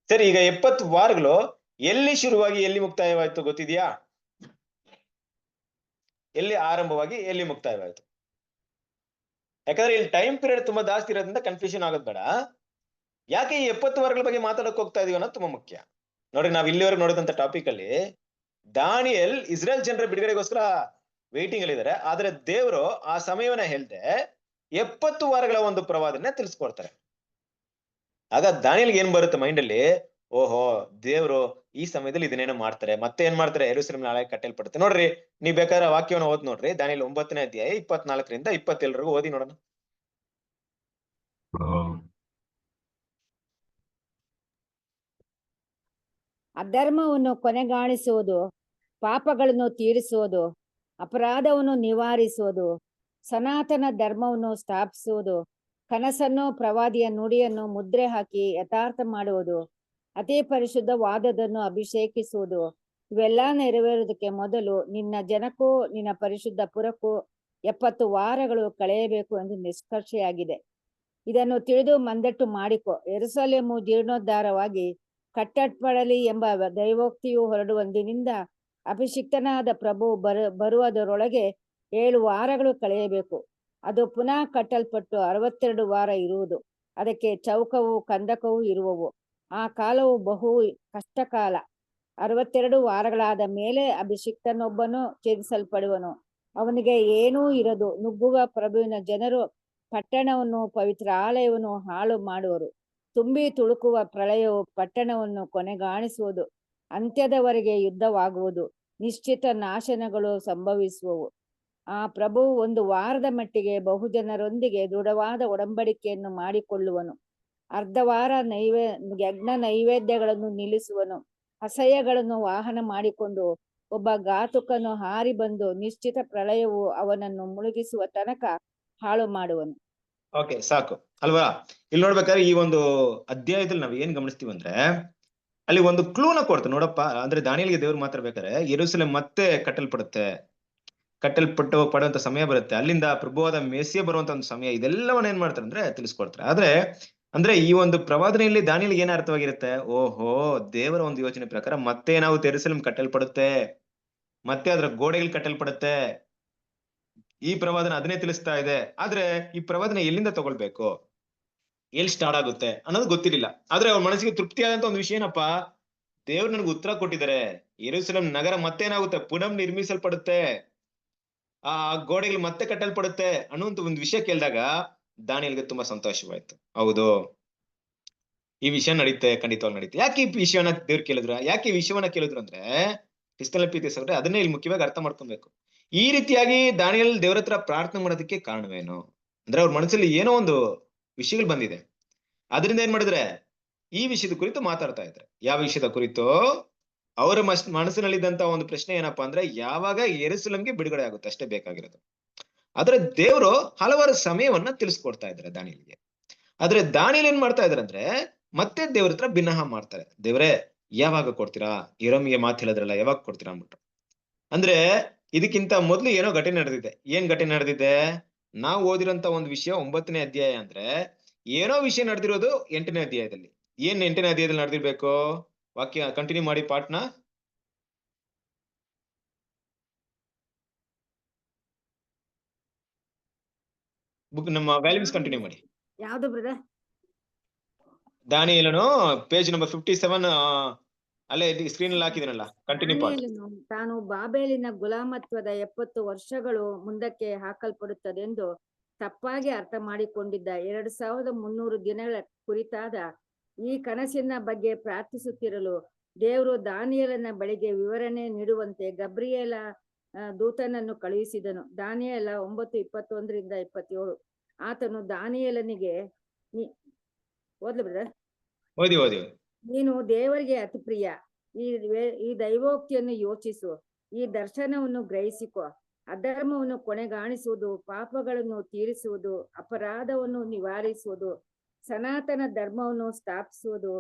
ಸರಿ, ಈಗ 70 ವಾರಗಳು ಎಲ್ಲಿ ಶುರುವಾಗಿ ಎಲ್ಲಿ ಮುಕ್ತಾಯವಾಯ್ತು ಗೊತ್ತಿದ್ಯಾ? ಎಲ್ಲಿ ಆರಂಭವಾಗಿ ಎಲ್ಲಿ ಮುಕ್ತಾಯವಾಯ್ತು? ಯಾಕಂದ್ರೆ ಇಲ್ಲಿ ಟೈಮ್ ಪೀರಿಯಡ್ ತುಂಬಾ ಜಾಸ್ತಿ ಇರೋದ್ರಿಂದ ಕನ್ಫ್ಯೂಷನ್ ಆಗೋದ್ ಬೇಡ. ಯಾಕೆ ಈ 70 ವಾರಗಳ ಬಗ್ಗೆ ಮಾತಾಡಕ್ ಹೋಗ್ತಾ ಇದೀವಿ ಅನ್ನೋದು ತುಂಬಾ ಮುಖ್ಯ. ನೋಡ್ರಿ, ನಾವ್ ಇಲ್ಲಿವರೆಗೆ ನೋಡಿದಂತ ಟಾಪಿಕ್ ಅಲ್ಲಿ ದಾನಿಯೇಲ್ ಇಸ್ರೇಲ್ ಜನರ ಬಿಡುಗಡೆಗೋಸ್ಕರ ವೇಟಿಂಗ್ ಅಲ್ಲಿ ಇದಾರೆ. ಆದ್ರೆ ದೇವರು ಆ ಸಮಯವನ್ನ ಹೇಳ್ದೆ 70 ವಾರಗಳ ಒಂದು ಪ್ರವಾದನೆ ತಿಳಿಸ್ಕೊಡ್ತಾರೆ. ಆಗ ದಾನಿಯೇಲ್ಗೆ ಏನ್ ಬರುತ್ತೆ ಮೈಂಡ್ ಅಲ್ಲಿ, ಓಹೋ ದೇವ್ರು ಈ ಸಮಯದಲ್ಲಿ ಇದನ್ನೇನೋ ಮಾಡ್ತಾರೆ, ಮತ್ತೆ ಏನ್ ಮಾಡ್ತಾರೆ, ಯೆರೂಸಲೇಮ್ ನಾಳೆ ಕಟ್ಟಲ್ಪಡುತ್ತೆ. ನೋಡ್ರಿ, ನೀವ್ ಬೇಕಾದ್ರೆ ವಾಕ್ಯವನ್ನ ಓದ್ ನೋಡ್ರಿ. ದಾನಿಯೇಲ್ 9ನೇ ಅಧ್ಯಾಯ 24ರಿಂದ 27 ಓದಿ ನೋಡೋಣ. ಅಧರ್ಮವನ್ನು ಕೊನೆಗಾಣಿಸುವುದು, ಪಾಪಗಳನ್ನು ತೀರಿಸುವುದು, ಅಪರಾಧವನ್ನು ನಿವಾರಿಸುವುದು, ಸನಾತನ ಧರ್ಮವನ್ನು ಸ್ಥಾಪಿಸುವುದು, ಕನಸನ್ನು ಪ್ರವಾದಿಯ ನುಡಿಯನ್ನು ಮುದ್ರೆ ಹಾಕಿ ಯಥಾರ್ಥ ಮಾಡುವುದು, ಅತಿ ಪರಿಶುದ್ಧವಾದದನ್ನು ಅಭಿಷೇಕಿಸುವುದು, ಇವೆಲ್ಲ ನೆರವೇರುವುದಕ್ಕೆ ಮೊದಲು ನಿನ್ನ ಜನಕ್ಕೂ ನಿನ್ನ ಪರಿಶುದ್ಧ ಪುರಕ್ಕೂ 70 ವಾರಗಳು ಕಳೆಯಬೇಕು ಎಂದು ನಿಷ್ಕರ್ಷೆಯಾಗಿದೆ. ಇದನ್ನು ತಿಳಿದು ಮಂದಟ್ಟು ಮಾಡಿಕೊ. ಯೆರೂಸಲೇಮು ಜೀರ್ಣೋದ್ಧಾರವಾಗಿ ಕಟ್ಟಲ್ಪಡಲಿ ಎಂಬ ದೈವೋಕ್ತಿಯು ಹೊರಡುವಂದಿನಿಂದ ಅಭಿಷಿಕ್ತನಾದ ಪ್ರಭು ಬರುವುದರೊಳಗೆ 7 ವಾರಗಳು ಕಳೆಯಬೇಕು. ಅದು ಪುನಃ ಕಟ್ಟಲ್ಪಟ್ಟು 62 ವಾರ ಇರುವುದು. ಅದಕ್ಕೆ ಚೌಕವು ಕಂದಕವೂ ಇರುವವು. ಆ ಕಾಲವು ಬಹು ಕಷ್ಟಕಾಲ. 62 ವಾರಗಳಾದ ಮೇಲೆ ಅಭಿಷಿಕ್ತನೊಬ್ಬನು ಛೇದಿಸಲ್ಪಡುವನು, ಅವನಿಗೆ ಏನೂ ಇರದು. ನುಗ್ಗುವ ಪ್ರಭುವಿನ ಜನರು ಪಟ್ಟಣವನ್ನು, ಪವಿತ್ರ ಆಲಯವನ್ನು ಹಾಳು ಮಾಡುವರು. ತುಂಬಿ ತುಳುಕುವ ಪ್ರಳಯವು ಪಟ್ಟಣವನ್ನು ಕೊನೆಗಾಣಿಸುವುದು. ಅಂತ್ಯದವರೆಗೆ ಯುದ್ಧವಾಗುವುದು. ನಿಶ್ಚಿತ ನಾಶನಗಳು ಸಂಭವಿಸುವವು. ಆ ಪ್ರಭುವು ಒಂದು ವಾರದ ಮಟ್ಟಿಗೆ ಬಹುಜನರೊಂದಿಗೆ ದೃಢವಾದ ಒಡಂಬಡಿಕೆಯನ್ನು ಮಾಡಿಕೊಳ್ಳುವನು. ಅರ್ಧ ವಾರ ಯಜ್ಞ ನೈವೇದ್ಯಗಳನ್ನು ನಿಲ್ಲಿಸುವನು. ಅಸಹ್ಯಗಳನ್ನು ವಾಹನ ಮಾಡಿಕೊಂಡು ಒಬ್ಬ ಘಾತುಕನು ಹಾರಿ ಬಂದು ನಿಶ್ಚಿತ ಪ್ರಳಯವು ಅವನನ್ನು ಮುಳುಗಿಸುವ ತನಕ ಹಾಳು ಮಾಡುವನು. ಓಕೆ, ಸಾಕು ಅಲ್ವಾ? ಇಲ್ಲಿ ನೋಡ್ಬೇಕಾದ್ರೆ ಈ ಒಂದು ಅಧ್ಯಾಯದಲ್ಲಿ ನಾವ್ ಏನ್ ಗಮನಿಸ್ತೀವಿ ಅಂದ್ರೆ, ಅಲ್ಲಿ ಒಂದು ಕ್ಲೂನ ಕೊಡ್ತಾರೆ ನೋಡಪ್ಪ. ಅಂದ್ರೆ ದಾನಿಯೇಲನಿಗೆ ದೇವ್ರು ಮಾತಾಡ್ಬೇಕಾದ್ರೆ ಯೆರೂಸಲೇಮ್ ಮತ್ತೆ ಪಡುವಂತ ಸಮಯ ಬರುತ್ತೆ, ಅಲ್ಲಿಂದ ಪ್ರಭುವಾದ ಮೆಸ್ಸಿಯ ಬರುವಂತ ಒಂದು ಸಮಯ, ಇದೆಲ್ಲವನ್ನ ಏನ್ ಮಾಡ್ತಾರೆ ಅಂದ್ರೆ ತಿಳಿಸ್ಕೊಡ್ತಾರೆ. ಅಂದ್ರೆ ಈ ಒಂದು ಪ್ರವಾದನೆಯಲ್ಲಿ ದಾನಿಯೇಲನಿಗೆ ಏನ್ ಅರ್ಥವಾಗಿರುತ್ತೆ? ಓಹೋ, ದೇವರ ಒಂದು ಯೋಚನೆ ಪ್ರಕಾರ ಮತ್ತೆ ನಾವು ಯೆರೂಸಲೇಮ್ ಕಟ್ಟಲ್ಪಡುತ್ತೆ, ಮತ್ತೆ ಅದರ ಗೋಡೆಗಳು ಕಟ್ಟಲ್ಪಡುತ್ತೆ. ಈ ಪ್ರವಾದನೆ ಅದನ್ನೇ ತಿಳಿಸ್ತಾ ಇದೆ. ಆದ್ರೆ ಈ ಪ್ರವಾದನೆ ಎಲ್ಲಿಂದ ತಗೊಳ್ಬೇಕು, ಎಲ್ಲಿ ಸ್ಟಾರ್ಟ್ ಆಗುತ್ತೆ ಅನ್ನೋದು ಗೊತ್ತಿರಲಿಲ್ಲ. ಆದ್ರೆ ಅವ್ರ ಮನಸ್ಸಿಗೆ ತೃಪ್ತಿಯಾದಂತ ಒಂದು ವಿಷಯ ಏನಪ್ಪಾ, ದೇವ್ರು ನನಗೆ ಉತ್ತರ ಕೊಟ್ಟಿದ್ದಾರೆ. ಯೆರೂಸಲೇಮ್ ನಗರ ಮತ್ತೇನಾಗುತ್ತೆ, ಪುನಃ ನಿರ್ಮಿಸಲ್ಪಡುತ್ತೆ, ಆ ಗೋಡೆಗಳು ಮತ್ತೆ ಕಟ್ಟಲ್ಪಡುತ್ತೆ ಅನ್ನುವಂತ ಒಂದು ವಿಷಯ ಕೇಳಿದಾಗ ದಾನಿಯೇಲನಿಗೆ ತುಂಬಾ ಸಂತೋಷವಾಯ್ತು. ಹೌದು, ಈ ವಿಷಯ ನಡೀತೆ, ಖಂಡಿತವಾಗಿ ನಡೀತೆ. ಯಾಕೆ ಈ ವಿಷಯವನ್ನ ದೇವ್ರು ಕೇಳಿದ್ರು? ಯಾಕೆ ಈ ವಿಷಯವನ್ನ ಕೇಳಿದ್ರು ಅಂದ್ರೆ, ಕ್ರಿಸ್ತನ ಪ್ರೀತಿ ಸಹೋದರರೇ, ಅದನ್ನೇ ಇಲ್ಲಿ ಮುಖ್ಯವಾಗಿ ಅರ್ಥ ಮಾಡ್ಕೊಬೇಕು. ಈ ರೀತಿಯಾಗಿ ದಾನಿಯೇಲ ದೇವ್ರ ಹತ್ರ ಪ್ರಾರ್ಥನೆ ಮಾಡೋದಕ್ಕೆ ಕಾರಣವೇನು ಅಂದ್ರೆ, ಅವ್ರ ಮನಸ್ಸಲ್ಲಿ ಏನೋ ಒಂದು ವಿಷಯಗಳು ಬಂದಿದೆ. ಅದರಿಂದ ಏನ್ ಮಾಡಿದ್ರೆ, ಈ ವಿಷಯದ ಕುರಿತು ಮಾತಾಡ್ತಾ ಇದ್ರೆ. ಯಾವ ವಿಷಯದ ಕುರಿತು? ಅವರ ಮನಸ್ಸಿನಲ್ಲಿದ್ದಂತ ಒಂದು ಪ್ರಶ್ನೆ ಏನಪ್ಪಾ ಅಂದ್ರೆ, ಯಾವಾಗ ಯೆರೂಸಲೇಮ್ಗೆ ಬಿಡುಗಡೆ ಆಗುತ್ತೆ ಅಷ್ಟೇ ಬೇಕಾಗಿರೋದು. ಆದ್ರೆ ದೇವ್ರು ಹಲವಾರು ಸಮಯವನ್ನ ತಿಳಿಸ್ಕೊಡ್ತಾ ಇದ್ದಾರೆ ದಾನಿಯೇಲನಿಗೆ. ಆದ್ರೆ ದಾನಿಯೇಲ ಏನ್ ಮಾಡ್ತಾ ಇದಾರೆ ಅಂದ್ರೆ, ಮತ್ತೆ ದೇವ್ರ ಹತ್ರ ಭಿನ್ನಹ ಮಾಡ್ತಾರೆ. ದೇವ್ರೇ ಯಾವಾಗ ಕೊಡ್ತೀರಾ? ಯೆರೆಮೀಯ ಮಾತು ಹೇಳಿದ್ರಲ್ಲ, ಯಾವಾಗ ಕೊಡ್ತೀರಾ ಅಂದ್ಬಿಟ್ಟು. ಅಂದ್ರೆ ಇದಕ್ಕಿಂತ ಮೊದ್ಲು ಏನೋ ಘಟನೆ ನಡೆದಿದೆ. ಏನ್ ಘಟನೆ ನಡೆದಿದೆ? ನಾವು ಓದಿರೋಂತ ಒಂದು ವಿಷಯ 9ನೇ ಅಧ್ಯಾಯ ಅಂದ್ರೆ, ಏನೋ ವಿಷಯ ನಡೆದಿರೋದು 8ನೇ ಅಧ್ಯಾಯದಲ್ಲಿ. ಏನ್ 8ನೇ ಅಧ್ಯಾಯದಲ್ಲಿ ನಡೆದಿರ್ಬೇಕು? ವಾಕ್ಯ ಕಂಟಿನ್ಯೂ ಮಾಡಿ ಪಾಠನ. ಬುಕ್ ನಮ್ಮ ವ್ಯಾಲ್ಯೂಸ್ ಕಂಟಿನ್ಯೂ ಮಾಡಿ. ಯಾವ್ದು ಬ್ರದರ್? ದಾನಿಯೇಲನು ಪೇಜ್ ನಂಬರ್ 57 ಅಲ್ಲೇ ಸ್ಕ್ರೀನ್ ಅಲ್ಲಿ ಹಾಕಿದಿನಲ್ಲ, ಕಂಟಿನ್ಯೂ ಪಾಠ. ದಾನಿಯೇಲನು ತಾನು ಬಾಬೇಲಿನ ಗುಲಾಮತ್ವದ 70 ವರ್ಷಗಳು ಮುಂದಕ್ಕೆ ಹಾಕಲ್ಪಡುತ್ತದೆಂದು ತಪ್ಪಾಗಿ ಅರ್ಥ ಮಾಡಿಕೊಂಡಿದ್ದ 2300 ದಿನಗಳ ಕುರಿತಾದ ಈ ಕನಸಿನ ಬಗ್ಗೆ ಪ್ರಾರ್ಥಿಸುತ್ತಿರಲು ದೇವರು ದಾನಿಯೇಲನ ಬಳಿಗೆ ವಿವರಣೆ ನೀಡುವಂತೆ ಗಬ್ರಿಯೇಲ ದೂತನನ್ನು ಕಳುಹಿಸಿದನು. ದಾನಿಯೇಲ 9:21-27. ಆತನು ದಾನಿಯೇಲನಿಗೆ ಓದ್ಲಿ ಬ್ರದರ್? ಓದಿ. ನೀನು ದೇವರಿಗೆ ಅತಿ ಪ್ರಿಯ. ಈ ದೈವೋಕ್ತಿಯನ್ನು ಯೋಚಿಸು, ಈ ದರ್ಶನವನ್ನು ಗ್ರಹಿಸಿಕೊ. ಅಧರ್ಮವನ್ನು ಕೊನೆಗಾಣಿಸುವುದು, ಪಾಪಗಳನ್ನು ತೀರಿಸುವುದು, ಅಪರಾಧವನ್ನು ನಿವಾರಿಸುವುದು, ಸನಾತನ ಧರ್ಮವನ್ನು ಸ್ಥಾಪಿಸುವುದು,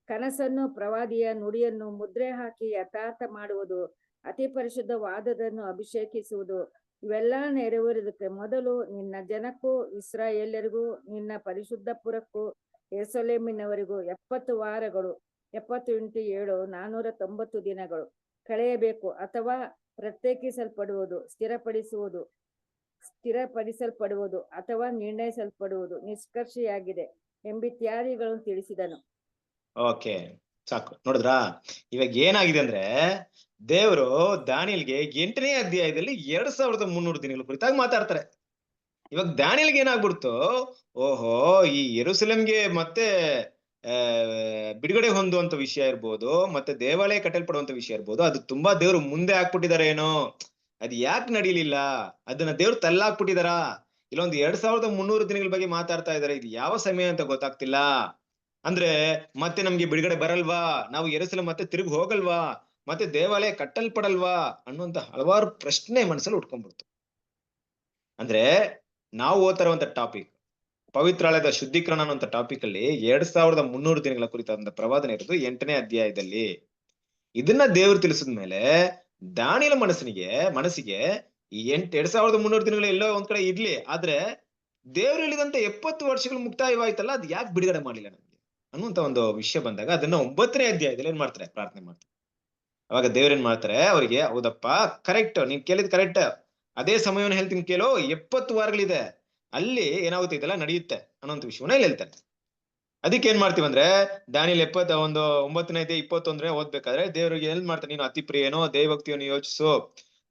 ಕನಸನ್ನು ಪ್ರವಾದಿಯ ನುಡಿಯನ್ನು ಮುದ್ರೆ ಹಾಕಿ ಯಥಾರ್ಥ ಮಾಡುವುದು, ಅತಿ ಪರಿಶುದ್ಧವಾದದನ್ನು ಅಭಿಷೇಕಿಸುವುದು, ಇವೆಲ್ಲ ನೆರವೇರುವುದಕ್ಕೆ ಮೊದಲು ನಿನ್ನ ಜನಕ್ಕೂ ಇಸ್ರಾಯೇಲ್ಯರಿಗೂ ನಿನ್ನ ಪರಿಶುದ್ಧ ಪುರಕ್ಕೂ ಯೆರೂಸಲೇಮಿನವರಿಗೂ 70 ವಾರಗಳು 70 × 7 490 ದಿನಗಳು ಕಳೆಯಬೇಕು, ಅಥವಾ ಪ್ರತ್ಯೇಕಿಸಲ್ಪಡುವುದು, ಸ್ಥಿರಪಡಿಸಲ್ಪಡುವುದು ಅಥವಾ ನಿರ್ಣಯಿಸಲ್ಪಡುವುದು ನಿಷ್ಕರ್ಷೆಯಾಗಿದೆ ಎಂಬಿತ್ಯಾದಿಗಳನ್ನು ತಿಳಿಸಿದನು. ಓಕೆ, ಸಾಕು. ನೋಡಿದ್ರಾ? ಇವಾಗ ಏನಾಗಿದೆ ಅಂದ್ರೆ, ದೇವರು ದಾನಿಯೇಲನಿಗೆ 8ನೇ ಅಧ್ಯಾಯದಲ್ಲಿ 2300 ದಿನಗಳ ಕುರಿತಾಗಿ ಮಾತಾಡ್ತಾರೆ. ಇವಾಗ ದಾನಿಯೇಲನಿಗೆ ಏನಾಗ್ಬಿಡ್ತು, ಓಹೋ, ಈ ಯೆರೂಸಲೇಮ್ಗೆ ಮತ್ತೆ ಬಿಡುಗಡೆ ಹೊಂದುವಂತ ವಿಷಯ ಇರ್ಬೋದು, ಮತ್ತೆ ದೇವಾಲಯ ಕಟ್ಟಲ್ಪಡುವಂತ ವಿಷಯ ಇರ್ಬೋದು, ಅದು ತುಂಬಾ ದೇವ್ರು ಮುಂದೆ ಹಾಕ್ಬಿಟ್ಟಿದ್ದಾರೆ ಏನೋ, ಅದ್ ಯಾಕೆ ನಡೀಲಿಲ್ಲ, ಅದನ್ನ ದೇವ್ರು ತಲ್ಲಾಕ್ಬಿಟ್ಟಿದಾರ, ಇಲ್ಲೊಂದು 2300 ದಿನಗಳ ಬಗ್ಗೆ ಮಾತಾಡ್ತಾ ಇದಾರೆ, ಇದು ಯಾವ ಸಮಯ ಅಂತ ಗೊತ್ತಾಗ್ತಿಲ್ಲ. ಅಂದ್ರೆ ಮತ್ತೆ ನಮ್ಗೆ ಬಿಡುಗಡೆ ಬರಲ್ವಾ, ನಾವು ಯೆರೂಸಲೇಮ್ ಮತ್ತೆ ತಿರುಗಿ ಹೋಗಲ್ವಾ, ಮತ್ತೆ ದೇವಾಲಯ ಕಟ್ಟಲ್ಪಡಲ್ವಾ ಅನ್ನುವಂತ ಹಲವಾರು ಪ್ರಶ್ನೆ ಮನಸ್ಸಲ್ಲಿ ಉಟ್ಕೊಂಡ್ಬಿಡ್ತು. ಅಂದ್ರೆ ನಾವು ಓದ್ತಾ ಇರುವಂತ ಟಾಪಿಕ್ ಪವಿತ್ರಾಲಯದ ಶುದ್ಧೀಕರಣ ಅನ್ನುವಂತ ಟಾಪಿಕ್ ಅಲ್ಲಿ 2300 ದಿನಗಳ ಕುರಿತಾದ ಪ್ರವಾದನೆ ಇರೋದು 8ನೇ ಅಧ್ಯಾಯದಲ್ಲಿ. ಇದನ್ನ ದೇವರು ತಿಳಿಸಿದ್ಮೇಲೆ ದಾನಿಯೇಲ ಮನಸ್ಸಿಗೆ ಈ 2300 ದಿನಗಳು ಎಲ್ಲೋ ಒಂದ್ ಕಡೆ ಇರ್ಲಿ, ಆದ್ರೆ ದೇವ್ರು ಹೇಳಿದಂತೆ 70 ವರ್ಷಗಳು ಮುಕ್ತಾಯವಾಯ್ತಲ್ಲ, ಅದು ಯಾಕೆ ಬಿಡುಗಡೆ ಮಾಡ್ಲಿಲ್ಲ ನಮ್ಗೆ ಅನ್ನುವಂತ ಒಂದು ವಿಷಯ ಬಂದಾಗ ಅದನ್ನ 9ನೇ ಅಧ್ಯಾಯದಲ್ಲಿ ಏನ್ ಮಾಡ್ತಾರೆ? ಪ್ರಾರ್ಥನೆ ಮಾಡ್ತಾರೆ. ಅವಾಗ ದೇವ್ರ ಏನ್ ಮಾಡ್ತಾರೆ ಅವರಿಗೆ, ಹೌದಪ್ಪ, ಕರೆಕ್ಟ್, ನೀನ್ ಕೇಳಿದ್ ಕರೆಕ್ಟ್, ಅದೇ ಸಮಯವನ್ನು ಹೇಳ್ತೀನಿ ಕೇಳೋ, 70 ವಾರಗಳಿದೆ, ಅಲ್ಲಿ ಏನಾಗುತ್ತೆ ಇದೆಲ್ಲ ನಡೆಯುತ್ತೆ ಅನ್ನೋಂಥ ವಿಷಯವನ್ನ ಇಲ್ಲಿ ಹೇಳ್ತಾರೆ. ಅದಕ್ಕೆ ಏನ್ ಮಾಡ್ತೀವಿ ಅಂದ್ರೆ, ದಾನಿಯೇಲ 9ನೇ ಅಧ್ಯಾಯ 21 ಓದ್ಬೇಕಾದ್ರೆ ದೇವರಿಗೆ ಏನ್ ಮಾಡ್ತಾರೆ, ನೀನು ಅತಿ ಪ್ರಿಯನೋ, ದೈವೋಕ್ತಿಯನ್ನು ಯೋಚಿಸು,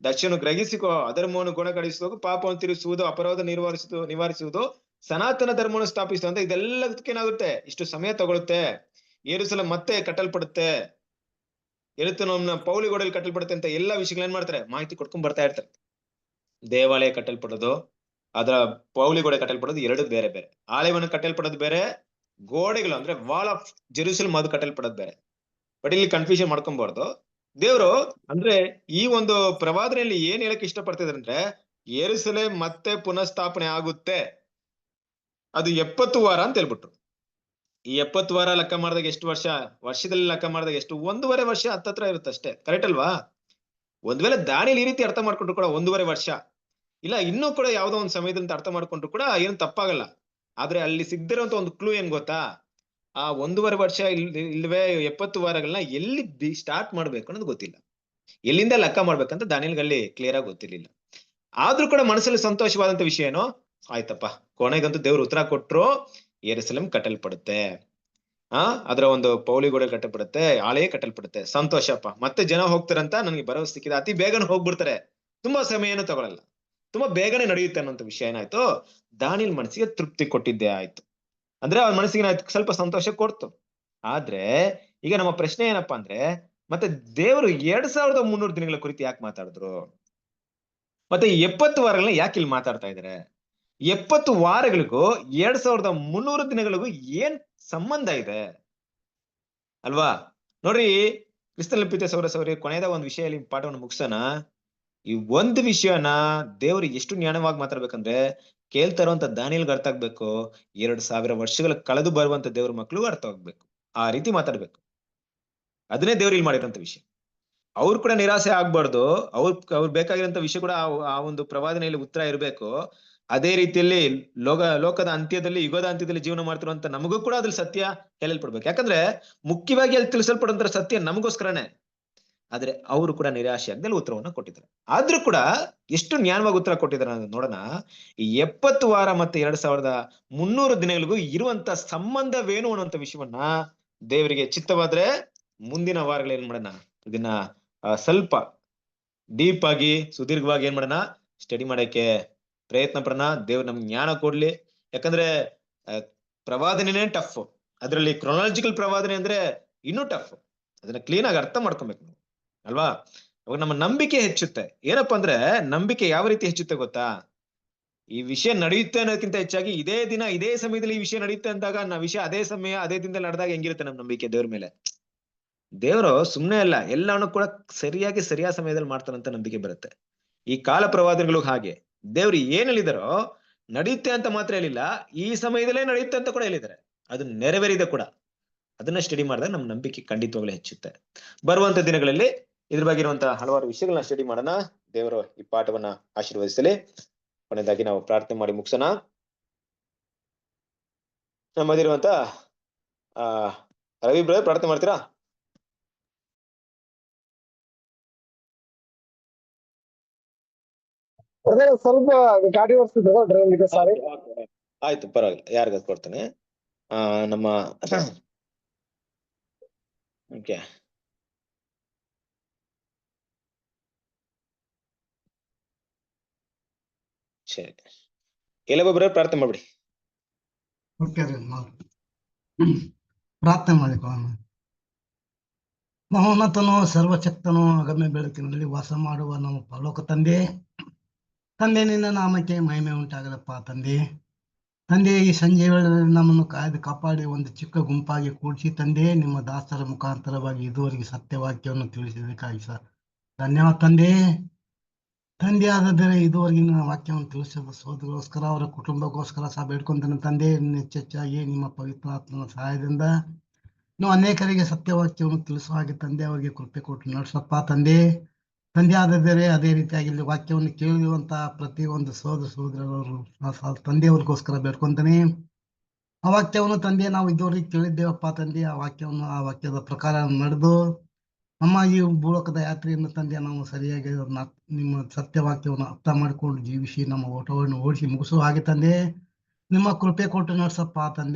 ದರ್ಶನ ಗ್ರಹಿಸಿಕೋ, ಅಧರ್ಮವನ್ನು ಗುಣಗಡಿಸುವುದು, ಪಾಪವನ್ನು ತಿರುಗಿಸುವುದು, ಅಪರಾಧ ನಿವಾರಿಸುವುದು, ಸನಾತನ ಧರ್ಮವನ್ನು ಸ್ಥಾಪಿಸಿತು ಅಂತ ಇದೆಲ್ಲದಕ್ಕೆ ಏನಾಗುತ್ತೆ, ಇಷ್ಟು ಸಮಯ ತಗೊಳುತ್ತೆ. ಯೆರೂಸಲೇಮ್ ಮತ್ತೆ ಕಟ್ಟಲ್ಪಡುತ್ತೆ, ಯೆರೂಸಲೇಮ್ನ ಪೌಳಿಗೋಡೆಯಲ್ಲಿ ಕಟ್ಟಲ್ಪಡುತ್ತೆ ಅಂತ ಎಲ್ಲಾ ವಿಷಯಗಳನ್ನ ಏನ್ ಮಾಡ್ತಾರೆ, ಮಾಹಿತಿ ಕೊಟ್ಕೊಂಡ್ ಬರ್ತಾ ಇರ್ತಾರೆ. ದೇವಾಲಯ ಕಟ್ಟಲ್ಪಡೋದು, ಅದರ ಪೌಳಿಗೋಡೆ ಕಟ್ಟಲ್ಪಡೋದು ಎರಡು ಬೇರೆ ಬೇರೆ. ಆಲಯವನ್ನು ಕಟ್ಟಲ್ಪಡೋದು ಬೇರೆ, ಗೋಡೆಗಳು ಅಂದ್ರೆ ವಾಲ್ ಆಫ್ ಜೆರೂಸಲೇಮ್ ಅದು ಕಟ್ಟಲ್ಪಡೋದು ಬೇರೆ. ಬಟ್ ಇಲ್ಲಿ ಕನ್ಫ್ಯೂಷನ್ ಮಾಡ್ಕೊಬಾರ್ದು. ದೇವ್ರು ಅಂದ್ರೆ ಈ ಒಂದು ಪ್ರವಾದನೆಯಲ್ಲಿ ಏನ್ ಹೇಳಕ್ ಇಷ್ಟಪಡ್ತಿದ್ದಾರೆ ಅಂದ್ರೆ, ಯೆರೂಸಲೇಮ್ ಮತ್ತೆ ಪುನಃಸ್ಥಾಪನೆ ಆಗುತ್ತೆ, ಅದು 70 ವಾರ ಅಂತ ಹೇಳ್ಬಿಟ್ರು. ಈ 70 ವಾರ ಲೆಕ್ಕ ಮಾಡಿದಾಗ ಎಷ್ಟು ವರ್ಷ, ವರ್ಷದಲ್ಲಿ ಲೆಕ್ಕ ಮಾಡಿದಾಗ ಎಷ್ಟು, 1.5 ವರ್ಷ ಹತ್ತತ್ರ ಇರುತ್ತೆ ಅಷ್ಟೇ. ಕರೆಕ್ಟ್ ಅಲ್ವಾ? ಒಂದ್ ವೇಳೆ ದಾನಿಯಲ್ಲಿ ಈ ರೀತಿ ಅರ್ಥ ಮಾಡ್ಕೊಂಡ್ರು ಕೂಡ 1.5 ವರ್ಷ ಇಲ್ಲ, ಇನ್ನೂ ಕೂಡ ಯಾವ್ದೋ ಒಂದು ಸಮಯದಿಂದ ಅರ್ಥ ಮಾಡ್ಕೊಂಡ್ರು ಕೂಡ ಏನು ತಪ್ಪಾಗಲ್ಲ. ಆದ್ರೆ ಅಲ್ಲಿ ಸಿಗ್ದಿರೋಂತ ಒಂದು ಕ್ಲೂ ಏನ್ ಗೊತ್ತಾ, ಆ 1.5 ವರ್ಷ ಇಲ್ವೇ 70 ವಾರಗಳನ್ನ ಎಲ್ಲಿ ಸ್ಟಾರ್ಟ್ ಮಾಡ್ಬೇಕು ಅನ್ನೋದು ಗೊತ್ತಿಲ್ಲ, ಎಲ್ಲಿಂದ ಲೆಕ್ಕ ಮಾಡ್ಬೇಕಂತ ದಾನಿಯಲ್ಗಲ್ಲಿ ಕ್ಲಿಯರ್ ಆಗಿ ಗೊತ್ತಿರ್ಲಿಲ್ಲ. ಆದ್ರೂ ಕೂಡ ಮನಸ್ಸಲ್ಲಿ ಸಂತೋಷವಾದಂತ ವಿಷಯ ಏನು, ಆಯ್ತಪ್ಪ ಕೊನೆಗಂತೂ ದೇವ್ರು ಉತ್ತರ ಕೊಟ್ರು, ಯೆರೂಸಲೇಮ್ ಕಟ್ಟಲ್ಪಡುತ್ತೆ, ಅದರ ಒಂದು ಪೌಳಿಗೋಡೆ ಕಟ್ಟಲ್ಪಡುತ್ತೆ, ಆಲಯ ಕಟ್ಟಲ್ಪಡುತ್ತೆ, ಸಂತೋಷಪ್ಪ, ಮತ್ತೆ ಜನ ಹೋಗ್ತಾರಂತ ನನಗೆ ಭರವಸೆ ಸಿಕ್ಕಿದೆ. ಅತಿ ಬೇಗನೆ ಹೋಗ್ಬಿಡ್ತಾರೆ, ತುಂಬಾ ಸಮಯ ಏನು ತಗೊಳಲ್ಲ, ತುಂಬಾ ಬೇಗನೆ ನಡೆಯುತ್ತೆ ಅನ್ನೋಂಥ ವಿಷಯ ಏನಾಯ್ತು, ದಾನಿಯಲ್ ಮನಸ್ಸಿಗೆ ತೃಪ್ತಿ ಕೊಟ್ಟಿದ್ದೆ ಆಯ್ತು. ಅಂದ್ರೆ ಅವ್ರ ಮನಸ್ಸಿಗೆ ಸ್ವಲ್ಪ ಸಂತೋಷ ಕೊಡ್ತು. ಆದ್ರೆ ಈಗ ನಮ್ಮ ಪ್ರಶ್ನೆ ಏನಪ್ಪಾ ಅಂದ್ರೆ, ಮತ್ತೆ ದೇವರು 2300 ದಿನಗಳ ಕುರಿತು ಯಾಕೆ ಮಾತಾಡಿದ್ರು, ಮತ್ತೆ 70 ವಾರಗಳನ್ನ ಯಾಕೆ ಇಲ್ಲಿ ಮಾತಾಡ್ತಾ ಇದಾರೆ? 70 ವಾರಗಳಿಗೂ 2300 ದಿನಗಳಿಗೂ ಏನ್ ಸಂಬಂಧ ಇದೆ ಅಲ್ವಾ? ನೋಡ್ರಿ ಕ್ರಿಸ್ತನಲ್ಲಿ ಪ್ರೀತಿಯ ಸೌರ ಕೊನೆಯದ ಒಂದು ವಿಷಯದಲ್ಲಿ ಪಾಠವನ್ನು ಮುಗಿಸೋಣ. ಈ ಒಂದು ವಿಷಯನ ದೇವ್ರು ಎಷ್ಟು ಜ್ಞಾನವಾಗಿ ಮಾತಾಡ್ಬೇಕಂದ್ರೆ, ಕೇಳ್ತಾ ಇರುವಂತ ದಾನಿಯಲ್ಗೆ ಅರ್ಥ ಆಗ್ಬೇಕು, 2000 ವರ್ಷಗಳ ಕಳೆದು ಬರುವಂತ ದೇವ್ರ ಮಕ್ಳು ಅರ್ಥ ಆಗ್ಬೇಕು, ಆ ರೀತಿ ಮಾತಾಡ್ಬೇಕು. ಅದನ್ನೇ ದೇವ್ರು ಇಲ್ಲಿ ಮಾಡಿರೋಂತ ವಿಷಯ. ಅವ್ರು ಕೂಡ ನಿರಾಸೆ ಆಗ್ಬಾರ್ದು, ಅವ್ರು ಬೇಕಾಗಿರೋಂತ ವಿಷಯ ಕೂಡ ಆ ಒಂದು ಪ್ರವಾದನೆಯಲ್ಲಿ ಉತ್ತರ ಇರಬೇಕು. ಅದೇ ರೀತಿಯಲ್ಲಿ ಲೋಕದ ಅಂತ್ಯದಲ್ಲಿ, ಯುಗದ ಅಂತ್ಯದಲ್ಲಿ ಜೀವನ ಮಾಡ್ತಿರುವಂತ ನಮಗೂ ಕೂಡ ಅದ್ರಲ್ಲಿ ಸತ್ಯ ಹೇಳಲ್ಪಡ್ಬೇಕು. ಯಾಕಂದ್ರೆ ಮುಖ್ಯವಾಗಿ ಅಲ್ಲಿ ತಿಳಿಸಲ್ಪಡುವಂತ ಸತ್ಯ ನಮಗೋಸ್ಕರನೇ. ಆದ್ರೆ ಅವರು ಕೂಡ ನಿರಾಶೆ ಆಗದಲ್ಲಿ ಉತ್ತರವನ್ನ ಕೊಟ್ಟಿದ್ದಾರೆ. ಆದ್ರೂ ಕೂಡ ಎಷ್ಟು ಜ್ಞಾನವಾಗಿ ಉತ್ತರ ಕೊಟ್ಟಿದ್ದಾರೆ ಅನ್ನೋದು ನೋಡೋಣ. ಈ 70 ವಾರ ಮತ್ತೆ 2300 ದಿನಗಳಿಗೂ ಇರುವಂತ ಸಂಬಂಧವೇನು ಅನ್ನುವಂತ ವಿಷಯವನ್ನ ದೇವರಿಗೆ ಚಿತ್ತವಾದ್ರೆ ಮುಂದಿನ ವಾರಗಳಲ್ಲಿ ಏನ್ ಮಾಡೋಣ, ಇದನ್ನ ಸ್ವಲ್ಪ ಡೀಪ್ ಆಗಿ ಸುದೀರ್ಘವಾಗಿ ಏನ್ ಮಾಡೋಣ, ಸ್ಟಡಿ ಮಾಡಕ್ಕೆ ಪ್ರಯತ್ನ ಪಡೋಣ. ದೇವ್ರು ನಮ್ಗೆ ಜ್ಞಾನ ಕೊಡ್ಲಿ. ಯಾಕಂದ್ರೆ ಪ್ರವಾದನೆನೇ ಟಫ್, ಅದರಲ್ಲಿ ಕ್ರೊನಾಲಜಿಕಲ್ ಪ್ರವಾದನೆ ಅಂದ್ರೆ ಇನ್ನೂ ಟಫ್. ಅದನ್ನ ಕ್ಲೀನ್ ಆಗಿ ಅರ್ಥ ಮಾಡ್ಕೊಬೇಕು ಅಲ್ವಾ? ಅವಾಗ ನಮ್ಮ ನಂಬಿಕೆ ಹೆಚ್ಚುತ್ತೆ. ಏನಪ್ಪಾ ಅಂದ್ರೆ, ನಂಬಿಕೆ ಯಾವ ರೀತಿ ಹೆಚ್ಚುತ್ತೆ ಗೊತ್ತಾ, ಈ ವಿಷಯ ನಡೆಯುತ್ತೆ ಅನ್ನೋದಕ್ಕಿಂತ ಹೆಚ್ಚಾಗಿ ಇದೇ ದಿನ ಇದೇ ಸಮಯದಲ್ಲಿ ಈ ವಿಷಯ ನಡೆಯುತ್ತೆ ಅಂದಾಗ, ವಿಷಯ ಅದೇ ಸಮಯ ಅದೇ ದಿನದಲ್ಲಿ ನಡೆದಾಗ ಹೆಂಗಿರುತ್ತೆ ನಮ್ಮ ನಂಬಿಕೆ ದೇವ್ರ ಮೇಲೆ. ದೇವರು ಸುಮ್ನೆ ಅಲ್ಲ, ಎಲ್ಲಾನು ಕೂಡ ಸರಿಯಾದ ಸಮಯದಲ್ಲಿ ಮಾಡ್ತಾನಂತ ನಂಬಿಕೆ ಬರುತ್ತೆ. ಈ ಕಾಲ ಪ್ರವಾದನೆಗಳು ಹಾಗೆ, ದೇವ್ರು ಏನ್ ಹೇಳಿದಾರೋ ನಡೆಯುತ್ತೆ ಅಂತ ಮಾತ್ರ ಹೇಳಿಲ್ಲ, ಈ ಸಮಯದಲ್ಲೇ ನಡೆಯುತ್ತೆ ಅಂತ ಕೂಡ ಹೇಳಿದ್ದಾರೆ. ಅದು ನೆರವೇರಿದೆ ಕೂಡ. ಅದನ್ನ ಸ್ಟಡಿ ಮಾಡಿದಾಗ ನಮ್ಮ ನಂಬಿಕೆ ಖಂಡಿತವಾಗ್ಲೂ ಹೆಚ್ಚುತ್ತೆ. ಬರುವಂತ ದಿನಗಳಲ್ಲಿ ಇದ್ರ ಬಗ್ಗೆ ಇರುವಂತಹ ಹಲವಾರು ವಿಷಯಗಳನ್ನ ಸ್ಟಡಿ ಮಾಡೋಣ. ದೇವರು ಈ ಪಾಠವನ್ನ ಆಶೀರ್ವದಿಸಲಿ. ಕೊನೆಯದಾಗಿ ನಾವು ಪ್ರಾರ್ಥನೆ ಮಾಡಿ ಮುಗಿಸೋಣ. ನಮ್ಮದಿರುವಂತ ರವಿ ಬ್ರದರ್ ಪ್ರಾರ್ಥನೆ ಮಾಡ್ತೀರಾ? ಸ್ವಲ್ಪ ಗಾಡಿ ಓಡಿಸ್ತಿದ್ರು, ಸಾರಿ. ಆಯ್ತು, ಪರವಾಗಿಲ್ಲ, ಯಾರಿಗ ಕೊಡ್ತೇನೆ. ನಮ್ಮ ಓಕೆ, ಸರಿ, ಎಲ್ಲೊಬ್ಬರ ಪ್ರಾರ್ಥನೆ ಮಾಡ್ಬಿಡಿ. ಪ್ರಾರ್ಥನೆ ಮಾಡಿಕೊಳ್ಳೋಣ. ಮಹೋನ್ನತನೋ ಸರ್ವಶಕ್ತನೋ ಅಗಮ್ಯ ಬೆಳಕಿನಲ್ಲಿ ವಾಸ ಮಾಡುವ ನಮ್ಮ ಪರಲೋಕ ತಂದೆ, ನಿನ್ನ ನಾಮಕ್ಕೆ ಮಹಿಮೆ ಉಂಟಾಗಲಪ್ಪ ತಂದೆ. ಈ ಸಂಜೆ ವೇಳೆಯಲ್ಲಿ ನಮ್ಮನ್ನು ಕಾಯ್ದು ಕಾಪಾಡಿ ಒಂದು ಚಿಕ್ಕ ಗುಂಪಾಗಿ ಕೂಡಿಸಿ ತಂದೆ, ನಿಮ್ಮ ದಾಸರ ಮುಖಾಂತರವಾಗಿ ಇದುವರೆಗೆ ಸತ್ಯವಾಕ್ಯವನ್ನು ತಿಳಿಸಿದಕ್ಕಾಗಿ ಸರ್ ಧನ್ಯವಾದ ತಂದೆ. ಆದರೆ ಇದುವರೆಗಿನ ವಾಕ್ಯವನ್ನು ತಿಳಿಸಿದ ಸೋದರಿಗೋಸ್ಕರ, ಅವರ ಕುಟುಂಬಕ್ಕೋಸ್ಕರ ಸಹ ಬೇಡ್ಕೊಂತಾನೆ ತಂದೆ. ಹೆಚ್ಚೆಚ್ಚಾಗಿ ನಿಮ್ಮ ಪವಿತ್ರಾತ್ಮನ ಸಹಾಯದಿಂದ ನೀವು ಅನೇಕರಿಗೆ ಸತ್ಯವಾಕ್ಯವನ್ನು ತಿಳಿಸುವ ಹಾಗೆ ತಂದೆ ಅವರಿಗೆ ಕೃಪೆ ಕೊಟ್ಟು ನಡೆಸಪ್ಪ ತಂದೆ. ಆದರೆ ಅದೇ ರೀತಿಯಾಗಿ ಇಲ್ಲಿ ವಾಕ್ಯವನ್ನು ಕೇಳಿರುವಂತಹ ಪ್ರತಿಯೊಂದು ಸೋದರರು ತಂದೆಯವ್ರಿಗೋಸ್ಕರ ಬೇಡ್ಕೊಂತಾನೆ. ಆ ವಾಕ್ಯವನ್ನು ತಂದೆ ನಾವು ಇದುವರೆಗೆ ಕೇಳಿದ್ದೇವಪ್ಪ ತಂದೆ. ಆ ವಾಕ್ಯದ ಪ್ರಕಾರ ನಡೆದು ನಮ್ಮ ಈ ಭೂಲೋಕದ ಯಾತ್ರೆಯನ್ನು ತಂದೆ ನಾವು ಸರಿಯಾಗಿ ನಿಮ್ಮ ಸತ್ಯವಾಕ್ಯವನ್ನು ಅರ್ಥ ಮಾಡಿಕೊಂಡು ಜೀವಿಸಿ ನಮ್ಮ ಓಟವನ್ನು ಓಡಿಸಿ ಮುಗಿಸುವ ಹಾಗೆ ತಂದೆ ನಿಮ್ಮ ಕೃಪೆ ಕೊಟ್ಟು ನಡೆಸಪ್ಪ ತಂದೆ.